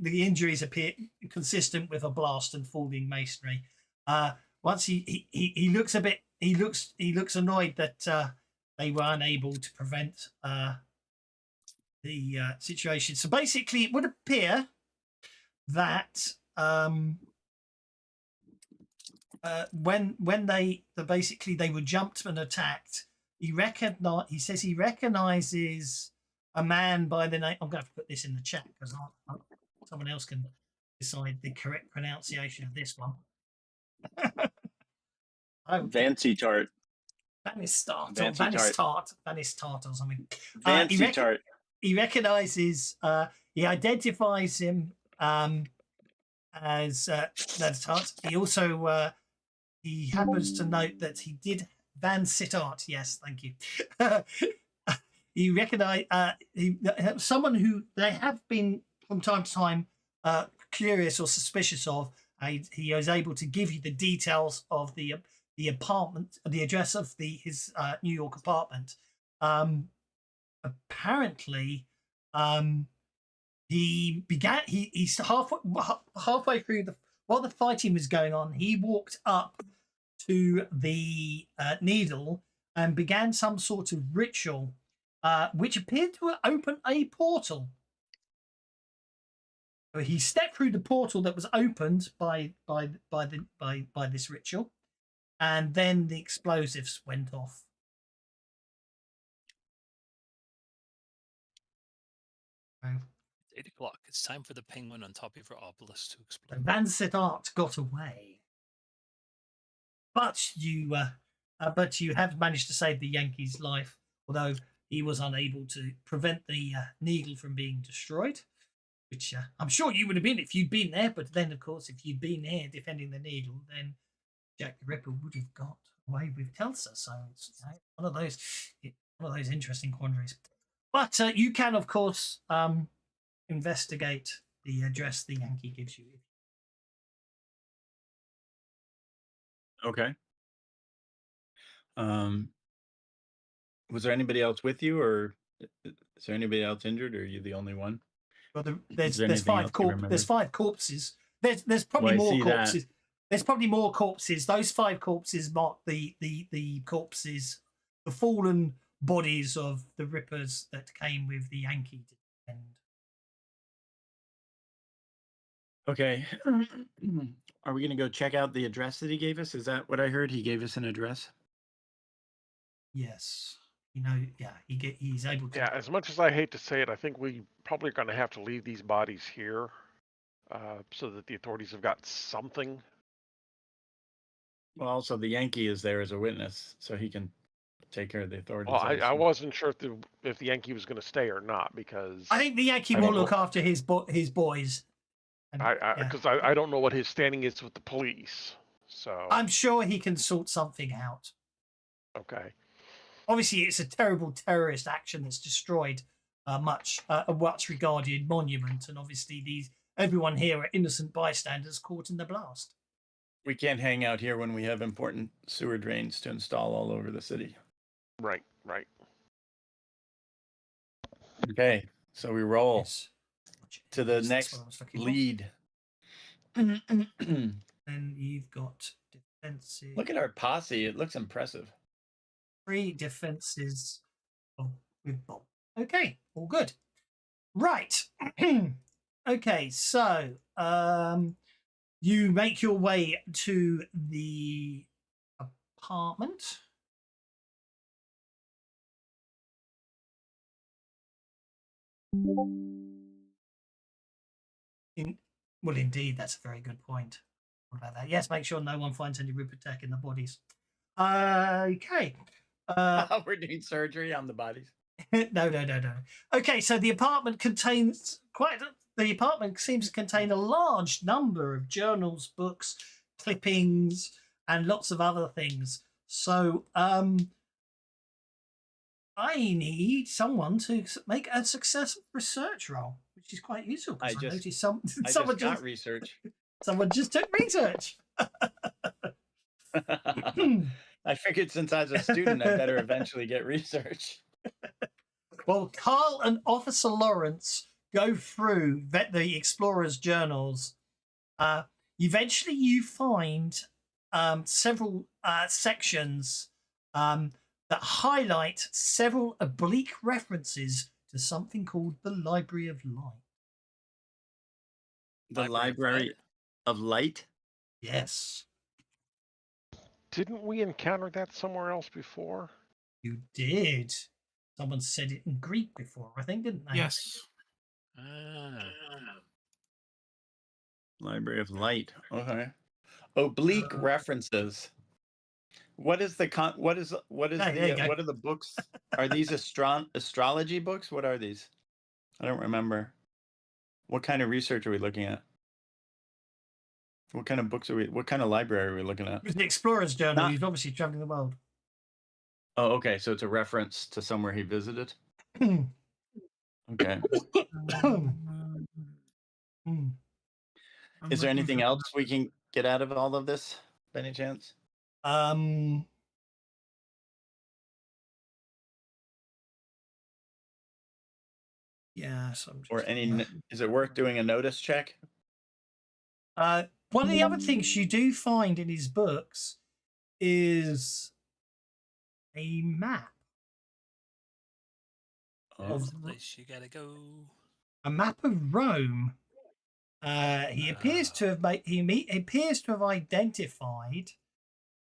the injuries appear consistent with a blast and falling masonry. Once he looks a bit, he looks annoyed that they were unable to prevent the situation. So basically, it would appear that when they were jumped and attacked, he says he recognizes a man by the name. I'm going to have to put this in the chat because someone else can decide the correct pronunciation of this one. Fancy tart. Vanistart or something. Fancy tart. He recognizes. He identifies him as Vanistart. He also he happens to note that he did Van Sittart. Yes, thank you. He recognized someone who they have been from time to time curious or suspicious of. He was able to give you the details of the apartment, the address of his New York apartment. Apparently, he's halfway through while the fighting was going on, he walked up to the needle and began some sort of ritual, which appeared to open a portal. So he stepped through the portal that was opened by this ritual, and then the explosives went off. Oh. 8 o'clock. It's time for the penguin on top of your obelisk to explode. Van Sittart got away, but you have managed to save the Yankee's life, although he was unable to prevent the needle from being destroyed, which I'm sure you would have been if you'd been there. But then, of course, if you'd been there defending the needle, then Jack the Ripper would have got away with Telsa. So it's one of those interesting quandaries. But you can, of course, investigate the address the Yankee gives you. Okay. Was there anybody else with you, or is there anybody else injured, or are you the only one? Well, there's 5 corpses. There's probably more corpses. There's probably more corpses. Those 5 corpses mark the corpses, the fallen bodies of the Rippers that came with the Yankee to defend. Okay. Are we going to go check out the address that he gave us? Is that what I heard? He gave us an address? Yes. He's able to. Yeah, as much as I hate to say it, I think we probably are going to have to leave these bodies here so that the authorities have got something. Well, also the Yankee is there as a witness, so he can take care of the authorities. Well, I wasn't sure if the Yankee was going to stay or not, because I think the Yankee will look after his boys. Because I don't know what his standing is with the police. So I'm sure he can sort something out. Okay. Obviously, it's a terrible terrorist action that's destroyed a much regarded monument, and obviously everyone here are innocent bystanders caught in the blast. We can't hang out here when we have important sewer drains to install all over the city. Right. Okay, so we roll to the Yes, next lead. Then you've got defenses. Look at our posse. It looks impressive. 3 defenses with Bob. Okay, all good. Right. Okay, so you make your way to the apartment. Well, indeed, that's a very good point. What about that? Yes, make sure no one finds any Ripper tech in the bodies. Okay. We're doing surgery on the bodies. No. Okay, so the apartment seems to contain a large number of journals, books, clippings, and lots of other things. So I need someone to make a successful research roll. which is quite useful because I just- noticed I someone just got just research. someone just took research. I figured since I was a student, I better eventually get research. Well, Carl and Officer Lawrence go through the explorers' journals. Eventually, you find several sections that highlight several oblique references to something called the Library of Light. The Library of Light? Yes, Didn't we encounter that somewhere else before? you did. Someone said it in Greek before, I think, didn't they? Yes. Ah. Library of Light. Okay. Oblique references. What is the what is Oh, there you go. what are the books? Are these astrology books? What are these? I don't remember. What kind of research are we looking at? What kind of books what kind of library are we looking at? It was the Explorer's Journal. Not- He's obviously traveling the world. Oh, okay. So it's a reference to somewhere he visited. Okay. I'm Is there looking anything for- else we can get out of all of this, by any chance? Yeah, so I'm just, Or any? Is it worth doing a notice check? one of the other things you do find in his books is a map. Oh. There's a place you gotta go. A map of Rome. He appears to have appears to have identified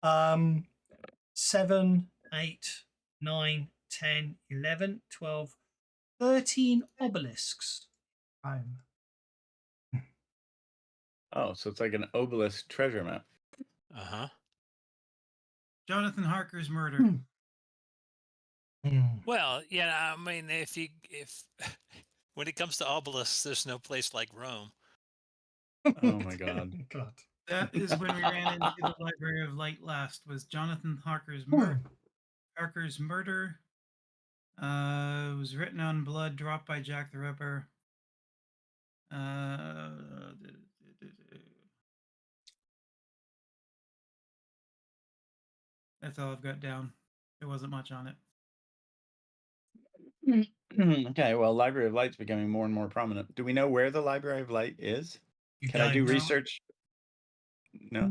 7, 8, 9, 10, 11, 12, 13 obelisks. Rome. Oh, so it's like an obelisk treasure map. Uh-huh. Jonathan Harker's murder. Well, yeah, I mean, if when it comes to obelisks, there's no place like Rome. Oh my God. God. That is when we ran into the Library of Light last. Was Jonathan Harker's murder? Harker's murder. Was written on blood dropped by Jack the Ripper. That's all I've got down. There wasn't much on it. Okay, well, Library of Light's becoming more and more prominent. Do we know where the Library of Light is? You Can I do don't know. research? No.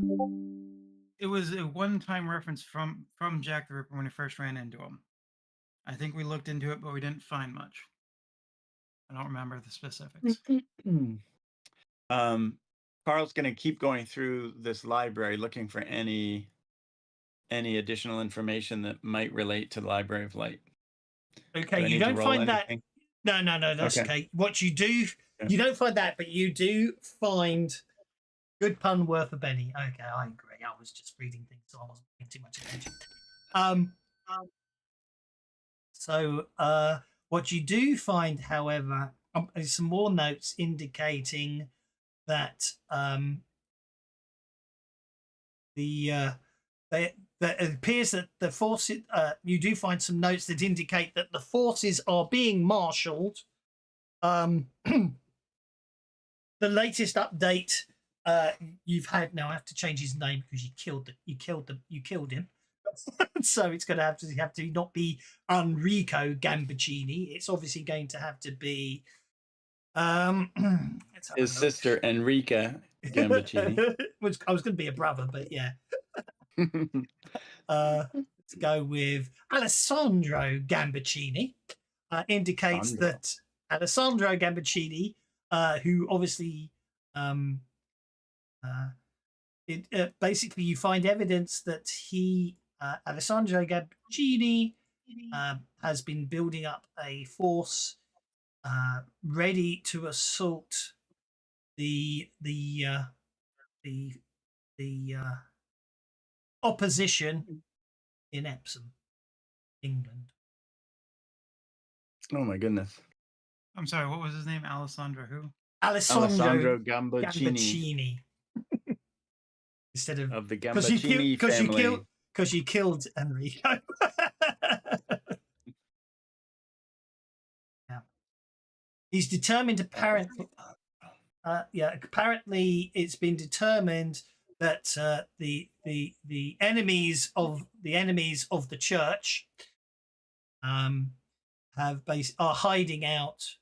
It was a one-time reference from Jack the Ripper when he first ran into him. I think we looked into it, but we didn't find much. I don't remember the specifics. Carl's going to keep going through this library looking for any additional information that might relate to the Library of Light. Do I Okay, you need to don't roll find that. anything? No, that's Okay. okay. What you do, Yeah. you don't find that, but you do find good pun worth a penny. Okay, I agree. I was just reading things, so I wasn't paying too much attention. So what you do find, however, is some more notes indicating that that it appears that the forces. You do find some notes that indicate that the forces are being marshalled. The latest update you've had now. I have to change his name because you killed him. So it's going to have to not be Enrico Gambaccini. It's obviously going to have to be let's have His a look. sister, Enrica Gambaccini. Which I was going to be a brother, but yeah. Let's go with Alessandro Gambaccini. Indicates Sandro. that Alessandro Gambaccini, who obviously basically you find evidence that he Alessandro Gambaccini has been building up a force ready to assault the opposition in Epsom, England. Oh my goodness. I'm sorry, what was his name? Alessandro who? Alessandro Gambaccini Gambaccini. Instead of the because Gambaccini family. you killed Enrico. Yeah. He's determined apparently. Apparently it's been determined that the enemies of the church are hiding out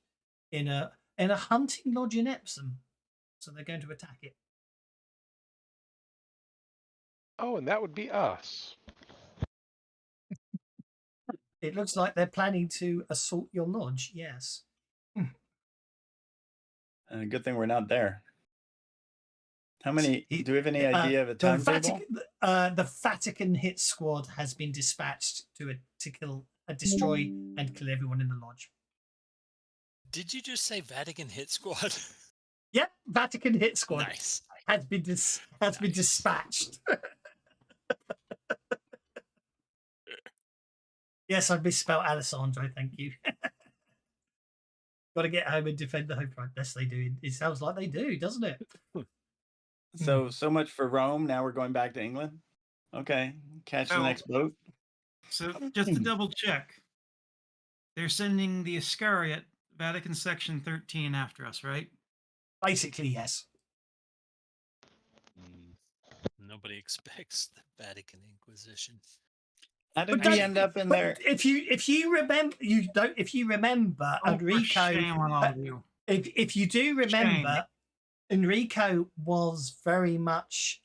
in a hunting lodge in Epsom, so they're going to attack it. Oh, and that would be us. It looks like they're planning to assault your lodge. Yes. Good thing we're not there. How many? Do we have any idea of a timetable? The Vatican hit squad has been dispatched to destroy and kill everyone in the lodge. Did you just say Vatican hit squad? Yep, Vatican hit squad Nice. has been dispatched. Yes, I misspelled Alessandro. Thank you. Got to get home and defend the home front. Yes, they do. It sounds like they do, doesn't it? So much for Rome. Now we're going back to England. Okay, catch the next boat. So just to double check, they're sending the Iscariot, Vatican Section 13, after us, right? Basically, yes. Nobody expects the Vatican Inquisition. How did we end up in there? If you remember, Enrico. Shame on all of you. If you do remember, Enrico was very much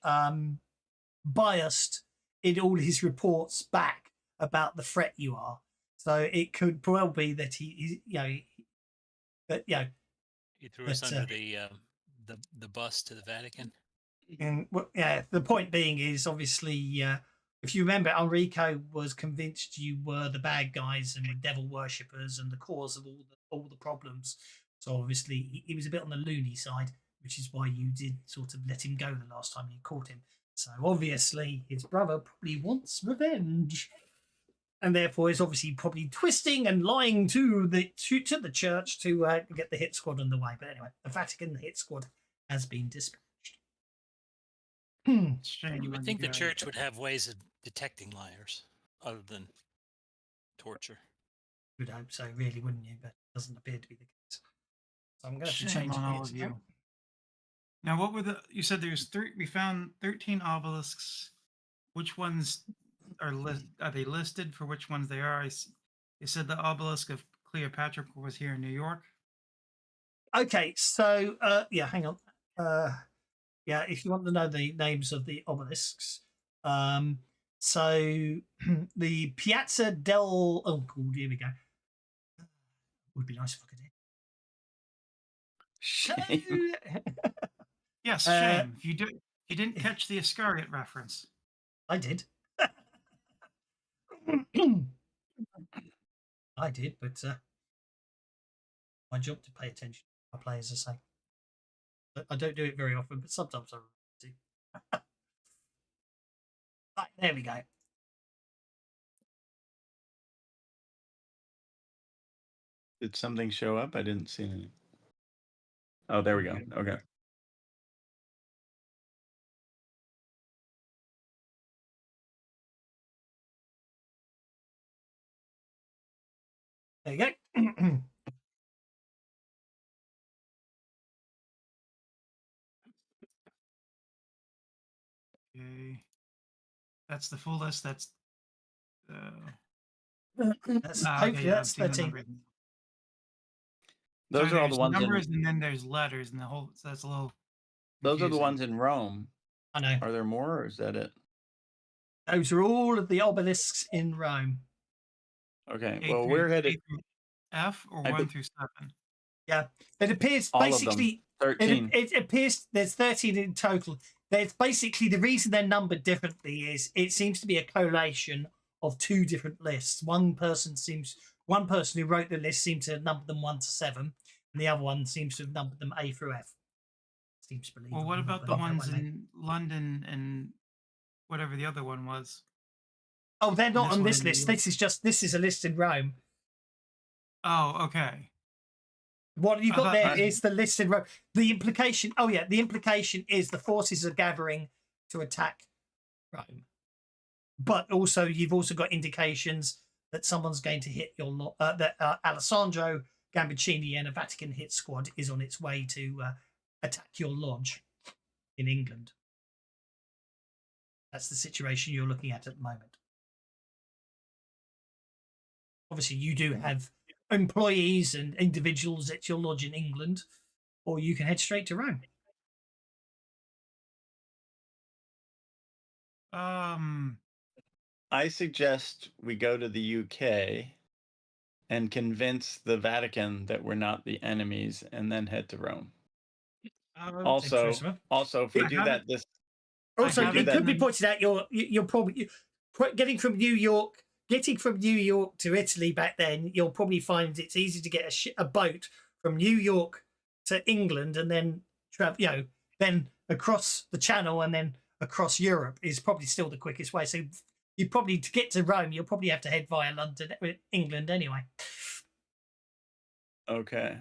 biased in all his reports back about the threat you are. So it could well be that he threw us under the bus to the Vatican. And the point being is obviously, if you remember, Enrico was convinced you were the bad guys and were devil worshippers and the cause of all the problems. So obviously he was a bit on the loony side, which is why you did sort of let him go the last time you caught him. So obviously his brother probably wants revenge, and therefore is obviously probably twisting and lying to the church to get the hit squad underway. But anyway, the Vatican hit squad has been dispatched. You would think the church would have ways of detecting liars other than torture. Would hope so, really, wouldn't you? But it doesn't appear to be the case. So I'm going to have to Shame change on it all of you. Now, what were you said there was we found 13 obelisks. Which ones are they listed for which ones they are? You said the obelisk of Cleopatra was here in New York. Okay, so hang on. If you want to know the names of the obelisks, so the Piazza del here we go. Would be nice if I could. Shame. Yes, shame. You didn't catch the Iscariot reference. I did. I did, but my job to pay attention to my players, I say. I don't do it very often, but sometimes I do. Right, there we go. Did something show up? I didn't see anything. Oh, there we go. Okay. There you go. Okay. That's the full list. That's hopefully that's 13. Those are all the ones numbers, and then there's letters, and the whole. So that's a little. Those are the ones in Rome. I know. Are there more, or is that it? Those are all of the obelisks in Rome. Okay. Well, we're headed F or 1 through 7. Yeah, it appears all basically of them. 13. it appears there's 13 in total. There's basically the reason they're numbered differently is it seems to be a collation of two different lists. One person who wrote the list seemed to number them 1 to 7, and the other one seems to have numbered them A through F. Seems believable. Well, what about the ones in London and whatever the other one was? Oh, they're not on this list. This is a list in Rome. Oh, okay. What you've got there is the list in Rome. The implication. Oh yeah, the implication is the forces are gathering to attack Rome, but also you've also got indications that someone's going to hit your that Alessandro Gambuccini and a Vatican hit squad is on its way to attack your lodge in England. That's the situation you're looking at the moment. Obviously, you do have employees and individuals at your lodge in England, or you can head straight to Rome. I suggest we go to the UK and convince the Vatican that we're not the enemies, and then head to Rome. Also, if we do that, Also, it could be pointed out you're probably getting from New York to Italy back then. You'll probably find it's easy to get a boat from New York to England and then travel, then across the Channel and then across Europe is probably still the quickest way. So you probably, to get to Rome, you'll probably have to head via London, England anyway. Okay.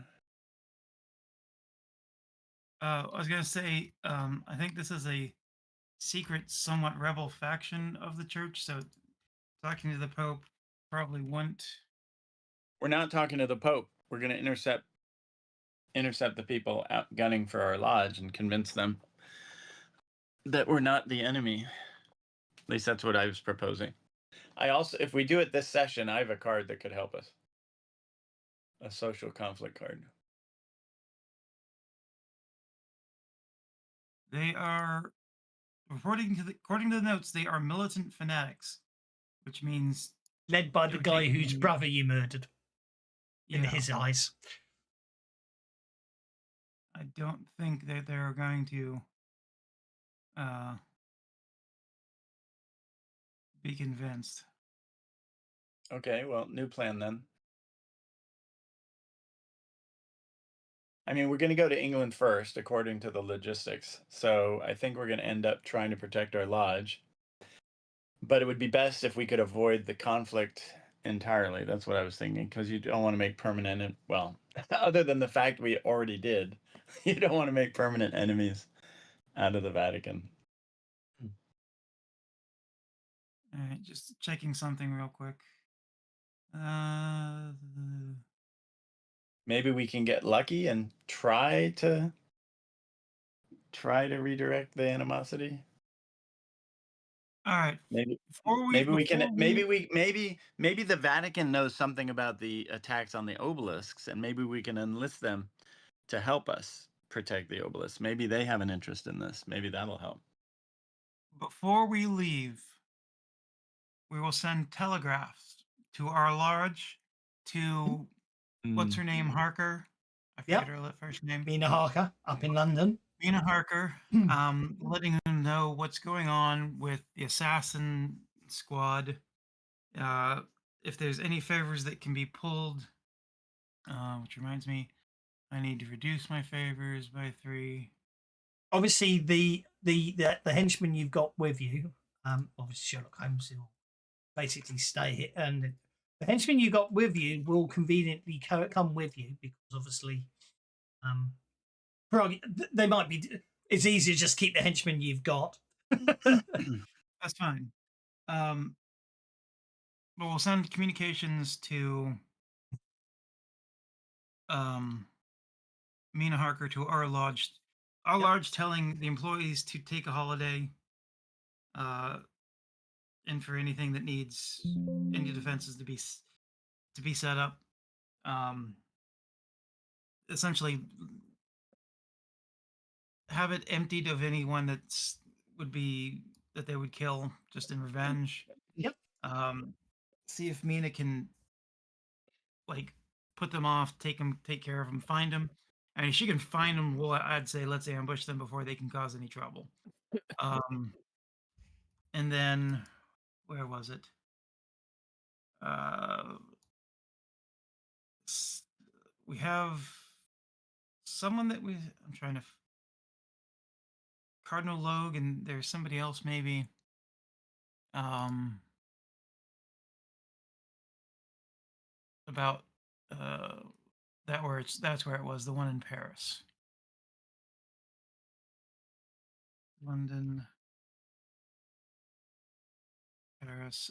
I was gonna say, I think this is a secret, somewhat rebel faction of the church. So talking to the Pope probably wouldn't. We're not talking to the Pope. We're going to intercept the people out gunning for our lodge and convince them that we're not the enemy. At least that's what I was proposing. I also, if we do it this session, I have a card that could help us. A social conflict card. They are, according to the notes, they are militant fanatics, which means led by the guy whose brother you murdered. In his eyes, I don't think that they're going to be convinced. Okay, well, new plan then. I mean, we're going to go to England first, according to the logistics. So I think we're going to end up trying to protect our lodge. But it would be best if we could avoid the conflict entirely. That's what I was thinking, because you don't want to make permanent, well, other than the fact we already did, you don't want to make permanent enemies out of the Vatican. All right, just checking something real quick. Maybe we can get lucky and try to redirect the animosity. All right. Maybe the Vatican knows something about the attacks on the obelisks, and maybe we can enlist them to help us protect the obelisks. Maybe they have an interest in this. Maybe that'll help. Before we leave, we will send telegraphs to our lodge to what's her name, Harker. I forget her first name. Mina Harker, up in London. Mina Harker, letting them know what's going on with the assassin squad. If there's any favors that can be pulled, which reminds me, I need to reduce my favors by 3. Obviously, the henchman you've got with you, obviously Sherlock Holmes will basically stay here, and the henchman you got with you will conveniently come with you because obviously, they might be. It's easier to just keep the henchman you've got. That's fine. But we'll send communications to Mina Harker to our lodge. Our lodge telling the employees to take a holiday, and for anything that needs any defenses to be set up. Essentially, have it emptied of anyone that they would kill just in revenge. Yep. See if Mina can put them off, take care of them, find them. I mean, if she can find them, well, I'd say let's ambush them before they can cause any trouble. And then where was it? We have someone that I'm trying to Cardinal Logue, and there's somebody else maybe. About that's where it was, the one in Paris. London, Paris.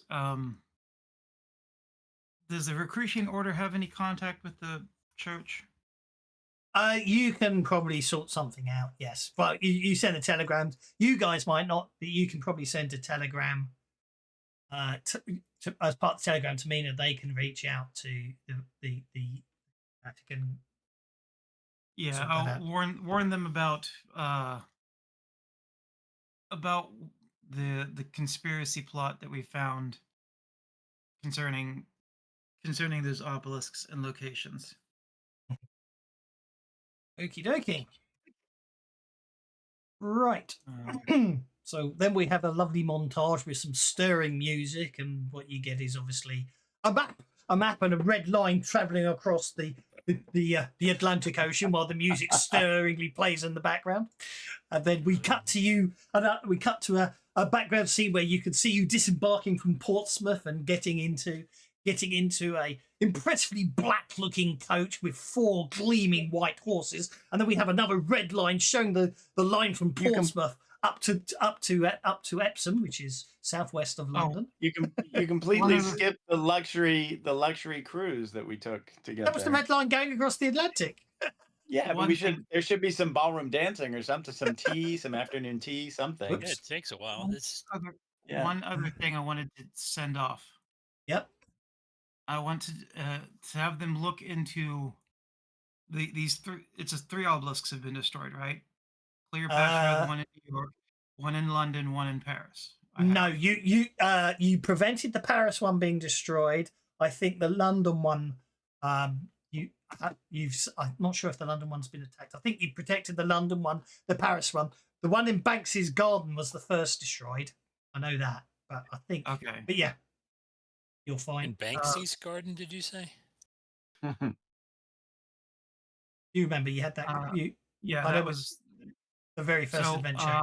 Does the Recreation Order have any contact with the church? You can probably sort something out, yes. But you send a telegram. You guys might not, but you can probably send a telegram as part of the telegram to Mina. They can reach out to the Vatican. Yeah, Sort that I'll out. warn them about the conspiracy plot that we found concerning those obelisks and locations. Okie dokie. Right. Uh, So then we have a lovely montage with some stirring music, and what you get is obviously a map and a red line traveling across the Atlantic Ocean while the music stirringly plays in the background. And then we cut to you, and we cut to a background scene where you can see you disembarking from Portsmouth and getting into a impressively black-looking coach with 4 gleaming white horses, and then we have another red line showing the line from Portsmouth up to Epsom, which is southwest of London. You completely skip the luxury cruise that we took to get That was there. the red line going across the Atlantic. Yeah, but there should be some ballroom dancing or something, some tea, some afternoon tea, something. Whoops. Yeah, it takes a while. It's One other thing I wanted to send off. Yep. I wanted to have them look into these 3. It's 3 obelisks have been destroyed, right? Cleopatra, the one in New York, one in London, one in Paris. No, you prevented the Paris one being destroyed. I think the London one, I'm not sure if the London one's been attacked. I think you protected the London one, the Paris one. The one in Banks's garden was the first destroyed. I know that, but I think. Okay. But yeah, you'll find. in Banksy's garden, did you say? You remember you had that. Yeah, I that know was the very first so. adventure.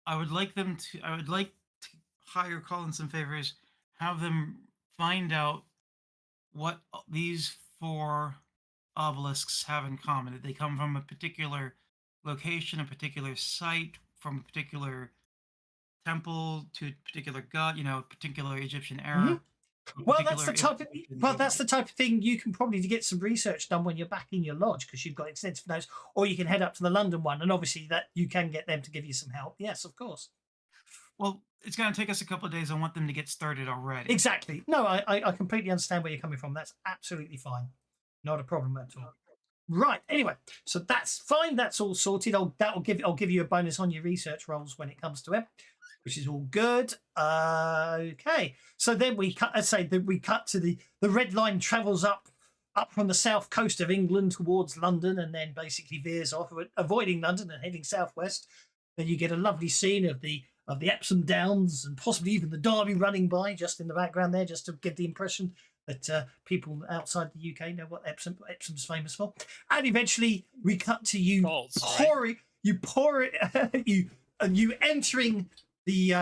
I would like to hire Colin some favors, have them find out what these 4 obelisks have in common. That they come from a particular location, a particular site, from a particular temple to a particular god, particular Egyptian era. Well, that's the type of thing you can probably get some research done when you're back in your lodge, because you've got extensive notes, or you can head up to the London one, and obviously that you can get them to give you some help. Yes, of course. Well, it's going to take us a couple of days. I want them to get started already. Exactly. No, I completely understand where you're coming from. That's absolutely fine. Not a problem at all. Right. Anyway, so that's fine. That's all sorted. I'll give you a bonus on your research rolls when it comes to it, which is all good. Okay. So then we cut. We cut to the red line travels up from the south coast of England towards London, and then basically veers off, avoiding London and heading southwest. Then you get a lovely scene of the Epsom Downs and possibly even the Derby running by just in the background there, just to give the impression that people outside the UK know what Epsom's famous for. And eventually we cut to you entering the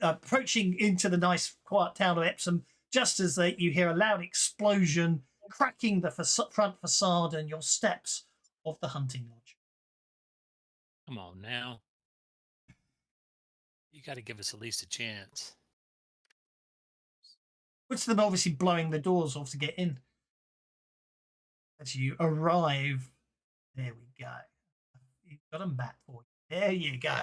approaching into the nice quiet town of Epsom, just as you hear a loud explosion cracking the front facade and your steps of the hunting lodge. Come on now. You got to give us at least a chance. Which them obviously blowing the doors off to get in. As you arrive, there we go. You've got them back for you. There you go.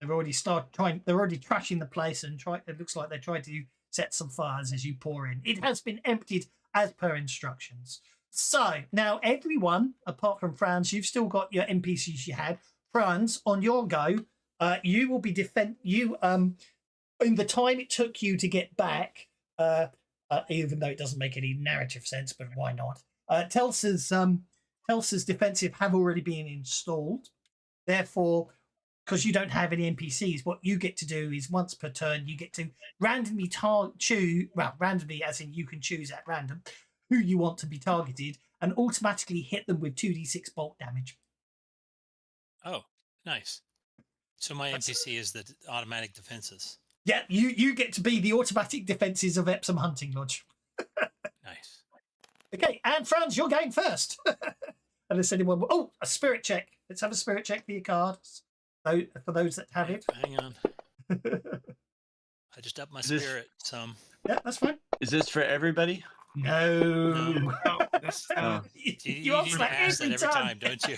They've already they're already trashing the place, and it looks like they're trying to set some fires as you pour in. It has been emptied as per instructions. So now everyone, apart from Franz, you've still got your NPCs you had. Franz, on your go, you will be in the time it took you to get back, even though it doesn't make any narrative sense, but why not? Telsa's defensive have already been installed. Therefore, because you don't have any NPCs, what you get to do is once per turn, you get to randomly randomly as in you can choose at random who you want to be targeted and automatically hit them with 2d6 bolt damage. Oh, nice. So my NPC is the automatic defenses. Yeah, you get to be the automatic defenses of Epsom Hunting Lodge. Nice. Okay, and Franz, you're going first. Unless anyone... a spirit check. Let's have a spirit check for your cards. For those that have it. Hang on. I just upped my Is this- spirit some. Yeah, that's fine. Is this for everybody? No. No. Oh, this, Oh. You ask need that to ask that every time, don't you?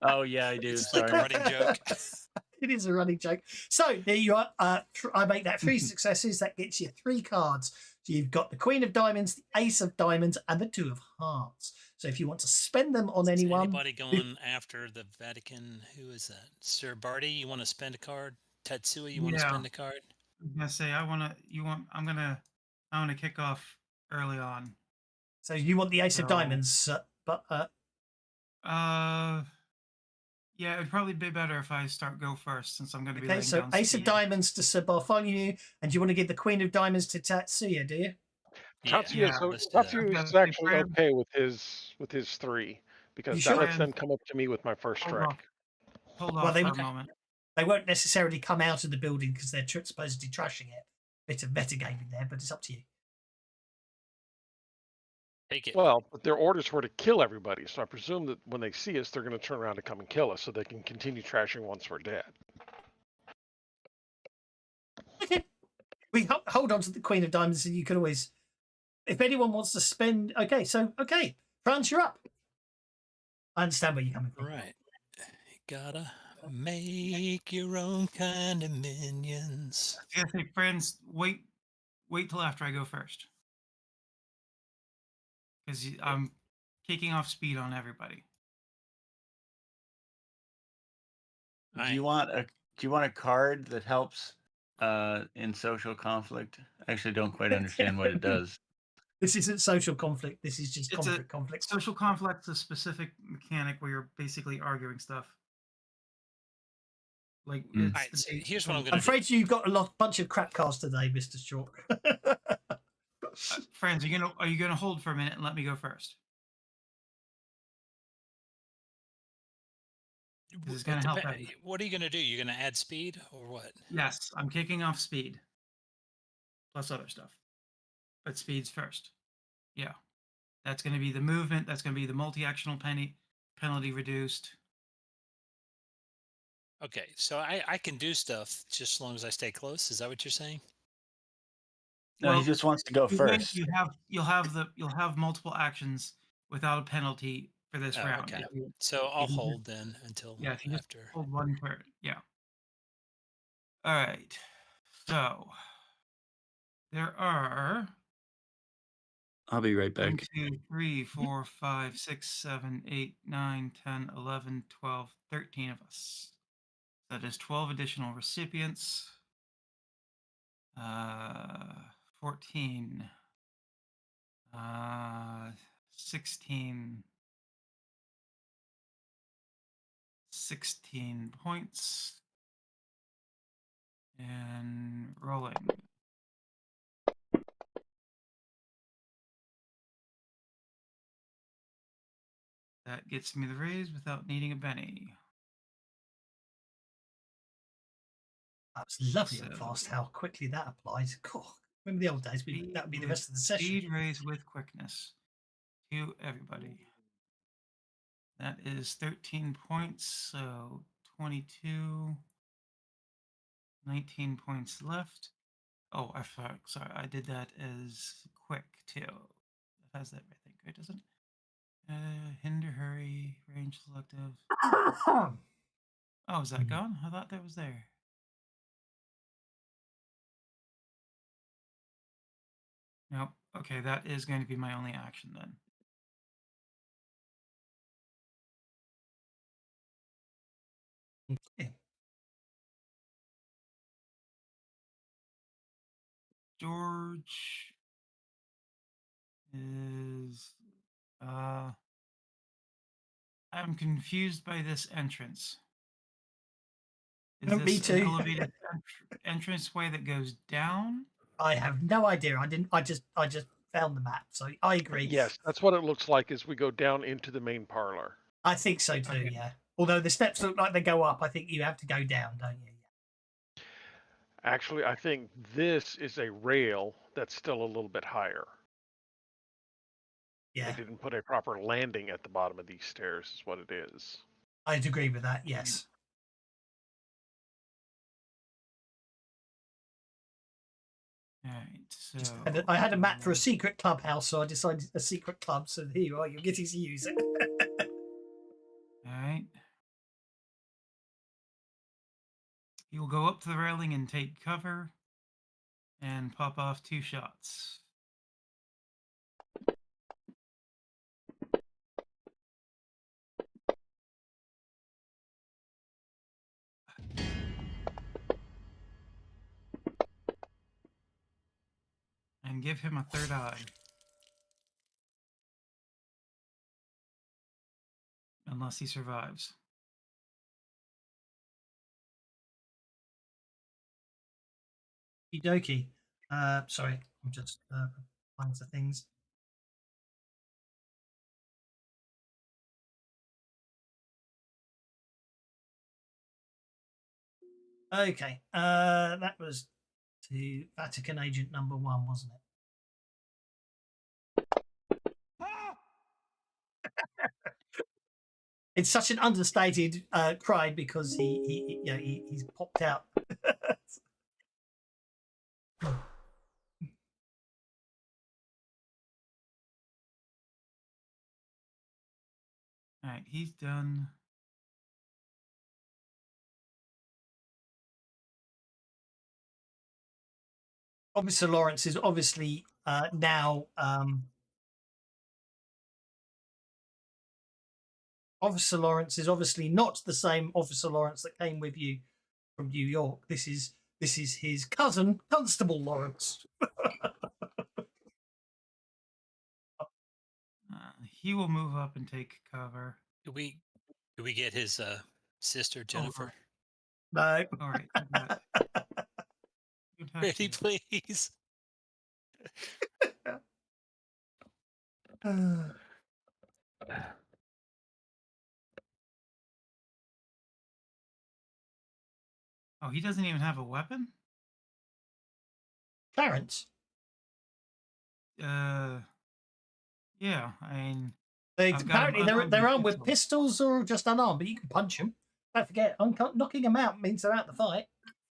Oh yeah, I do. It's like Sorry. a running joke. It is a running joke. So there you are. I make that 3 successes. That gets you 3 cards. So you've got the Queen of Diamonds, the Ace of Diamonds, and the 2 of Hearts. So if you want to spend them on Is anyone, anybody going after the Vatican? Who is that? Sir Barty, you want to spend a card? Tatsui, you want to Yeah. spend a card? I'm gonna say I'm gonna kick off early on. so you want the Ace of No. Diamonds, but Yeah, it'd probably be better if I go first, since I'm gonna be okay. laying So down Ace of speed. Diamonds to Sir Bartholomew, and you want to give the Queen of Diamonds to Tatsuya, do you? Tatsuya Yeah. is let's do that. Tatsuya is Okay, actually friend. okay with his 3 because You that sure? lets them come up to me with my first Hold strike. off. Hold Well, off they- for a moment. They won't necessarily come out of the building because they're supposedly trashing it. Bit of metagaming there, but it's up to you. Take it. Well, but their orders were to kill everybody, so I presume that when they see us, they're going to turn around and come and kill us, so they can continue trashing once we're dead. Okay. We hold on to the Queen of Diamonds, and you can always, if anyone wants to spend. Okay, France, you're up. I understand where you're coming from. Right. You gotta make your own kind of minions. I gotta say, friends, wait till after I go first, because I'm kicking off speed on everybody. Do you want a card that helps in social conflict? I actually don't quite understand what it does. This isn't social conflict. This is just It's conflict. Social conflict is a specific mechanic where you're basically arguing stuff. Like, Mm. it's Alright, so here's what I'm I'm gonna do. afraid you've got bunch of crap cards today, Mr. Chalk. friends, are you gonna hold for a minute and let me go first? This is gonna help everybody. What are you gonna do? You're gonna add speed or what? Yes, I'm kicking off speed. Plus other stuff. But speed's first. Yeah. That's going to be the movement. That's going to be the multi-actional penalty reduced. Okay, so I can do stuff just as long as I stay close. Is that what you're saying? No, Well, he just wants to go first. You'll have multiple actions without a penalty for this Oh, round. okay. If you- So I'll if you hold then until if you just after. hold one turn. Yeah. All right. So there are I'll be right 1, back. 2, 3, 4, 5, 6, 7, 8, 9, 10, 11, 12, 13 of us. That is 12 additional recipients. 14. 16. 16 points. And rolling. That gets me the raise without needing a Benny. That's lovely and So- fast how quickly that applies. God, remember the old days? That would be the rest of the session. Speed raise with quickness to everybody. That is 13 points, so 22. 19 points left. Oh, sorry, I did that as quick too. It has that, I think, right? Doesn't? Hinder, hurry, range selective. Oh, is that gone? I thought that was there. Nope. Okay, that is going to be my only action then. Okay. George is I'm confused by this entrance. Is Me this too. an elevated entrance way that goes down? I have no idea. I just found the map, so I agree. Yes, that's what it looks like as we go down into the main parlor. I think so too. Okay. Yeah. Although the steps look like they go up, I think you have to go down, don't you? Actually, I think this is a rail that's still a little bit higher. Yeah. They didn't put a proper landing at the bottom of these stairs, is what it is. I'd agree with that. Yes. All right. So I had a map for a secret clubhouse, so I decided a secret club. So here you are. You're getting to use it. All right. He will go up to the railing and take cover and pop off 2 shots. And give him a 3rd eye. Unless he survives. Okie dokie. Sorry, I'm just applying the things. Okay, that was to Vatican agent number 1, wasn't it? It's such an understated cry because he's popped out. All right, he's done. Officer Lawrence is obviously now. Officer Lawrence is obviously not the same Officer Lawrence that came with you from New York. This is his cousin, Constable Lawrence. He will move up and take cover. Do we get his sister Jennifer? No. All right. Ready, please. Oh, he doesn't even have a weapon? Clarence. Yeah, I mean, Apparently they're armed with pistols or just unarmed, but you can punch them. Don't forget, knocking them out means they're out the fight,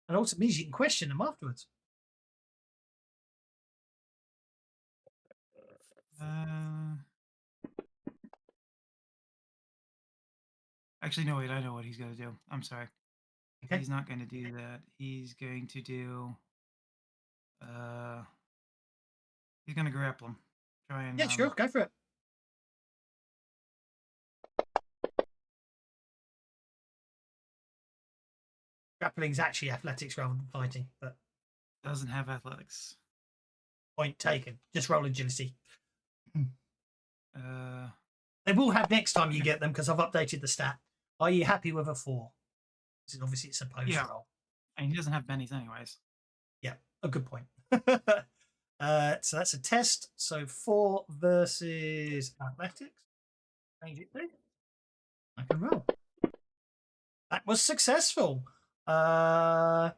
and also means you can question them afterwards. Actually, no, wait, I know what he's going to do. I'm sorry. Okay. He's not going to do that. He's going to do... he's going to grapple him. Try and... Yeah, sure, go for it. Grappling's actually athletics rather than fighting, but... Doesn't have athletics. Point taken. Just roll agility. They will have next time you get them because I've updated the stat. Are you happy with a 4? This is obviously it's supposed to roll. And he doesn't have bennies anyways. Yeah, a good point. So that's a test. So 4 versus athletics. Change it to. I can roll. That was successful. So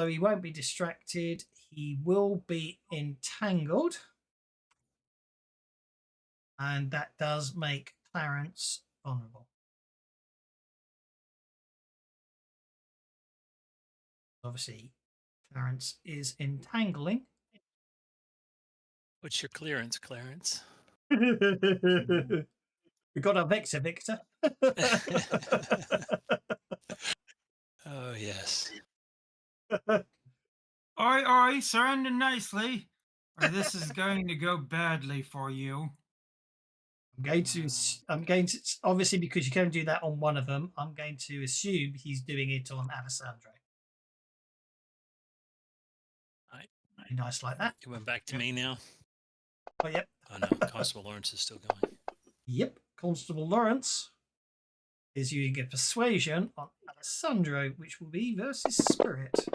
he won't be distracted. He will be entangled. And that does make Clarence vulnerable. Obviously, Clarence is entangling. What's your clearance, Clarence? We got our Vector, Victor. Oh, yes. Oi, surrender nicely, or this is going to go badly for you. I'm going to, obviously, because you can only do that on one of them, I'm going to assume he's doing it on Alessandro. Right. Nice like that. It went back to me now. Oh, yep. Oh, no. Constable Lawrence is still going. Yep. Constable Lawrence is using a persuasion on Alessandro, which will be versus spirit.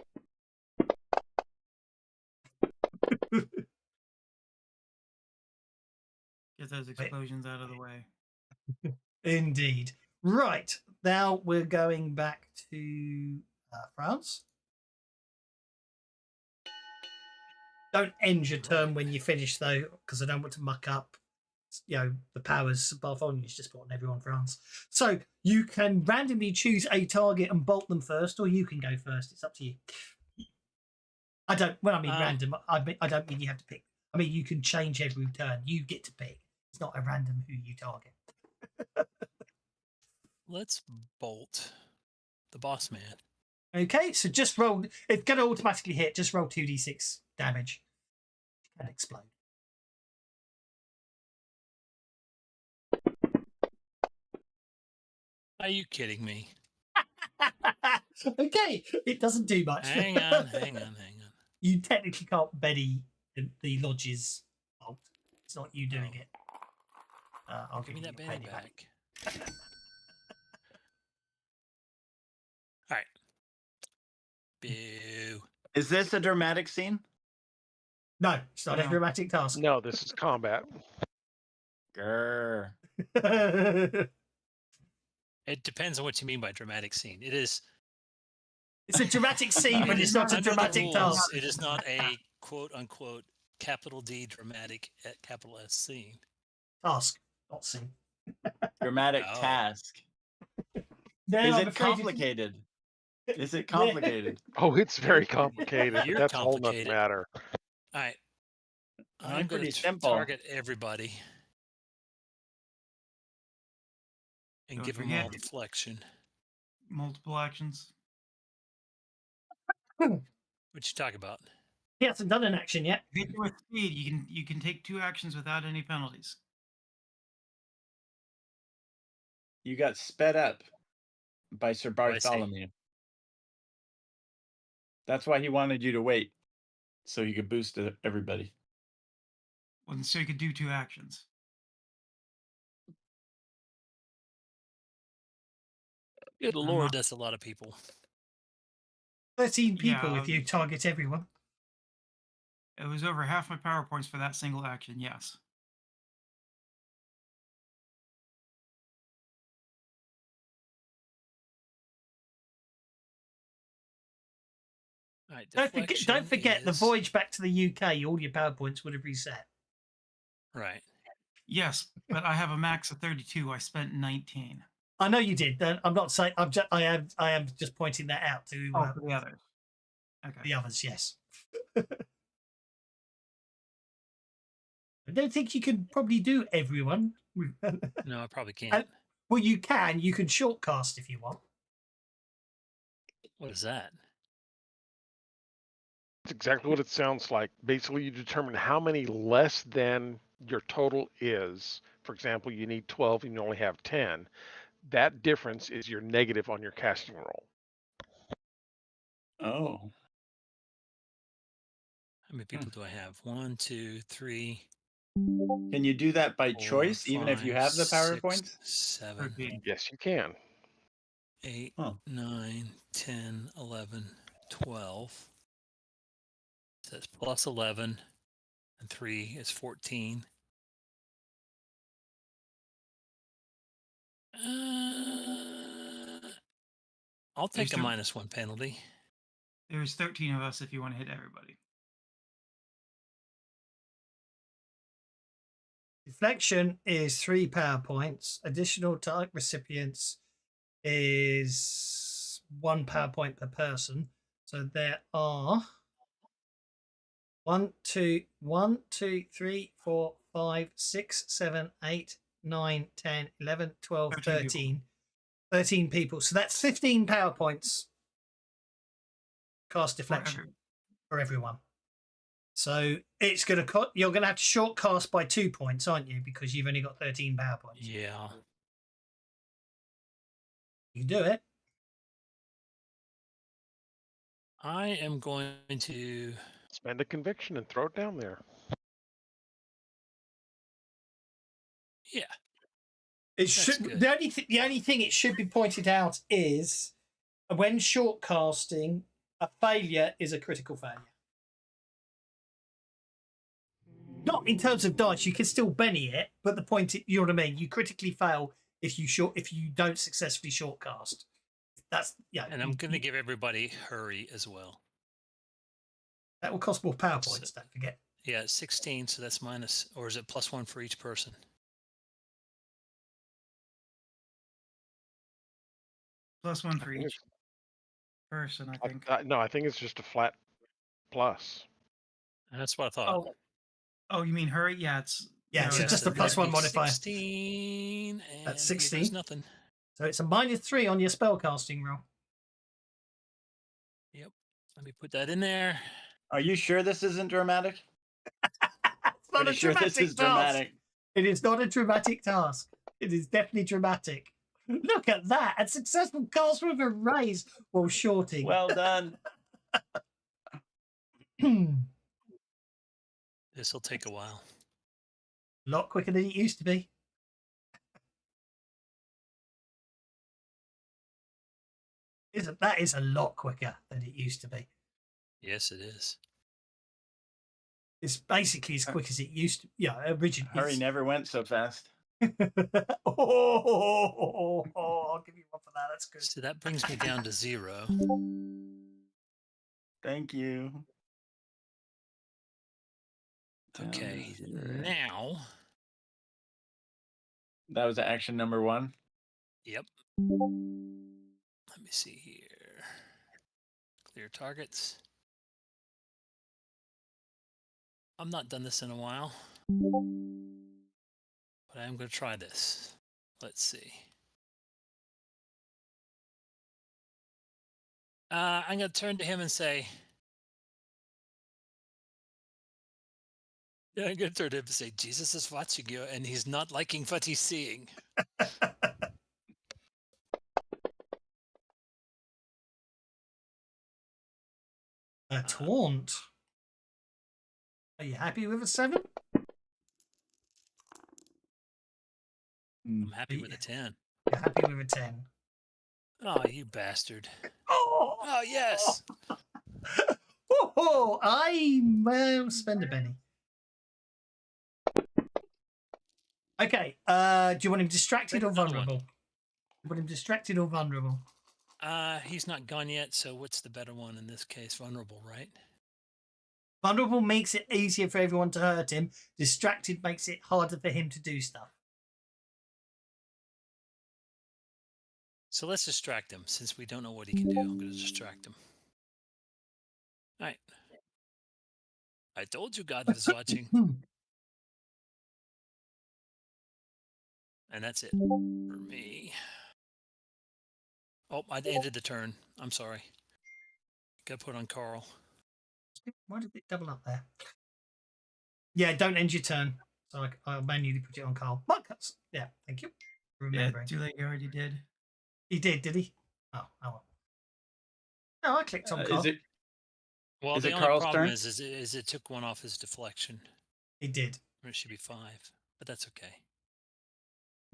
Get those explosions out of the way. Indeed. Right. Now we're going back to France. Don't end your turn when you finish, though, because I don't want to muck up, the powers Bartholomew's just put on everyone France. So you can randomly choose a target and bolt them first, or you can go first. It's up to you. I don't. When I mean Um, random, I don't mean you have to pick. I mean you can change every turn. You get to pick. It's not a random who you target. Let's bolt the boss man. Okay, so just roll. It's going to automatically hit. Just roll 2d6 damage and explode. Are you kidding me? Okay, it doesn't do much. Hang on. You technically can't Betty the lodge's fault. It's not you doing Oh. it. I'll Give me you that your penny penny back. All right. Boo. Is this a dramatic scene? No, it's not a No. dramatic task. No, this is combat. Grr. It depends on what you mean by dramatic scene. It is. It's a dramatic scene, but it's not a under the dramatic rules, task. It is not a quote unquote capital D dramatic at capital S scene. Task, not scene. Dramatic Oh. task. No, Is I'm it afraid complicated? Is it complicated? Oh, it's very complicated. But You're that's all that complicated. matter. All right. I'm I'm going pretty to simple. target everybody and Don't give them forget- all deflection. Multiple actions. What you talk about? He hasn't done an action yet. Hit you with speed. You can take 2 actions without any penalties. You got sped up by Sir Oh, I see. Bartholomew. That's why he wanted you to wait, so he could boost everybody. Well, so you could do 2 actions. Good I'm lord, not- that's a lot of people. 13 people Yeah, if you target everyone. It was over half my power points for that single action. Yes. All right, Don't deflection forget the is- voyage back to the UK. All your power points would have reset. Right. Yes, but I have a max of 32. I spent 19. I know you did. I'm not saying. I am just pointing that out to Oh, for the others. Okay. the others. Yes. I don't think you can probably do everyone. No, I probably can't. Well, you can. You can shortcast if you want. What is that? It's exactly what it sounds like. Basically, you determine how many less than your total is. For example, you need 12 and you only have 10. That difference is your negative on your casting roll. Oh. How many people do I have? 1, 2, 3. Can you do that by 4, choice, even if you 5, have the 6, PowerPoints? 7, Could be. Yes, you can. 8, Oh. 9, 10, 11, 12. So that's plus 11, and 3 is 14. I'll take a There's -1 penalty. There's 13 of us if you want to hit everybody. Deflection is 3 power points. Additional target recipients is 1 power point per person. So there are 1, 2, 3, 4, 5, 6, 7, 8, 9, 10, 11, 12, 13. 13 people. So that's 15 power points cast deflection for everyone. So it's going to you're going to have to short cast by 2 points, aren't you? Because you've only got 13 power points. Yeah. You do it. I am going to Spend a conviction and throw it down there. Yeah. It should. The only thing it should be pointed out is when short casting, a failure is a critical failure. Not in terms of dice, you can still Benny it, but the point, you know what I mean. You critically fail if you don't successfully short cast. That's And I'm going to give everybody hurry as well. That will cost more power points. Don't forget. Yeah, 16. So that's minus, or is it +1 for each person? +1 for I think each person, I think. No, I think it's just a flat plus. That's what I thought. Oh, you mean hurry? Yeah, it's Yeah, no, so it just has the to plus be- one modifier. 16, and That's here goes 16. nothing. So it's a -3 on your spellcasting roll. Yep. Let me put that in there. Are you sure this isn't dramatic? It's not Pretty a sure this dramatic is task. dramatic. It is not a dramatic task. It is definitely dramatic. Look at that. A successful cast with a raise while shorting. Well done. This will take a while. A lot quicker than it used to be. That is a lot quicker than it used to be. Yes, it is. It's basically as quick as it used to. Yeah, originally. Hurry never went so fast. I'll give you one for that. That's good. So that brings me down to 0. Thank you. Okay, now. That was action number 1. Yep. Let me see here. Clear targets. I'm not done this in a while, but I am going to try this. Let's see. I'm going to turn to him and say, I'm going to turn to him and say, Jesus is watching you, and he's not liking what he's seeing. A taunt. Are you happy with a 7? I'm happy with a 10. You're happy with a 10. Oh, you bastard. Oh, Oh, yes. I will spend a penny. Okay. Do you want him distracted or vulnerable? You want him distracted or vulnerable? He's not gone yet, so what's the better one in this case? Vulnerable, right? Vulnerable makes it easier for everyone to hurt him. Distracted makes it harder for him to do stuff. So let's distract him. Since we don't know what he can do, I'm going to distract him. All right. I told you God was watching. And that's it for me. Oh, I ended the turn. I'm sorry. Got to put on Carl. Why did it double up there? Yeah, don't end your turn. So I'll manually put it on Carl. Marcus. Yeah, thank you. Remembering. Yeah, too late. You already did. He did he? Oh well. No, I clicked on Carl. Is it Well, Is the it only Carl's problem turn? is it took one off his deflection. He did. Or it should be 5, but that's okay.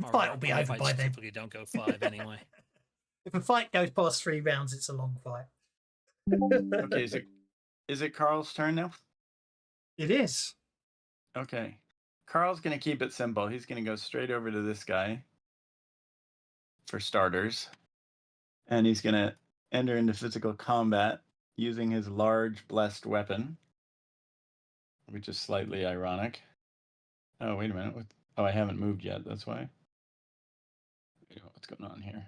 The fight will be over fights by then. typically don't go 5 anyway. If a fight goes past 3 rounds, it's a long fight. okay? Is it Carl's turn now? It is. Okay. Carl's gonna keep it simple. He's gonna go straight over to this guy for starters, and he's gonna enter into physical combat using his large blessed weapon, which is slightly ironic. Oh, wait a minute. Oh, I haven't moved yet. That's why. What's going on here?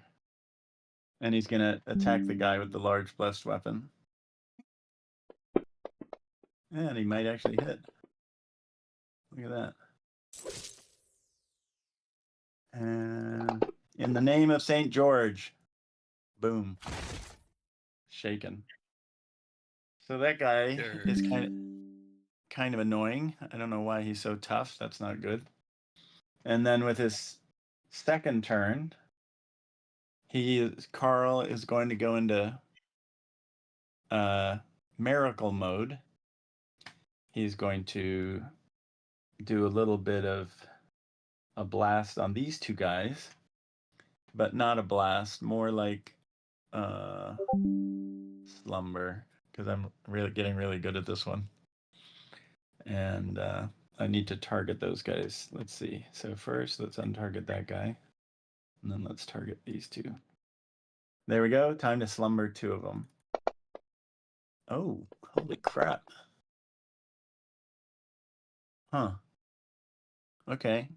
And he's going to attack the guy with the large blessed weapon. And he might actually hit. Look at that. And in the name of St. George. Boom. Shaken. So that guy is kind of annoying. I don't know why he's so tough. That's not good. And then with his second turn, Carl is going to go into miracle mode. He's going to do a little bit of a blast on these two guys, but not a blast, more like slumber, because I'm getting really good at this one. And I need to target those guys. Let's see. So first, let's untarget that guy. And then let's target these two. There we go. Time to slumber 2 of them. Oh, holy crap. Huh. Okay.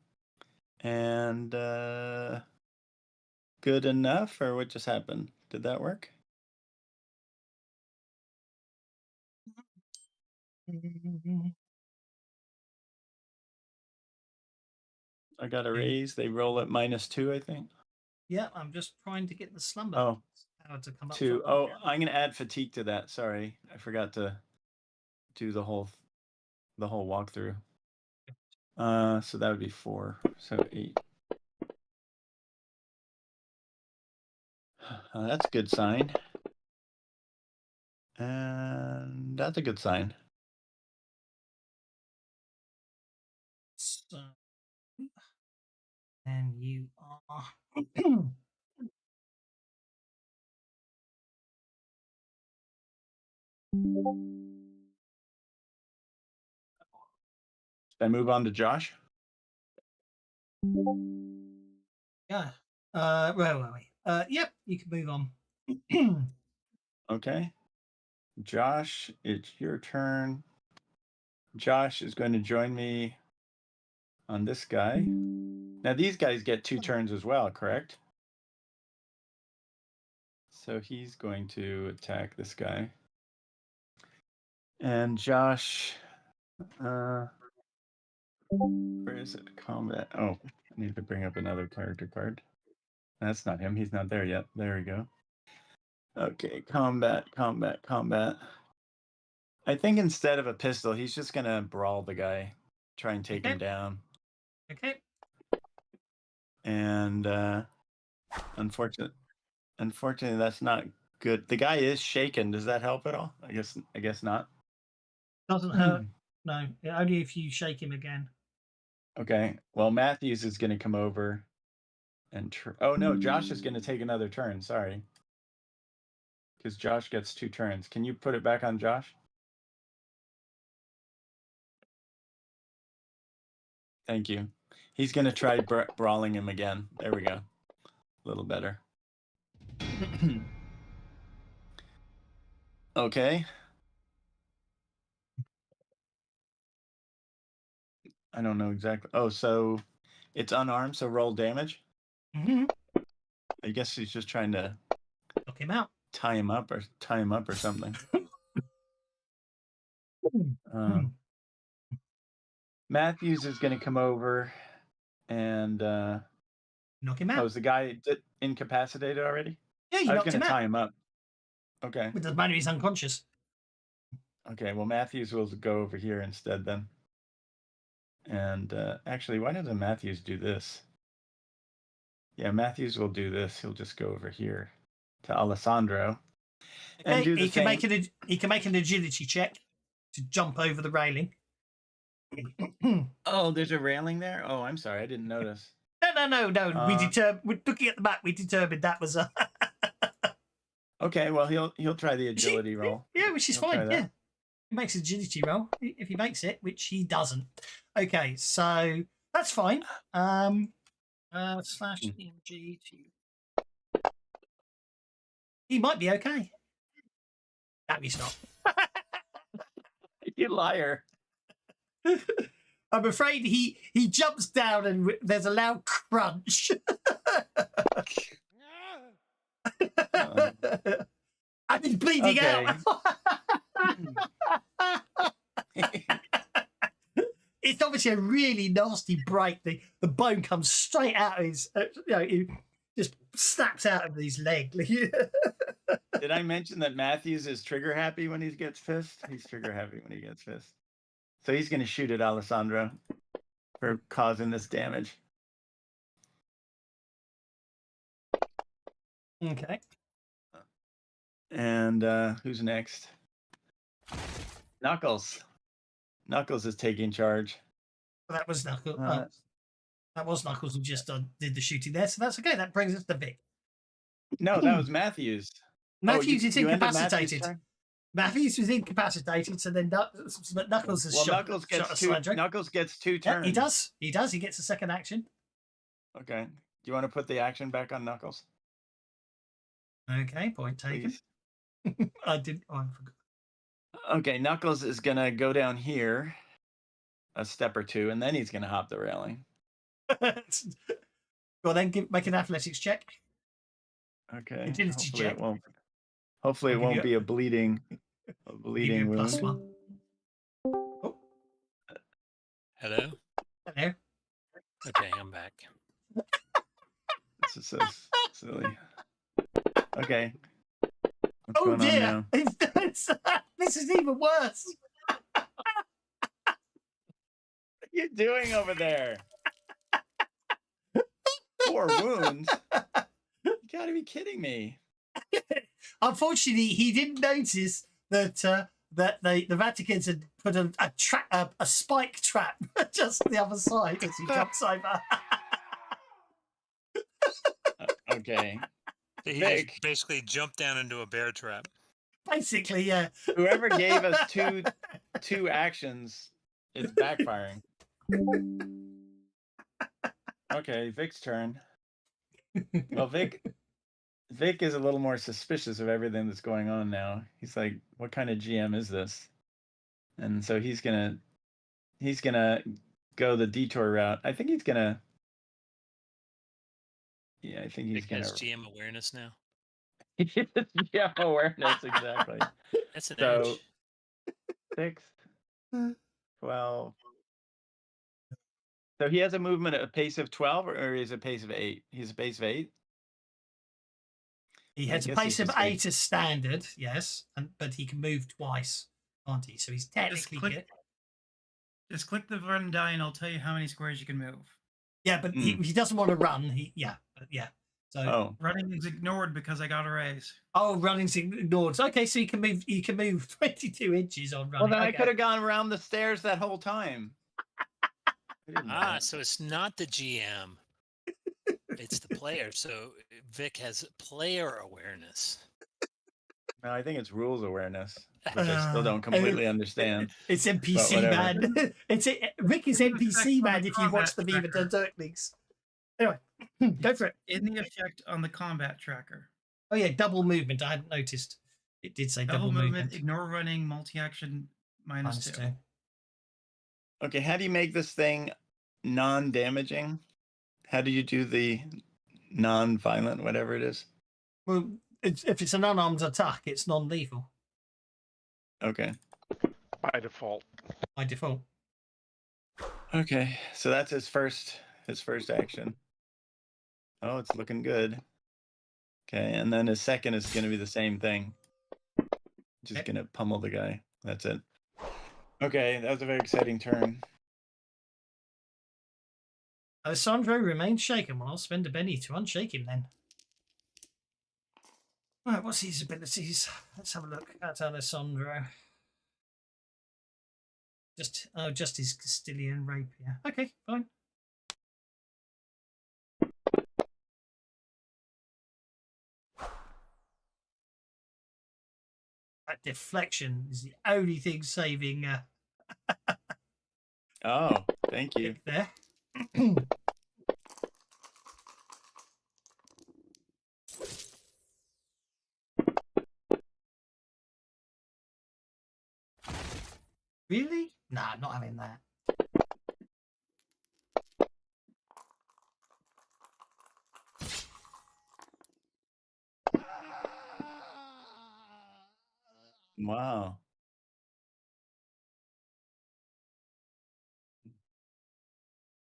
And good enough, or what just happened? Did that work? I got a raise. They roll at -2, I think. Yeah, I'm just trying to get the slumber Oh, power to come up. 2. Oh, I'm going to add fatigue to that. Sorry, I forgot to do the whole walkthrough. So that would be 4. So 8. That's a good sign. And that's a good sign. So, and you are. Should I move on to Josh? Yeah. Where were we? Yep, you can move on. Okay. Josh, it's your turn. Josh is going to join me on this guy. Now these guys get 2 turns as well, correct? So he's going to attack this guy. And Josh, where is it? Combat. Oh, I need to bring up another character card. That's not him. He's not there yet. There we go. Okay, combat. I think instead of a pistol, he's just going to brawl the guy, try and take him down. Okay. And unfortunately, that's not good. The guy is shaken. Does that help at all? I guess not. Doesn't hurt. No, only if you shake him again. Okay. Well, Matthews is going to come over and oh no, Josh is going to take another turn. Sorry, because Josh gets 2 turns. Can you put it back on Josh? Thank you. He's going to try brawling him again. There we go. A little better. Okay. I don't know exactly. Oh, so it's unarmed, so roll damage. Mm-hmm. I guess he's just trying to Knock him out. tie him up or something. Matthews is going to come over and knock him out. Oh, is the guy incapacitated already? Yeah, you knocked him out. I was going to tie him up. Okay. It doesn't matter, he's unconscious. Okay, well, Matthews will go over here instead then. And actually, why doesn't Matthews do this? Yeah, Matthews will do this. He'll just go over here to Alessandro. Okay, and do the he can same. he can make an agility check to jump over the railing. Oh, there's a railing there? Oh, I'm sorry, I didn't notice. No. We're looking at the map. We determined that was a. Okay, well he'll try the agility roll. Yeah, which is fine. Yeah, he makes agility roll if he makes it, which he doesn't. Okay, so that's fine. Slash MG to. He might be okay. No, he's not. You liar. I'm afraid he jumps down and there's a loud crunch. And he's bleeding out. It's obviously a really nasty break. The bone comes straight out of his, it just snaps out of his leg. Did I mention that Matthews is trigger happy when he gets pissed? He's trigger happy when he gets pissed. So he's going to shoot at Alessandro for causing this damage. Okay. And who's next? Knuckles. Knuckles is taking charge. That was Knuckles. That was Knuckles who just did the shooting there, so that's okay. That brings us to Vic. No, that was Matthews. Matthews is incapacitated. Matthews was incapacitated, so then Knuckles has shot. Knuckles gets 2 turns. Yeah, he does. He gets a second action. Okay. Do you want to put the action back on Knuckles? Okay, point taken. I forgot. Okay, Knuckles is going to go down here a step or 2, and then he's going to hop the railing. Well, then make an athletics check. Okay. Agility check. Hopefully it won't be a bleeding wound. +1. Hello? Hello. Okay, I'm back. This is so silly. Okay. What's Oh going on dear! now? This is even worse. What are you doing over there? 4 wounds? You gotta be kidding me. Unfortunately, he didn't notice that that the Vatican's had put a spike trap just the other side as he jumps over. Okay. He Vic. just basically jumped down into a bear trap. Basically, yeah. Whoever gave us two actions is backfiring. Okay, Vic's turn. Well, Vic is a little more suspicious of everything that's going on now. He's like, what kind of GM is this? And so he's gonna go the detour route. I think he's gonna I think he's Vic gonna has GM awareness now. yeah, awareness, exactly. That's an So edge. 6, 12. So he has a movement at a pace of 12, or is it a pace of 8? He's a pace of 8. He I has a guess pace he's of just 8 as standard, yes, but he can move twice, can't he? So he's technically good. Just click the run die and I'll tell you how many squares you can move. Yeah, but he doesn't want to run. So running is ignored because I got a raise. Oh, running's ignored. Okay, so you can move 22 inches on running. Well, then okay. I could have gone around the stairs that whole time. So it's not the GM. It's the player. So Vic has player awareness. No, I think it's rules awareness, which I still don't completely understand. It's NPC, man. Rick is NPC, man, if you watch the Viva Dirtlings. Anyway, go for it. In the effect on the combat tracker. Oh, yeah, double movement. I hadn't noticed. It did say double movement. Ignore running, multi-action, -2. Okay, how do you make this thing non-damaging? How do you do the non-violent, whatever it is? Well, if it's an unarmed attack, it's non-lethal. Okay. By default. By default. Okay, so that's his first action. Oh, it's looking good. Okay, and then his second is going to be the same thing. Just going to pummel the guy. That's it. Okay, that was a very exciting turn. Alessandro remains shaken. Well, I'll spend a penny to unshake him then. Right, what's his abilities? Let's have a look at Alessandro. Just his Castilian rapier. Okay, fine. That deflection is the only thing saving. Oh, thank you. There. Really? Nah, not having that. Wow.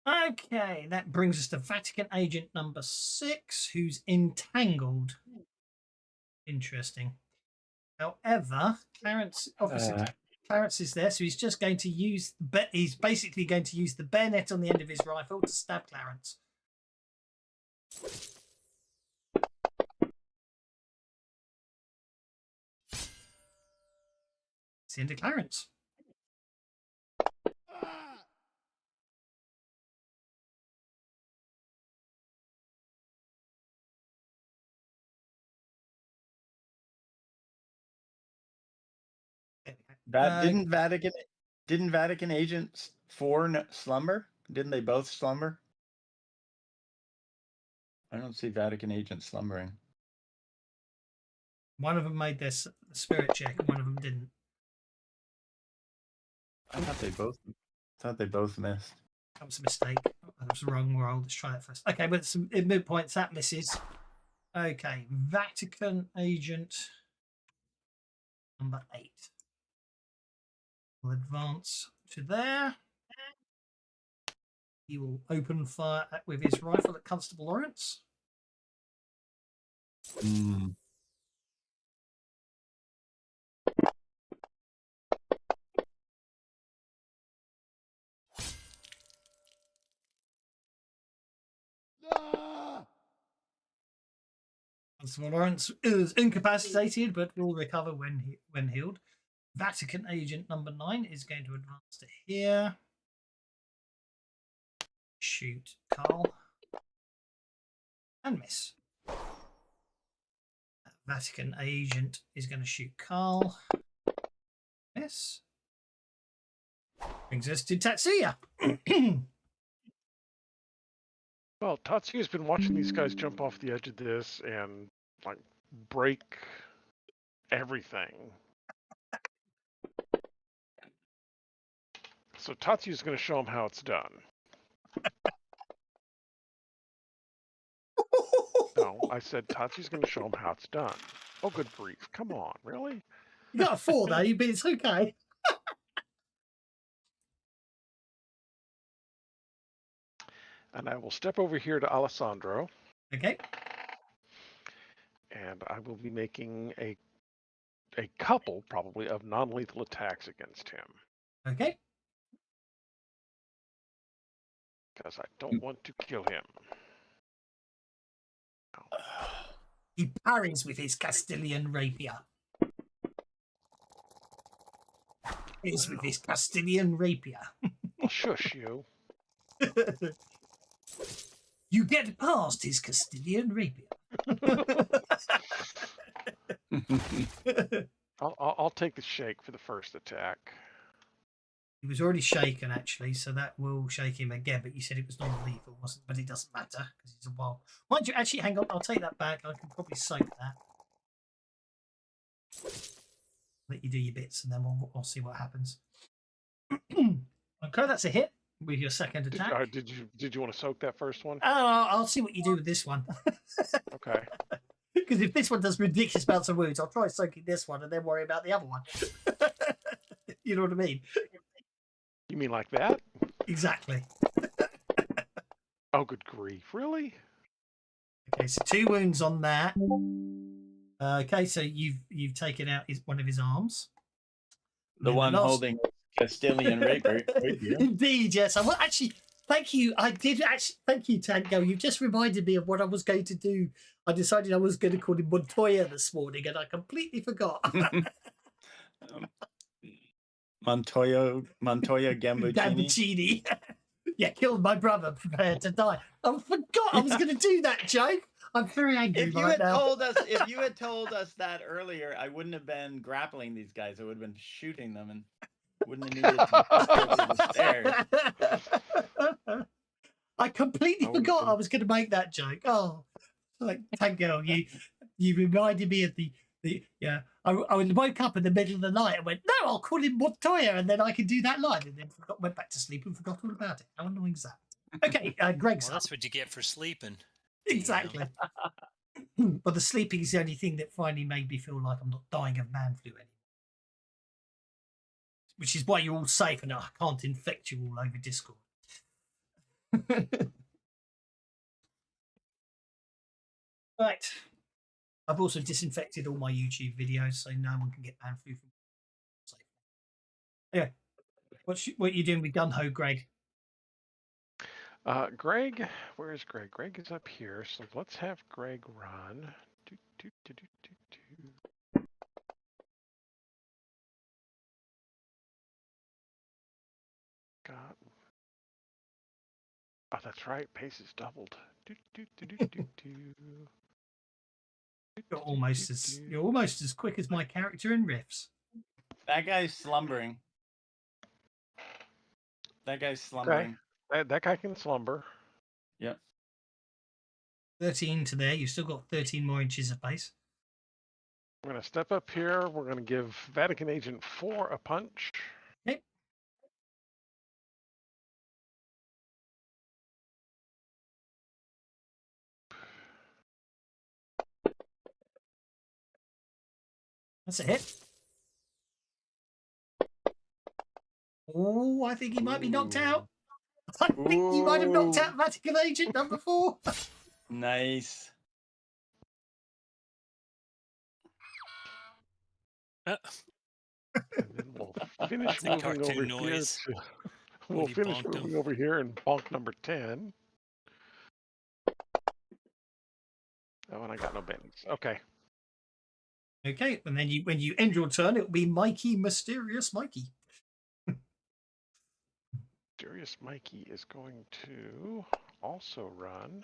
Okay, that brings us to Vatican agent number 6, who's entangled. Interesting. However, Clarence is there, so he's just going to use he's basically going to use the bayonet on the end of his rifle to stab Clarence. It's the end of Clarence. Didn't Vatican agents 4 slumber? Didn't they both slumber? I don't see Vatican agents slumbering. One of them made their spirit check, and one of them didn't. I thought they both missed. That was a mistake. That was the wrong roll. Let's try that first. Okay, but some mid points that misses. Okay, Vatican agent number 8. We'll advance to there. He will open fire with his rifle at Constable Lawrence. Constable Lawrence is incapacitated, but will recover when healed. Vatican agent number 9 is going to advance to here. Shoot Carl. And miss. Vatican agent is going to shoot Carl. Miss. Brings us to Tatsuya. Well, Tatsuya's been watching these guys jump off the edge of this and like break everything. So Tatsuya's going to show them how it's done. No, I said Tatsuya's going to show them how it's done. Oh, good grief. Come on, really? You got a 4 though, but it's okay. And I will step over here to Alessandro. Okay. And I will be making a couple, probably, of non-lethal attacks against him. Okay. Because I don't want to kill him. No. He parries with his Castilian rapier. With his Castilian rapier. Well, shush you. You get past his Castilian rapier. I'll take the shake for the first attack. He was already shaken, actually, so that will shake him again. But you said it was non-lethal, wasn't? But it doesn't matter because he's a wild. Mind you, actually, hang on. I'll take that back. I can probably soak that. Let you do your bits, and then we'll see what happens. Okay, that's a hit with your second attack. Did you want to soak that first one? I'll see what you do with this one. Okay. Because if this one does ridiculous amounts of wounds, I'll try soaking this one and then worry about the other one. You know what I mean? You mean like that? Exactly. Oh, good grief. Really? Okay, so 2 wounds on that. Okay, so you've taken out one of his arms. The one holding Castilian rapier. Indeed, yes. I will actually thank you. I did actually thank you, Tango. You just reminded me of what I was going to do. I decided I was going to call him Montoya this morning, and I completely forgot. Montoya Gambuccini. Gambuccini. Yeah, killed my brother, prepared to die. I forgot I was going to do that joke. I'm very angry If you right had now. told us that earlier, I wouldn't have been grappling these guys. I would have been shooting them and wouldn't have needed to go to the stairs. I completely forgot I was going to make that joke. Oh, like Tango, you reminded me of the yeah. I woke up in the middle of the night and went, no, I'll call him Montoya, and then I can do that line, and then went back to sleep and forgot all about it. How annoying is that? Okay, Greg's Well, that's what you get for sleeping. exactly. But the sleeping is the only thing that finally made me feel like I'm not dying of man flu anymore. Which is why you're all safe and I can't infect you all over Discord. Right. I've also disinfected all my YouTube videos so no one can get man flu from safe. Anyway, what are you doing with Gun-Ho, Greg? Greg, where is Greg? Greg is up here, so let's have Greg run. God. Oh, that's right. Pace is doubled. You're almost as quick as my character in Riffs. That guy's slumbering. Okay. That guy can slumber. Yep. 13 to there. You've still got 13 more inches of pace. We're going to step up here. We're going to give Vatican Agent 4 a punch. Okay. That's a hit. Oh, I think he might be knocked out. I think you might have knocked Ooh. out Vatican Agent number 4. Nice. And then we'll finish It's a moving cartoon over noise here. when We'll you finish bonked him. moving over here and bonk number 10. Oh, and I got no bends. Okay. Okay, and then when you end your turn, it'll be Mikey, Mysterious Mikey. Mysterious Mikey is going to also run.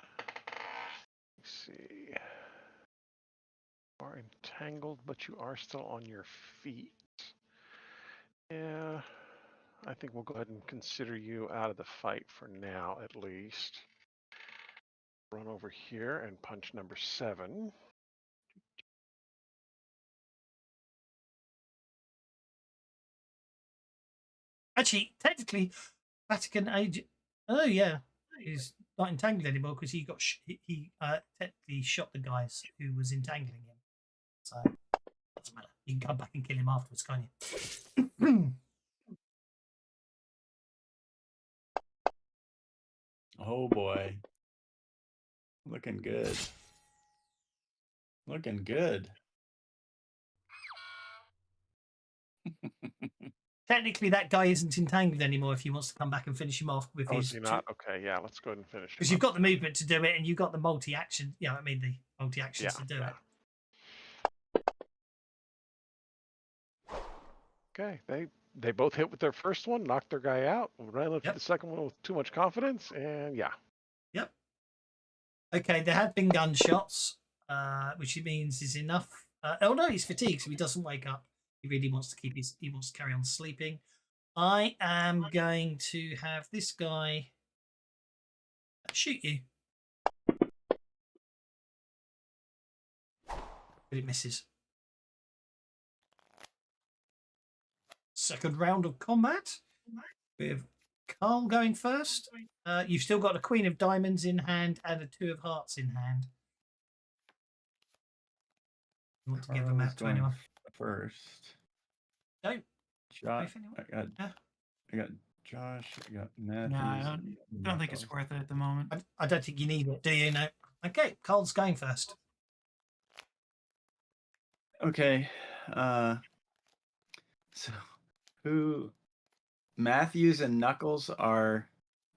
Let's see. You are entangled, but you are still on your feet. Yeah, I think we'll go ahead and consider you out of the fight for now, at least. Run over here and punch number 7. Actually, technically, Vatican Agent. Oh yeah, he's not entangled anymore because he got he technically shot the guys who was entangling him. So doesn't matter. You can come back and kill him afterwards, can't you? Oh boy. Looking good. Looking good. Technically, that guy isn't entangled anymore. If he wants to come back and finish him off with Oh, his, is he not? Okay, yeah, let's go ahead and finish him because you've up. got the movement to do it, and you've got the multi-action. Yeah, I mean the multi-actions to do it. Okay, they both hit with their first one, knocked their guy out, ran up to the second one with too much confidence, and yeah. Yep. Okay, there have been gunshots, which means is enough. Oh no, he's fatigued, so he doesn't wake up. He really wants to he wants to carry on sleeping. I am going to have this guy shoot you. But it misses. Second round of combat with Carl going first. You've still got a Queen of Diamonds in hand and a 2 of Hearts in hand. You want to give them out to anyone? First. No. Josh. I got Josh. I got Matthews. No, I don't think it's worth it at the moment. I don't think you need it, do you? No. Okay, Carl's going first. Okay. So who Matthews and Knuckles are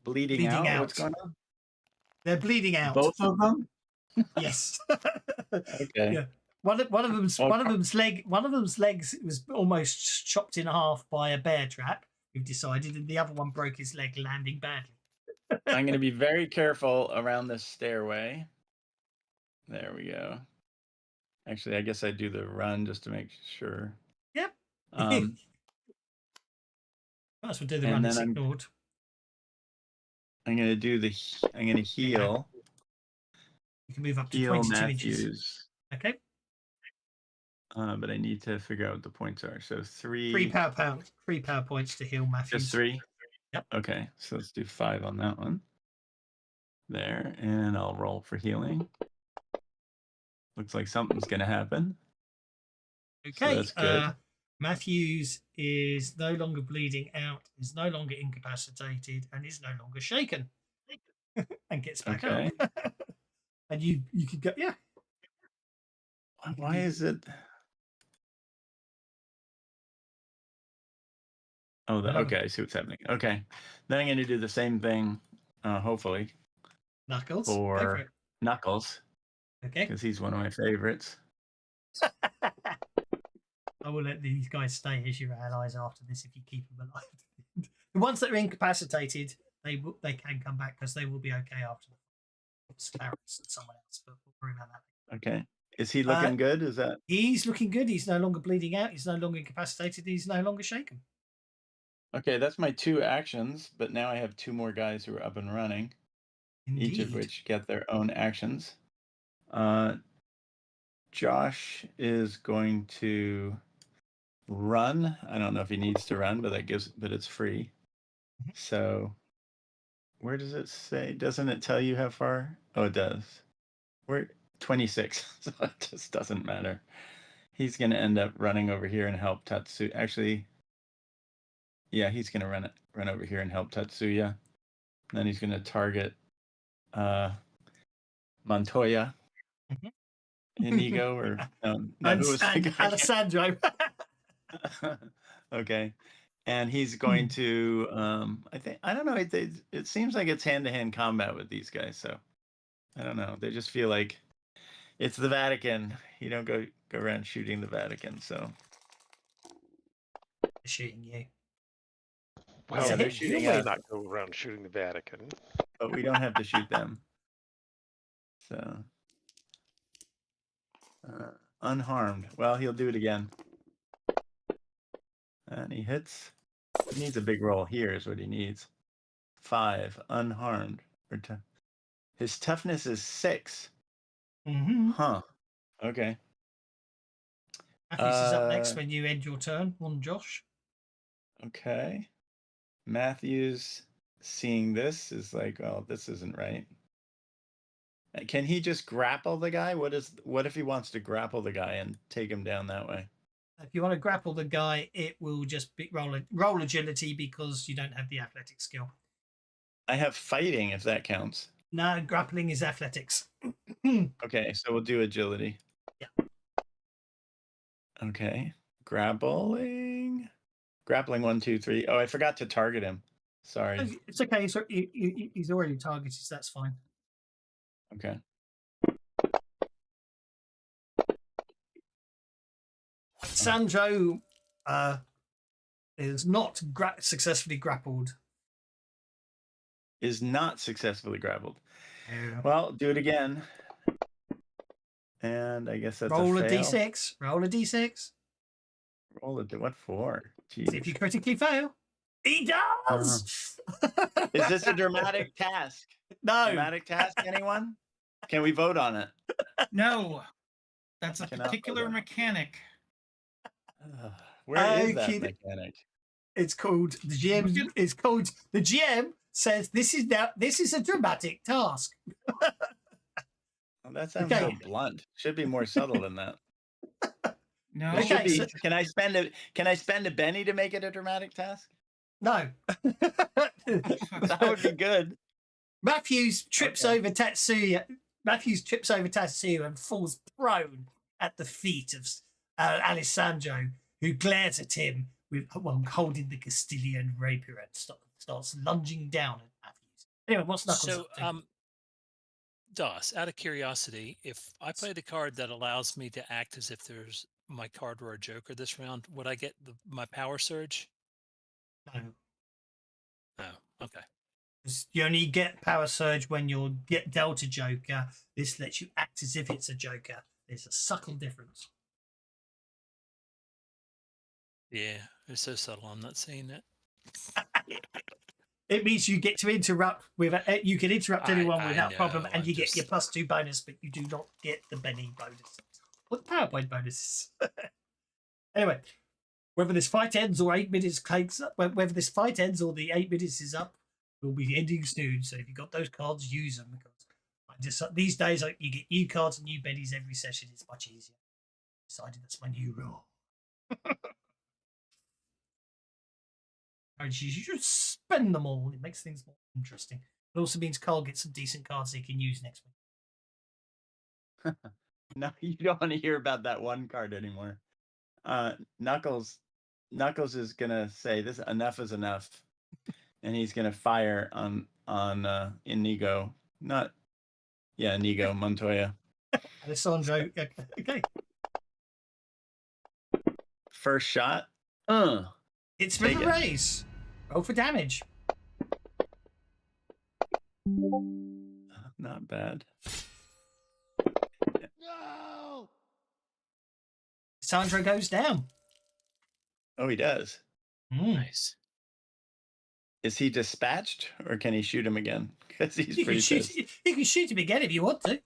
bleeding out? What's going on? They're bleeding out. Both of them? Yes. Okay. Yeah. One of them's legs was almost chopped in half by a bear trap, we've decided, and the other one broke his leg landing badly. I'm going to be very careful around this stairway. There we go. Actually, I guess I do the run just to make sure. Yep. Um, Might as well do the run. It's ignored. I'm going to do the. I'm going to heal. You can move up to 22 Matthews. inches. Okay. But I need to figure out what the points are. So 3 power points to heal Matthews. Just 3? Yep. Okay, so let's do 5 on that one. There, and I'll roll for healing. Looks like something's going to happen. Okay, so that's good. Matthews is no longer bleeding out, is no longer incapacitated, and is no longer shaken. And gets back up. And you could go, yeah. Why is it? Oh, okay, I see what's happening. Okay, then I'm going to do the same thing, hopefully. Knuckles? For Knuckles. Okay. Because he's one of my favorites. I will let these guys stay as your allies after this if you keep them alive. The ones that are incapacitated, they can come back because they will be okay after it's Clarence and someone else, but we'll worry about that. Okay. Is he looking good? Is that? He's looking good. He's no longer bleeding out. He's no longer incapacitated. He's no longer shaken. Okay, that's my 2 actions, but now I have 2 more guys who are up and running. Indeed. Each of which get their own actions. Josh is going to run. I don't know if he needs to run, but but it's free. So where does it say? Doesn't it tell you how far? Oh, it does. We're 26, so it just doesn't matter. He's going to end up running over here and help Tatsuya. Actually, yeah, he's going to run over here and help Tatsuya. Then he's going to target Montoya. Mhm. Inigo or no, who was the guy? Alessandro. Okay. And he's going to I don't know, it seems like it's hand-to-hand combat with these guys, so I don't know. They just feel like it's the Vatican. You don't go around shooting the Vatican, so Shooting you. Well, yeah, they're you shooting may us, not go around shooting the Vatican. but we don't have to shoot them. So unharmed. Well, he'll do it again. And he hits. He needs a big roll here is what he needs. 5, unharmed. His toughness is 6. Mm-hmm. Huh. Okay. Matthews is up next when you end your turn on Josh. Okay. Matthews seeing this is like, oh, this isn't right. Can he just grapple the guy? What if he wants to grapple the guy and take him down that way? If you want to grapple the guy, it will just be roll agility because you don't have the athletic skill. I have fighting if that counts. No, grappling is athletics. Okay, so we'll do agility. Yeah. Okay. Grappling 1, 2, 3. Oh, I forgot to target him. Sorry. It's okay. So he's already targeted. So that's fine. Okay. Sandro is not successfully grappled. Is not successfully grappled. Yeah. Well, do it again. And I guess that's Roll a fail. d6. Roll a d6. Roll it. What for? See if you critically fail. He does. Is this a dramatic task? No. Dramatic task, anyone? Can we vote on it? No, that's a Cannot particular vote on it. mechanic. Where is that Okay. mechanic? It's called the GM. It's called the GM says this is a dramatic task. Well, that sounds Okay. so blunt. Should be more subtle than that. No, It should Okay, be. so- Can I spend a Benny to make it a dramatic task? No. That would be good. Matthews trips Okay. over Tatsuya. Matthews trips over Tatsuya and falls prone at the feet of Alessandro, who glares at him with holding the Castilian rapier and starts lunging down at Matthews. Anyway, what's Knuckles So, up to? Doss, out of curiosity, if I play the card that allows me to act as if there's my card were a Joker this round, would I get my power surge? No. No. Okay. You only get power surge when you're dealt a Joker. This lets you act as if it's a Joker. There's a subtle difference. Yeah, it's so subtle. I'm not seeing it. It means you get to interrupt you can interrupt anyone I without problem, know, and you I'm get your just- +2 bonus, but you do not get the Benny bonus. What PowerPoint bonuses? Anyway, whether this fight ends or 8 minutes takes up, whether this fight ends or the 8 minutes is up, will be ending soon. So if you got those cards, use them. Because these days you get new cards and new Bennies every session. It's much easier. Decided that's my new rule. You should spend them all. It makes things more interesting. It also means Carl gets some decent cards he can use next week. No, you don't want to hear about that one card anymore. Knuckles is gonna say this. Enough is enough, and he's gonna fire on Inigo. Inigo Montoya. Alessandro, okay. First shot. It's Take River it. Race. Roll for damage. Not bad. No. Sandro goes down. Oh, he does. Nice. Is he dispatched, or can he shoot him again? Because he's You pretty can, pissed. you can shoot him again if you want to.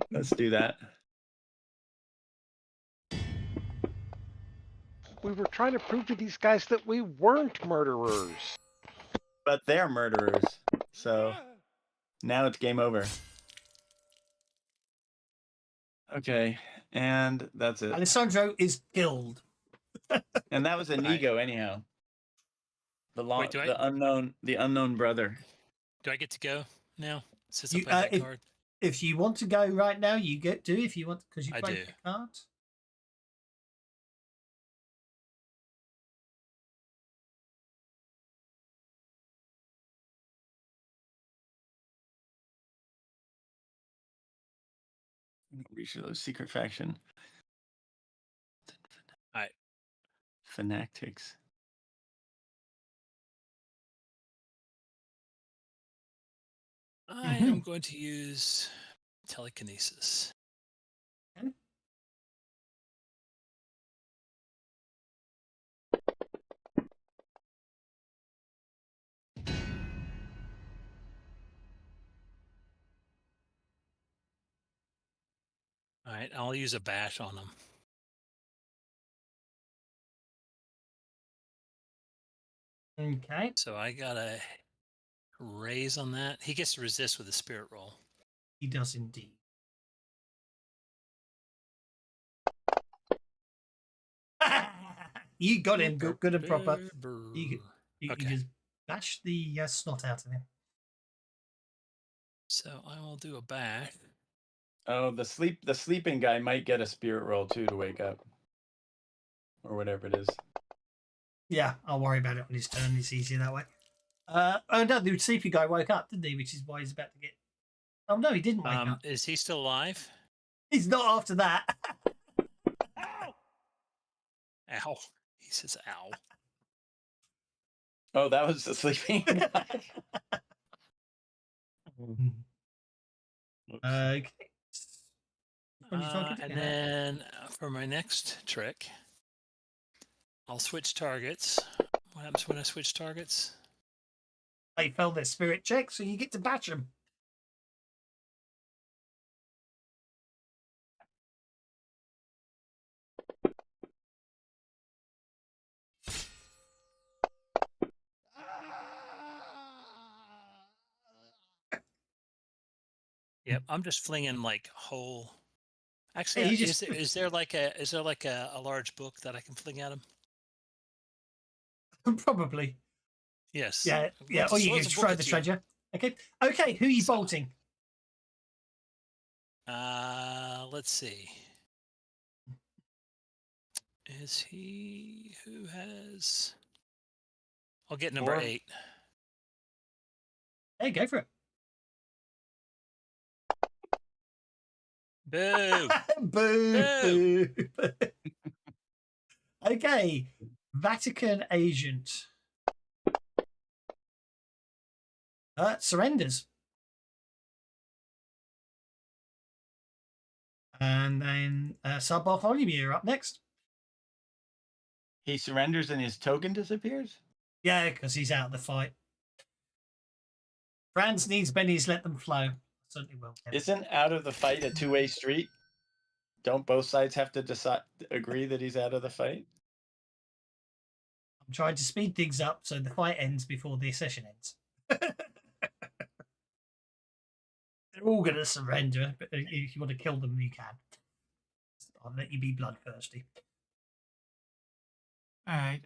Let's do that. we were trying to prove to these guys that we weren't murderers. But they're murderers, so now it's game over. Okay, and that's it. Alessandro is killed. And that was Inigo, anyhow. The Wait, do I- the unknown brother. Do I get to go now? Since I You, played that if, card? if you want to go right now, you get to. If you want, because you I played do. the card. Reach those secret faction. Alright. Fanatics. I am going to use telekinesis. Okay. All right, I'll use a bash on him. Okay. So I got a raise on that. He gets to resist with a spirit roll. He does indeed. You got him good and proper. You Okay. just bash the snot out of him. So I will do a bash. Oh, the sleeping guy might get a spirit roll too to wake up, or whatever it is. Yeah, I'll worry about it on his turn. It's easier that way. Oh no, the sleepy guy woke up, didn't he? Which is why he's about to get. Oh no, he didn't wake up. Is he still alive? He's not after that. Ow! Ow. He says ow. Oh, that was the sleeping guy. Okay. When you talking to And him? then for my next trick, I'll switch targets. What happens when I switch targets? They failed their spirit check, so you get to bash them. Yep, I'm just flinging like whole. Actually, Hey, you just- is there like a large book that I can fling at him? Probably. Yes. Yeah, yeah. Or you can Loads of throw book the at you. treasure. Okay. Okay, who are you So- bolting? Let's see. Is he who has? I'll get number 8. Hey, go for it. Boo! Boo, boo. Okay, Vatican agent. Surrenders. And then Sub Bartholomew, you're up next. He surrenders and his token disappears? Yeah, because he's out of the fight. Franz needs bennies, let them flow. Certainly will. Isn't out of the fight a two-way street? Don't both sides have to agree that he's out of the fight? I'm trying to speed things up so the fight ends before the session ends. They're all going to surrender, but if you want to kill them, you can. I'll let you be bloodthirsty. All right.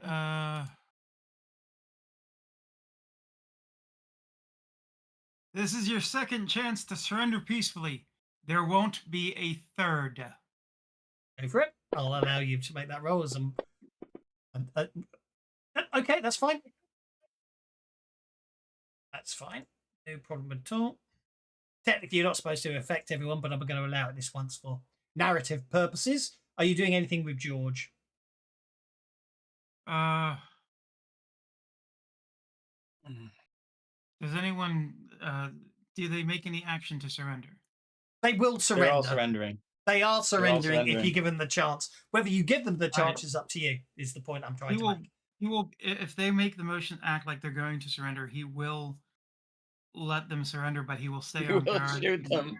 This is your second chance to surrender peacefully. There won't be a third. Go for it. I'll allow you to make that roll as okay, that's fine. That's fine. No problem at all. Technically, you're not supposed to affect everyone, but I'm going to allow it this once for narrative purposes. Are you doing anything with George? Does anyone? Do they make any action to surrender? They will surrender. They're all surrendering. They are surrendering if you surrendering. give them the chance. Whether you give them the chance is up to you, is the point I'm trying to make. He will, if they make the motion act like they're going to surrender, he will let them surrender, but he will stay He on will guard. shoot them.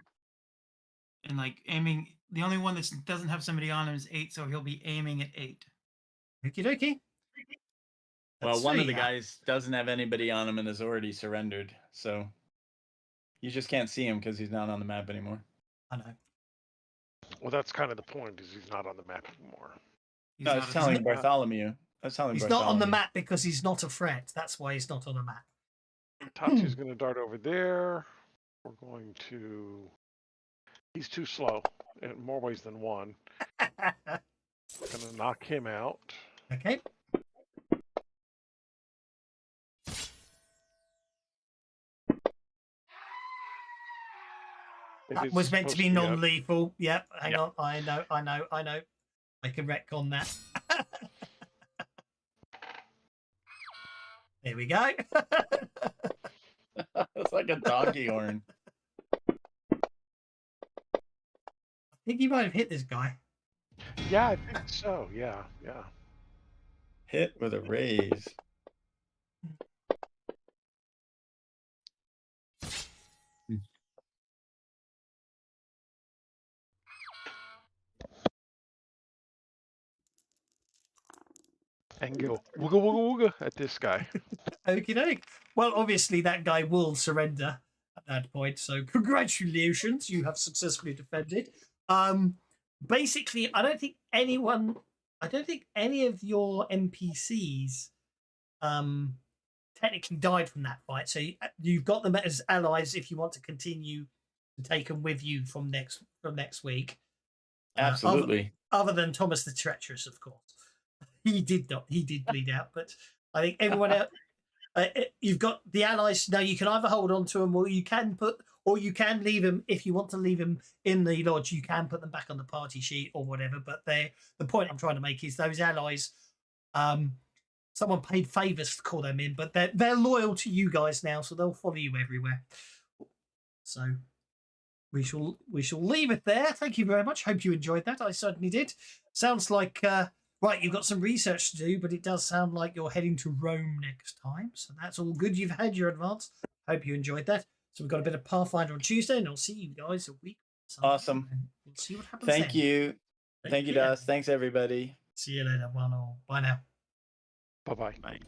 And like aiming, the only one that doesn't have somebody on him is 8, so he'll be aiming at 8. Okie dokie. Well, one of the guys doesn't have anybody on him and has already surrendered, so you just can't see him because he's not on the map anymore. I know. Well, that's kind of the point, is he's not on the map anymore. No, I was telling Bartholomew. He's not on the map because he's not a threat. That's why he's not on the map. Tatsu's going to dart over there. We're going to. He's too slow in more ways than one. Going to knock him out. Okay. That was meant to be non-lethal. Yep. Hang on. I know. I can retcon that. There we go. It's like a donkey horn. I think you might have hit this guy. Yeah, I think so. Yeah. Hit with a raise. And go wooga wooga wooga at this guy. Okie doke. Well, obviously that guy will surrender at that point. So congratulations, you have successfully defended. Basically, I don't think any of your NPCs technically died from that fight. So you've got them as allies if you want to continue to take them with you from next week. Absolutely. Other than Thomas the Treacherous, of course. He did bleed out, but I think everyone else. You've got the allies now. You can either hold on to them, or you can leave them if you want to leave them in the lodge. You can put them back on the party sheet or whatever. But the point I'm trying to make is those allies. Someone paid favors to call them in, but they're loyal to you guys now, so they'll follow you everywhere. So we shall leave it there. Thank you very much. Hope you enjoyed that. I certainly did. Sounds like. Right, you've got some research to do, but it does sound like you're heading to Rome next time. So that's all good. You've had your advance. Hope you enjoyed that. So we've got a bit of Pathfinder on Tuesday, and I'll see you guys a week. Awesome. We'll see what happens. Thank you. Thank you, Das. Thanks, everybody. See you later. Bye now. Bye-bye. Bye.